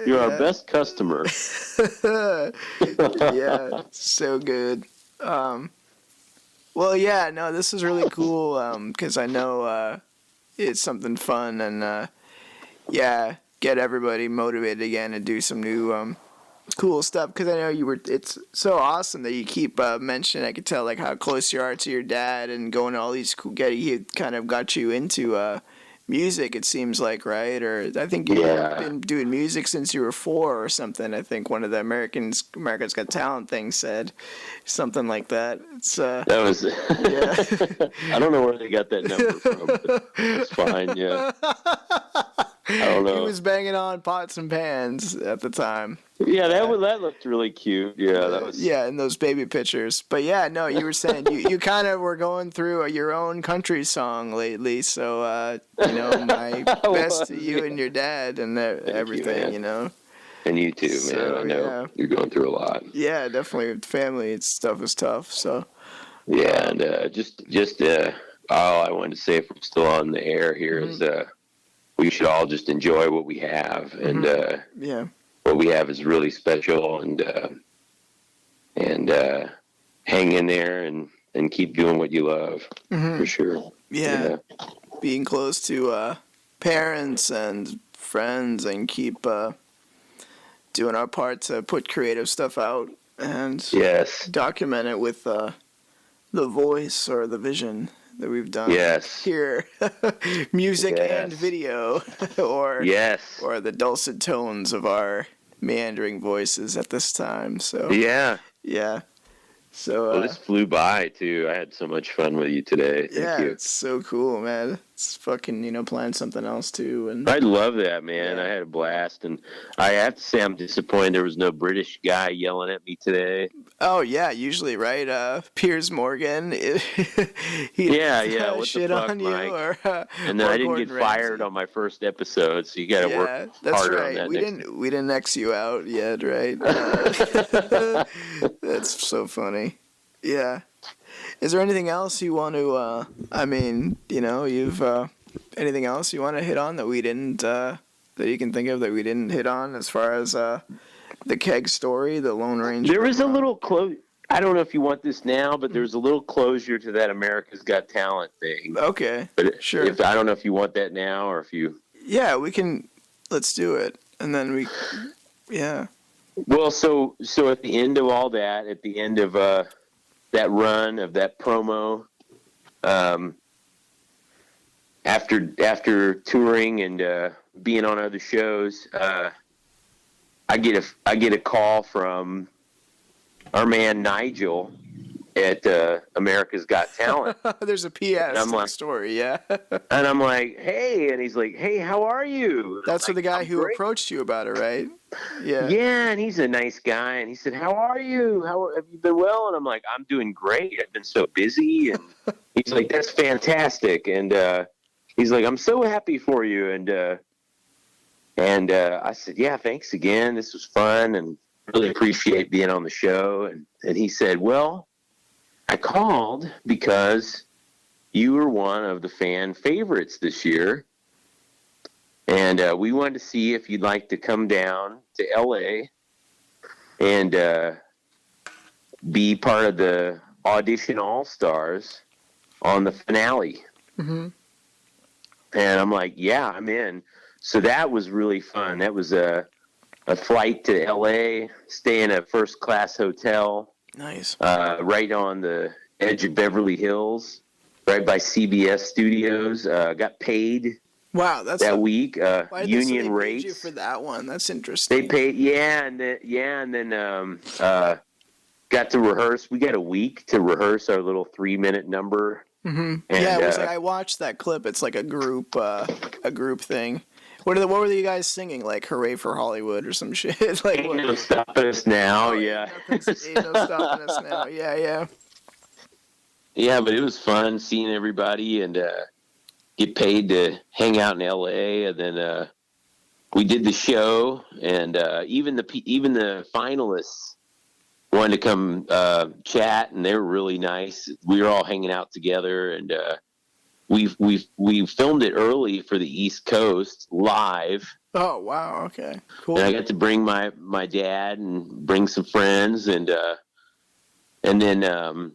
You're our best customer. So good. This is really cool because I know it's something fun and get everybody motivated again and do some new cool stuff because I know it's so awesome that you keep mentioning. I could tell like how close you are to your dad and going to all these cool. He kind of got you into music, it seems like, right? Or I think you've been doing music since you were 4 or something. I think one of the America's Got Talent things said something like that. It's that was I don't know where they got that number from, but it's fine. I don't know. He was banging on pots and pans at the time. That looked really cute. That was in those baby pictures. But you were saying you kind of were going through your own country song lately. So my best to you and your dad and everything. And you too, man. I know you're going through a lot. Yeah, definitely. With family, stuff is tough. So and all I wanted to say, if we're still on the air here, is we should all just enjoy what we have, and what we have is really special, and hang in there and keep doing what you love, for sure. Being close to parents and friends, and keep doing our part to put creative stuff out and Yes. document it with the voice or the vision that we've done Yes. here. Music and Yes. video, or Yes. or the dulcet tones of our meandering voices at this time. So Yeah. yeah. So Well, this flew by too. I had so much fun with you today. Thank you. it's so cool, man. It's fucking, playing something else too. And I love that, man. Yeah. I had a blast, and I have to say I'm disappointed there was no British guy yelling at me today. oh yeah, usually right. Piers Morgan, he Yeah, what the shit fuck, on you, Mike? or And then or I didn't get Gordon fired Ramsay. on my first episode, so you got to Yeah, work that's harder right. on that. We didn't X you out yet, right? That's so funny. Yeah. Is there anything else you want to? You've anything else you want to hit on that we didn't that you can think of that we didn't hit on as far as the Keg story, the Lone Ranger? There was a little close. I don't know if you want this now, but there's a little closure to that America's Got Talent thing. Okay. But Sure. I don't know if you want that now or if you. Yeah, we can. Let's do it, and then we. Yeah. Well, so at the end of all that, at the end of that run of that promo, after touring and being on other shows, I get a call from our man Nigel at America's Got Talent. There's a PS I'm to the like- story, yeah. And I'm like, hey, and he's like, hey, how are you? And That's I'm for the like, guy "I'm who great." approached you about it, right? Yeah. Yeah, and he's a nice guy, and he said, how are you? How have you been well? And I'm like, I'm doing great. I've been so busy. And he's like, that's fantastic. And he's like, I'm so happy for you. And I said, yeah, thanks again. This was fun, and really appreciate being on the show. And he said, well, I called because you were one of the fan favorites this year. And we wanted to see if you'd like to come down to LA and be part of the Audition All-Stars on the finale. Mm-hmm. And I'm like, yeah, I'm in. So that was really fun. That was a flight to LA, stay in a first-class hotel. Nice. Right on the edge of Beverly Hills, right by CBS Studios. Got paid Wow, that's that week. why did they say Union they paid rates. you for that one? That's interesting. They paid, and then got to rehearse. We got a week to rehearse our little 3-minute number. Mm-hmm. And, Yeah, it was like I watched that clip. It's like a group thing. What were you guys singing? Like "Hooray for Hollywood" or some shit? Like Ain't what? no stopping us now. Oh, Yeah. Ain't no stopping us now. Yeah, yeah. Yeah, but it was fun seeing everybody and get paid to hang out in LA. And then we did the show, and even the finalists wanted to come chat, and they were really nice. We were all hanging out together, and we filmed it early for the East Coast live. Oh wow. Okay. Cool. And I got to bring my dad and bring some friends, and then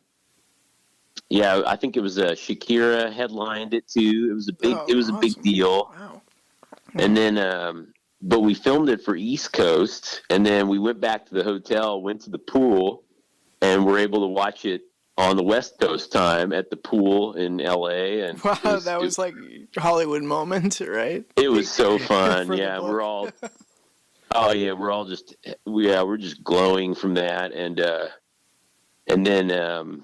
yeah, I think it was Shakira headlined it too. It was a big awesome. deal. Wow. And then but we filmed it for East Coast, and then we went back to the hotel, went to the pool, and were able to watch it on the West Coast time at the pool in LA. And Wow, that was like Hollywood moment, right? it was so fun. For the Yeah, book. we're all we're just glowing from that, and then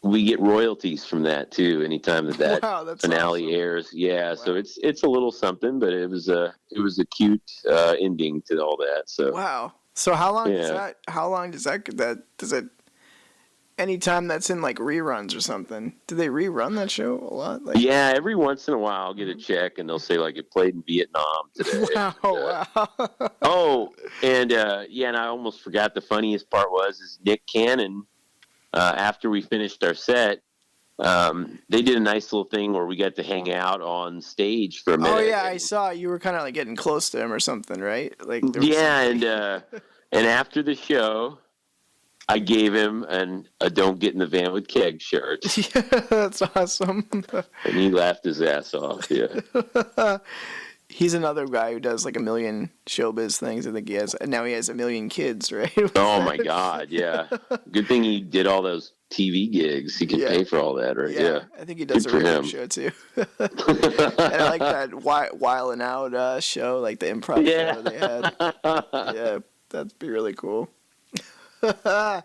we get royalties from that too anytime that Wow, that's finale awesome. airs. Yeah, so it's a little something, but it was a cute ending to all that. So Wow. So how long does Yeah. that? How long does it? Anytime that's in like reruns or something, do they rerun that show a lot? Like, yeah, every once in a while I'll get a check and they'll say like it played in Vietnam today. Wow, wow. Oh, and and I almost forgot the funniest part is Nick Cannon. After we finished our set, they did a nice little thing where we got to hang out on stage for a minute. Oh yeah, I saw you were kind of like getting close to him or something, right? Like there was Yeah, and after the show, I gave him a "Don't Get in the Van with Keg" shirt, Yeah, that's awesome. and he laughed his ass off. Yeah, He's another guy who does like a million showbiz things. I think he has, and now he has a million kids, right? Oh my God, yeah. Good thing he did all those TV gigs. He could pay for all that, right? Yeah. I think he does Good a for radio him. show too. And I like that Wild and Out show, like the improv show they had. Yeah, that'd be really cool. All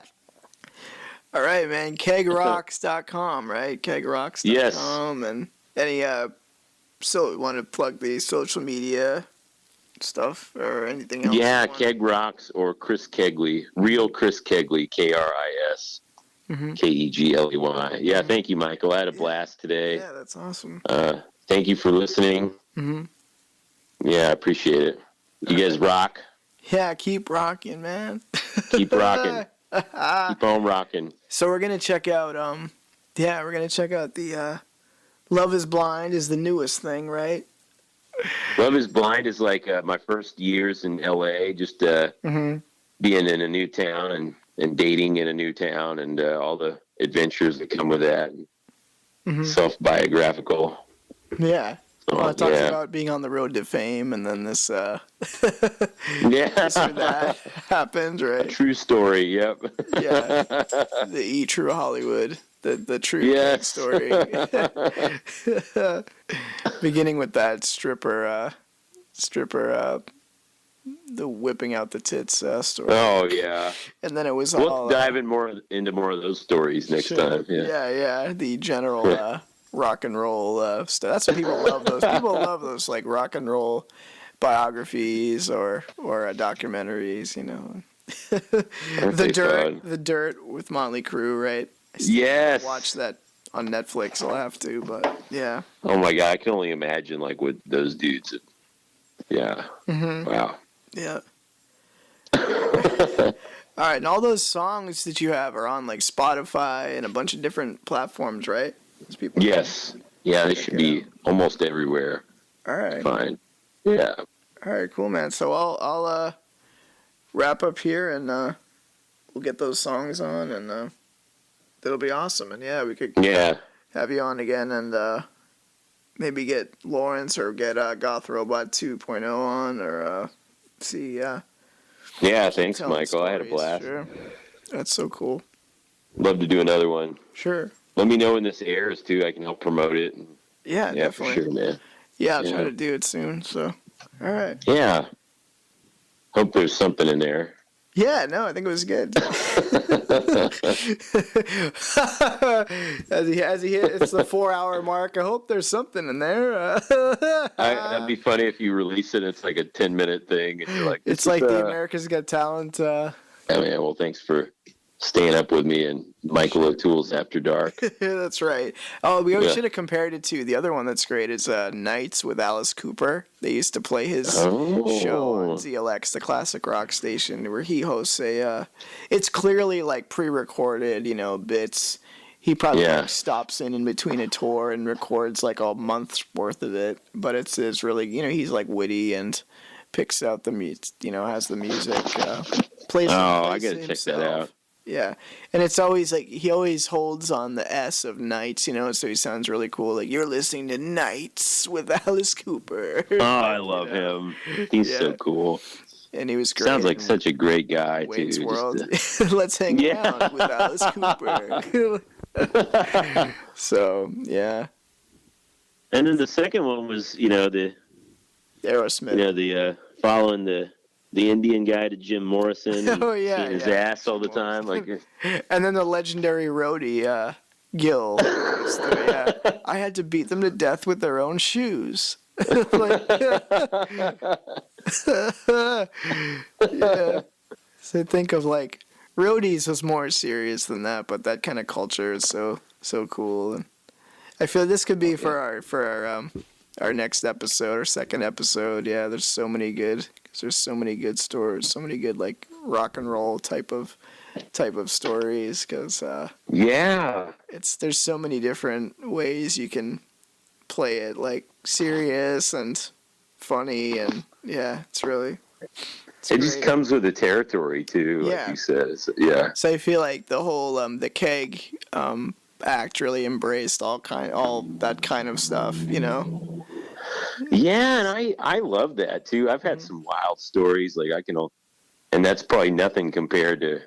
right, man. KEGRocks.com, right? KEGRocks.com. Yes. And any so want to plug the social media stuff or anything else? Yeah, Keg Rocks or Chris Kegley. Real Chris Kegley, KRIS. KEGLEY. Yeah, thank you, Michael. I had a blast today. Yeah, that's awesome. Thank you for listening. Yeah, I appreciate it. You guys rock. Yeah, keep rocking, man. Keep rocking. Keep on rocking. So we're gonna check out the Love Is Blind is the newest thing, right? Love Is Blind is like my first years in LA, just being in a new town and dating in a new town and all the adventures that come with that. Self-biographical. Yeah. So, Well, it talks about being on the road to fame, and then this, this or that happened, right? True story, yep. Yeah. The True Hollywood, the true story. Beginning with that stripper, the whipping out the tits story. Oh, yeah. And then it was we'll dive into more of those stories next time. Yeah. The general rock and roll stuff. That's what people love. People love those like rock and roll biographies or documentaries. You know, the Dirt with Motley Crue, right? Yes. Watch that on Netflix. I'll have to, but yeah. Oh my God, I can only imagine like with those dudes. Yeah. Wow. Yeah. All right, and all those songs that you have are on like Spotify and a bunch of different platforms, right? Yes. Yeah, they should be almost everywhere. All right. Fine. Yeah. All right, cool, man. So I'll wrap up here and we'll get those songs on and that'll be awesome. And yeah, we could have you on again and maybe get Lawrence or get Goth Robot 2.0 on or see. Yeah, thanks, Michael. I had a blast. Sure. That's so cool. Love to do another one. Sure. Let me know when this airs, too. I can help promote it. Yeah, definitely. For sure, man. Yeah, I'll try to do it soon. So, all right. Yeah. Hope there's something in there. Yeah, no, I think it was good. as he hit, it's the 4-hour mark. I hope there's something in there. That'd be funny if you release it. It's like a 10-minute thing, and you're like, it's like the America's Got Talent. Yeah, man. Well, thanks for staying up with me and Michael O'Toole's After Dark. That's right. Oh, we should have compared it to the other one that's great. Is Nights with Alice Cooper. They used to play his show on ZLX, the classic rock station, where he hosts it's clearly like pre-recorded, bits. He probably stops in between a tour and records like a month's worth of it. But it's really, he's like witty and picks out the has the music. Plays I gotta check that out. Yeah, and it's always like he always holds on the S of Nights, so he sounds really cool. Like you're listening to Nights with Alice Cooper. Oh, I love him. He's so cool. And he was great. Sounds like such a great guy Wayne's too. World. Let's hang out with Alice Cooper. So yeah. And then the second one was, the Aerosmith. The following the Indian guy to Jim Morrison. Seeing his ass all the time. And then the legendary roadie, Gil. I had to beat them to death with their own shoes. Yeah. So think of like roadies was more serious than that, but that kind of culture is so cool. And I feel this could be for our next episode, our second episode. Yeah, there's so many good stories, so many good like rock and roll type of stories. Because there's so many different ways you can play it, like serious and funny, and it's really. It just comes with the territory too, like you said. So I feel like the whole the KEG act really embraced all that kind of stuff, Yeah, and I love that too. I've had some wild stories. Like and that's probably nothing compared to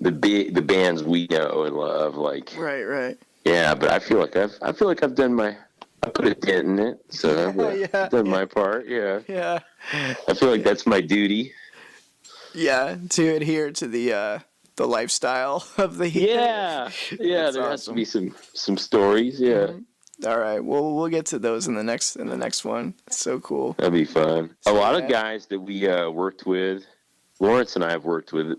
the bands we know and love. Like, Right. yeah, but I feel like I've done I put a dent in it, so I've done my part. Yeah, Yeah. I feel like that's my duty. Yeah, to adhere to the lifestyle of the Yeah, That's there has to be awesome. some stories. Yeah, All right, well we'll get to those in the next one. That's so cool. that'd be fun. So, A lot of guys that we worked with, Lawrence and I have worked with,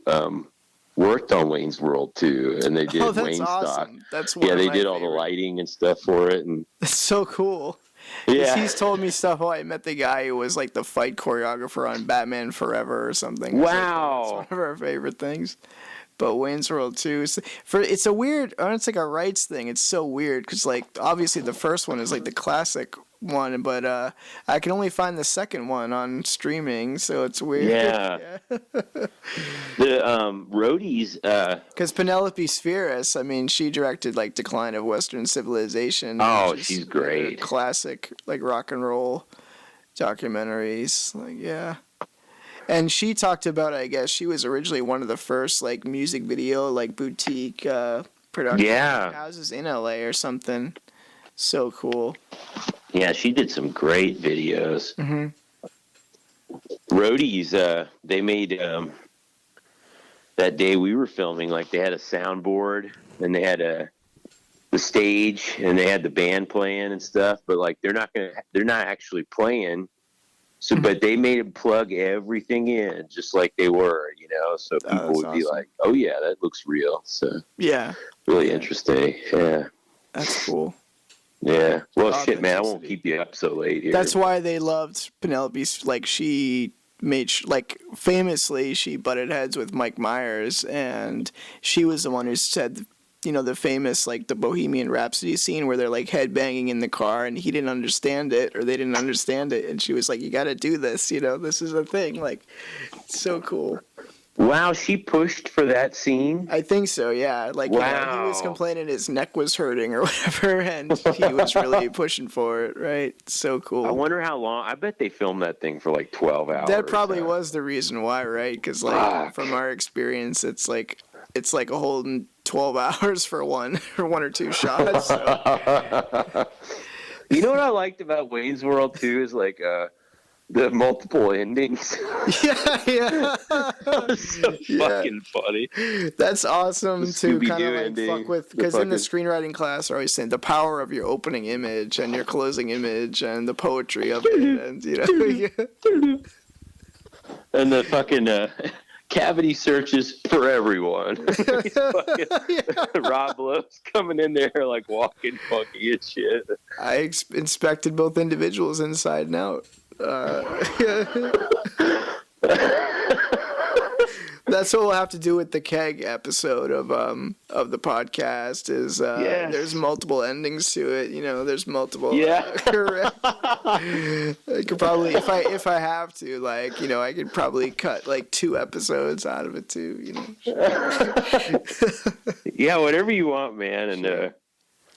worked on Wayne's World too, and they did Oh, that's Wayne stock. awesome. That's one Yeah, of they my did all the favorite. lighting and stuff for it, and That's so cool. 'Cause yeah, he's told me stuff. Oh, I met the guy who was like the fight choreographer on Batman Forever or something. It's wow. one of our favorite things. But Wayne's World 2, it's a weird, it's like a rights thing. It's so weird because like obviously the first one is like the classic one, but I can only find the second one on streaming, so it's weird. Yeah. The Roadies. Because Penelope Spheris, I mean, she directed like Decline of Western Civilization. Oh, which is she's great. Classic like rock and roll documentaries. Like yeah. And she talked about, I guess, she was originally one of the first like music video like boutique production houses in LA or something. So cool. Yeah, she did some great videos. Mm-hmm. Roadies, they made that day we were filming, like they had a soundboard and they had the stage and they had the band playing and stuff, but like they're not actually playing. So, but they made them plug everything in just like they were, so people would be like, oh yeah, that looks real. So yeah, really interesting. Yeah. That's cool. Yeah. Well, shit, man, I won't keep you up so late here. That's why they loved Penelope's, like she made, like famously, she butted heads with Mike Myers, and she was the one who said, the famous, like, the Bohemian Rhapsody scene where they're, like, headbanging in the car, and he didn't understand it, or they didn't understand it, and she was like, you gotta do this, this is a thing, like, it's so cool. Wow, she pushed for that scene? I think so, yeah. Like, wow. He was complaining his neck was hurting or whatever, and he was really pushing for it, right? So cool. I wonder how long. I bet they filmed that thing for like 12 hours. That probably was the reason why, right? Because, like, from our experience, it's like a whole 12 hours for one or two shots. So. You know what I liked about Wayne's World too is like the multiple endings. Yeah. That was so fucking funny. That's awesome to kind of like ending, fuck with, because in the screenwriting class, I always saying the power of your opening image and your closing image and the poetry of it, and and the fucking cavity searches for everyone. Rob Lowe's coming in there like walking funky and shit. I inspected both individuals inside and out. That's what we'll have to do with the keg episode of the podcast. Is there's multiple endings to it. There's multiple. Yeah. I could probably, if I have to, like, I could probably cut like 2 episodes out of it too. Yeah, whatever you want, man, and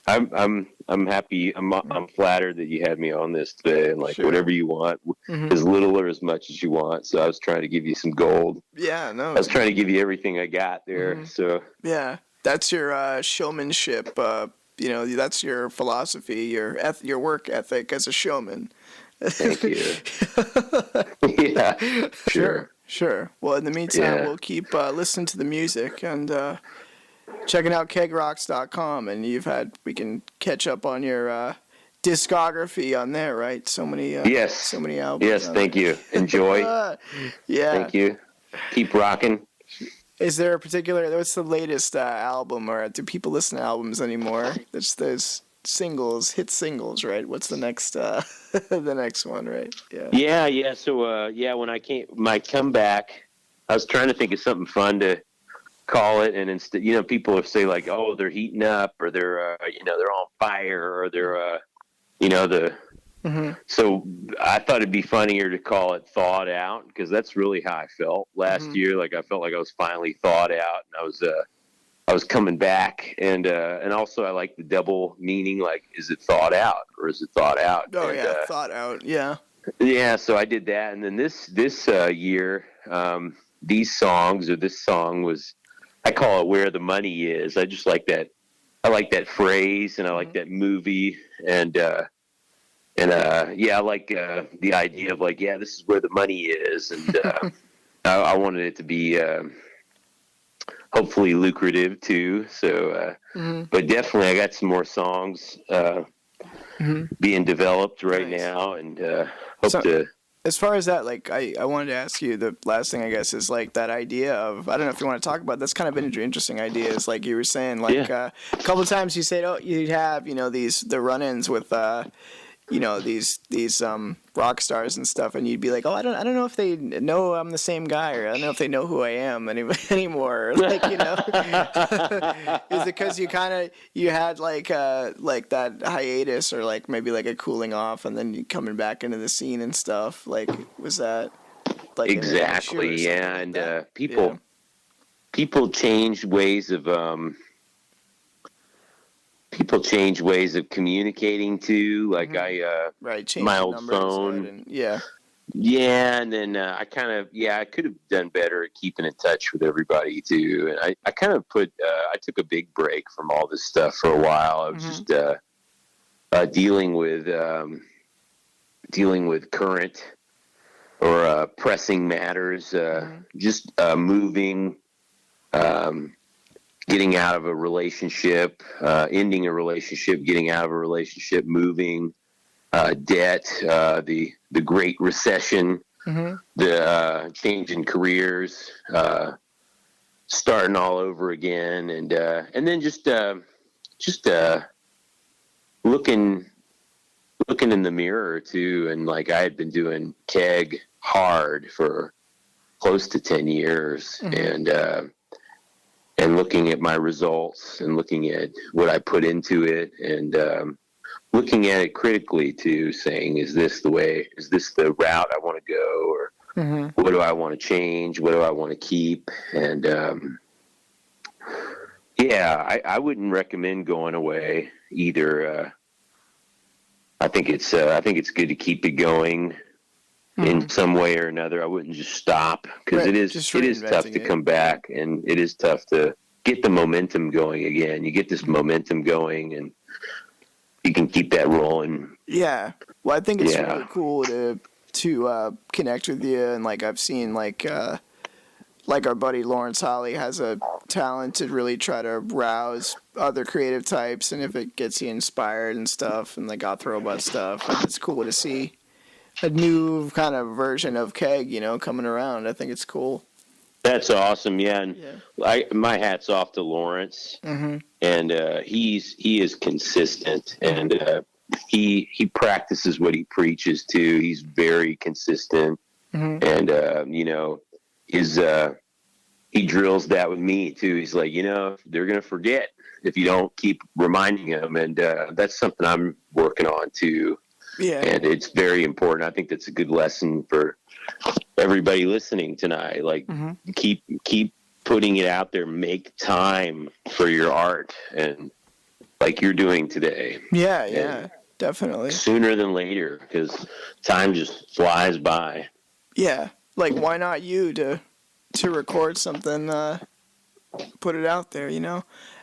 I'm happy. I'm flattered that you had me on this today, and like whatever you want, as little or as much as you want. So I was trying to give you some gold. Yeah, no. I was trying to give you everything I got there. So yeah, that's your showmanship. That's your philosophy, your work ethic as a showman. Thank you. Yeah, sure. Well, in the meantime, we'll keep listening to the music and. Checking out kegrocks.com, and we can catch up on your discography on there, right? So many so many albums. Yes, thank you. Enjoy. Yeah. Thank you. Keep rocking. Is there a particular, what's the latest album, or do people listen to albums anymore? There's singles, hit singles, right? What's the next the next one, right? Yeah. So when I my comeback, I was trying to think of something fun to call it, and instead, people will say like, oh, they're heating up, or they're they're on fire, or they're So I thought it'd be funnier to call it Thawed Out, because that's really how I felt last year. Like I felt like I was finally thawed out, and I was I was coming back, and also I like the double meaning, like, is it thought out or is it thought out? Oh and, yeah, thought out. Yeah. Yeah, so I did that, and then this year, these songs, or this song was, I call it "Where the Money Is." I just like that. I like that phrase, and I like that movie, and yeah, I like the idea of, like, yeah, this is where the money is, and I wanted it to be hopefully lucrative too. So, but definitely, I got some more songs being developed right now, and hope to. As far as that, like, I wanted to ask you, the last thing, I guess, is like that idea of, I don't know if you want to talk about, that's kind of an interesting idea. Is like you were saying, like, a couple of times you said, oh, you'd have, the run-ins with, these rock stars and stuff, and you'd be like, oh, I don't know if they know I'm the same guy, or I don't know if they know who I am anymore. Like, is it because you had like that hiatus, or like maybe like a cooling off, and then you coming back into the scene and stuff? Like, was that like exactly? Yeah, and people change ways of communicating too. Like my old phone. And then I kind of, I could have done better at keeping in touch with everybody too. And I kind of I took a big break from all this stuff for a while. I was just dealing with current or pressing matters, just moving, getting out of a relationship, ending a relationship, getting out of a relationship, moving, debt, the Great Recession, the change in careers, starting all over again, and then just looking in the mirror too, and like I had been doing KEG hard for close to 10 years, and looking at my results and looking at what I put into it, and looking at it critically too, saying, is this the route I want to go, or what do I want to change? What do I want to keep? And I wouldn't recommend going away either. I think it's good to keep it going in some way or another. I wouldn't just stop, because it is tough to come back, and it is tough to get the momentum going again. You get this momentum going, and you can keep that rolling. Yeah. Well, I think it's really cool to connect with you, and like I've seen like our buddy Lawrence Holly has a talent to really try to rouse other creative types, and if it gets you inspired and stuff, and like Goth Robot stuff, and it's cool to see a new kind of version of KEG, coming around. I think it's cool. That's awesome. Yeah. And my hat's off to Lawrence, and he is consistent, and he practices what he preaches too. He's very consistent, and he drills that with me too. He's like, they're gonna forget if you don't keep reminding them, and that's something I'm working on too. Yeah, and it's very important. I think that's a good lesson for everybody listening tonight. Like, keep putting it out there. Make time for your art, and like you're doing today. Yeah, definitely. Sooner than later, because time just flies by. Yeah, like why not you to record something, put it out there. It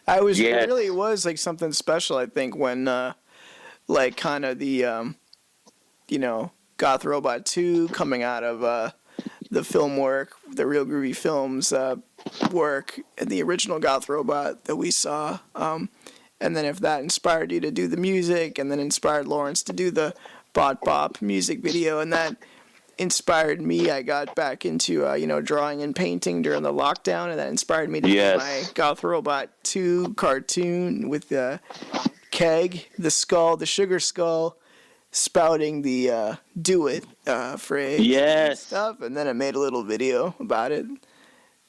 really was like something special. I think when like kind of the Goth Robot 2 coming out of the film work, the Real Groovy Films work, and the original Goth Robot that we saw. And then if that inspired you to do the music, and then inspired Lawrence to do the Bot Bop music video, and that inspired me. I got back into drawing and painting during the lockdown, and that inspired me to do my Goth Robot 2 cartoon with the KEG, the skull, the sugar skull, spouting the do it phrase and stuff, and then I made a little video about it.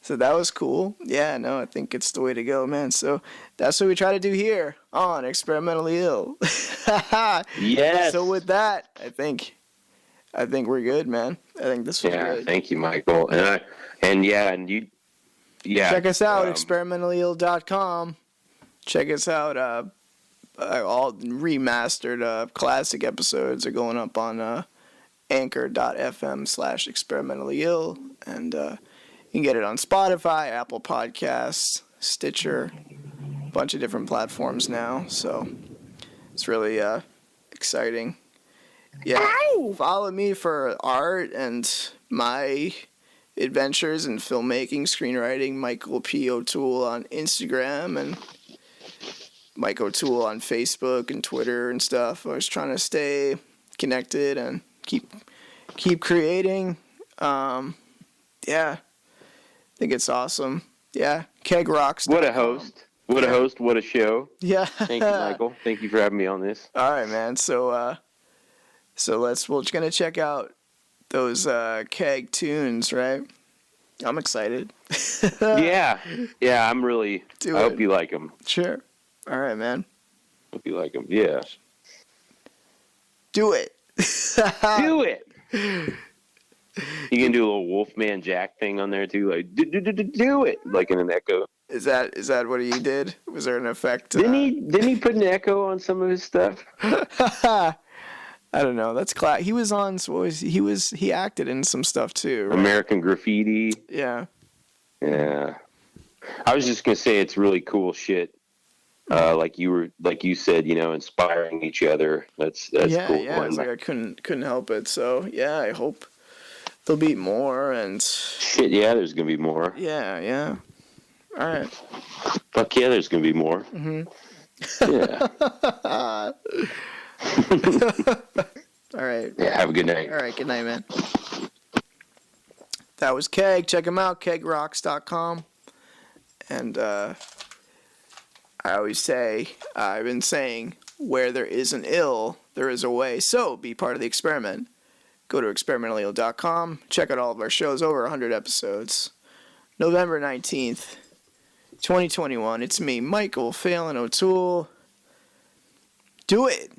So that was cool. Yeah, no, I think it's the way to go, man. So that's what we try to do here on Experimentally Ill. Yes. So with that, I think we're good, man. I think this was good. Thank you, Michael. And Yeah. Check us out, experimentallyill.com. Check us out. All remastered classic episodes are going up on anchor.fm/experimentallyIll. And you can get it on Spotify, Apple Podcasts, Stitcher, a bunch of different platforms now. So it's really exciting. Yeah. Follow me for art and my adventures in filmmaking, screenwriting, Michael P. O'Toole on Instagram and Mike O'Toole on Facebook and Twitter and stuff. I was trying to stay connected and keep creating. Yeah, I think it's awesome. Yeah, Keg Rocks. What a host. What a host. What a show. Yeah. Thank you, Michael. Thank you for having me on this. All right, man. So we're just gonna check out those Keg tunes, right? I'm excited. Yeah, I'm really. I hope you like them. Sure. All right, man. Hope you like them. Yeah. Do it. Do it. You can do a little Wolfman Jack thing on there too, like do it, like in an echo. Is that what he did? Was there an effect? Didn't he put an echo on some of his stuff? I don't know. That's he was on. He acted in some stuff too. Right? American Graffiti. Yeah. Yeah. I was just gonna say it's really cool shit. Like you said, inspiring each other. That's cool. Yeah. It's like I couldn't help it. So yeah, I hope there'll be more and. Shit, yeah, there's gonna be more. Yeah. All right. Fuck yeah, there's gonna be more. Mm-hmm. Yeah. All right. Yeah, have a good night. All right, good night, man. That was Keg. Check him out, kegrocks.com. And I always say, I've been saying, where there is an ill, there is a way. So be part of the experiment. Go to experimentallyill.com. Check out all of our shows, over 100 episodes. November 19th, 2021. It's me, Michael Phelan O'Toole. Do it.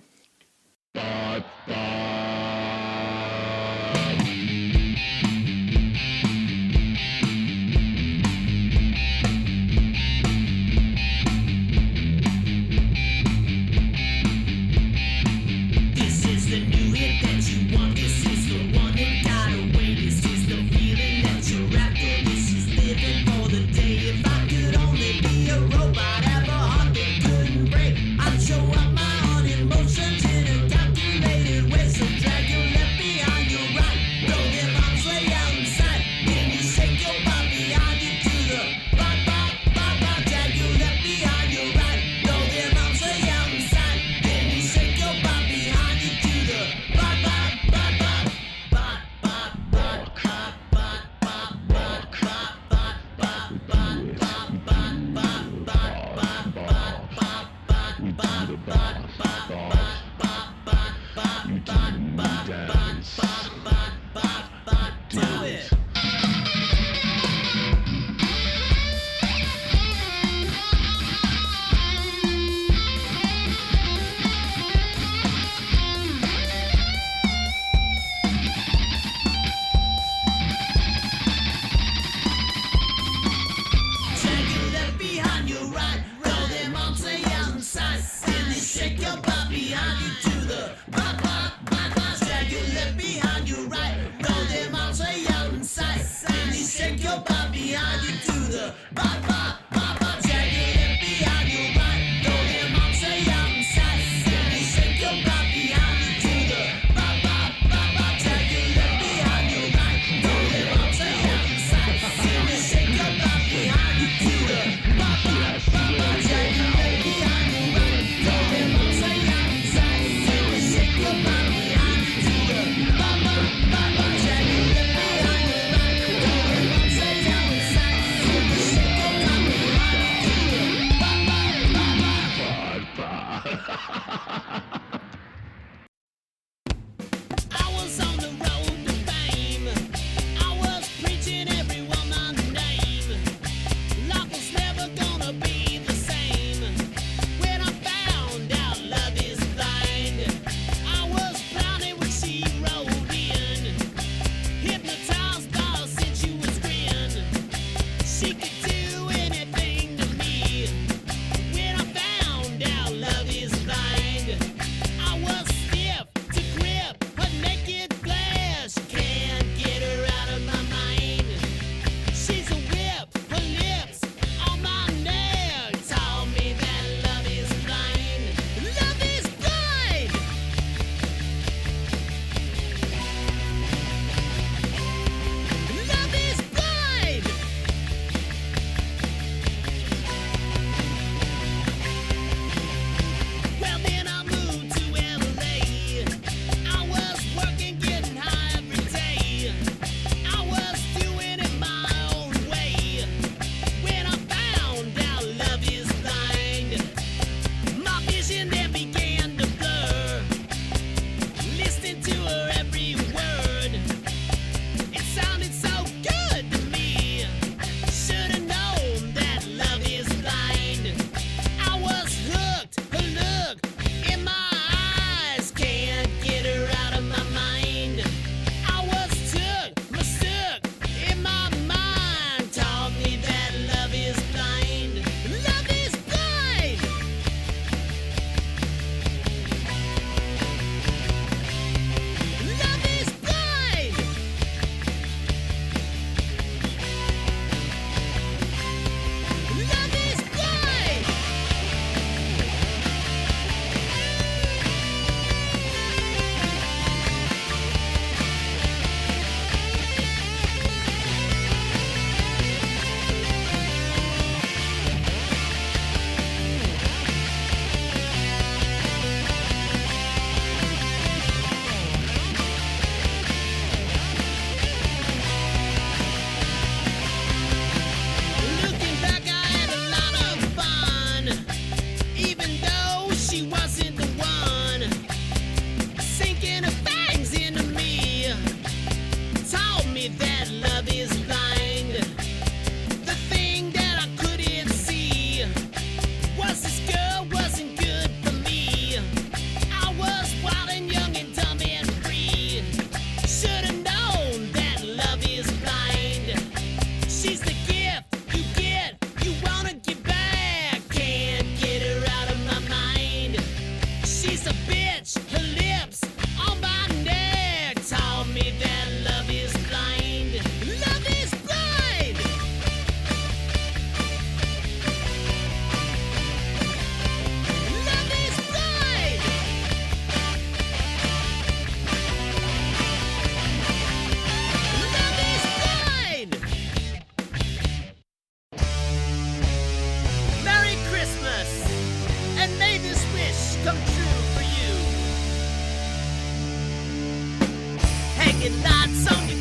love is blind. The thing that I couldn't see was this girl wasn't good for me. I was wild and young and dumb and free. Should've known that love is blind. She's the gift you get, you wanna give back. Can't get her out of my mind. She's a bitch, her lips on my neck taught me that love is blind. Love is blind. Love is blind. Love is blind. Merry Christmas, and may this wish come true for you. Hanging lights on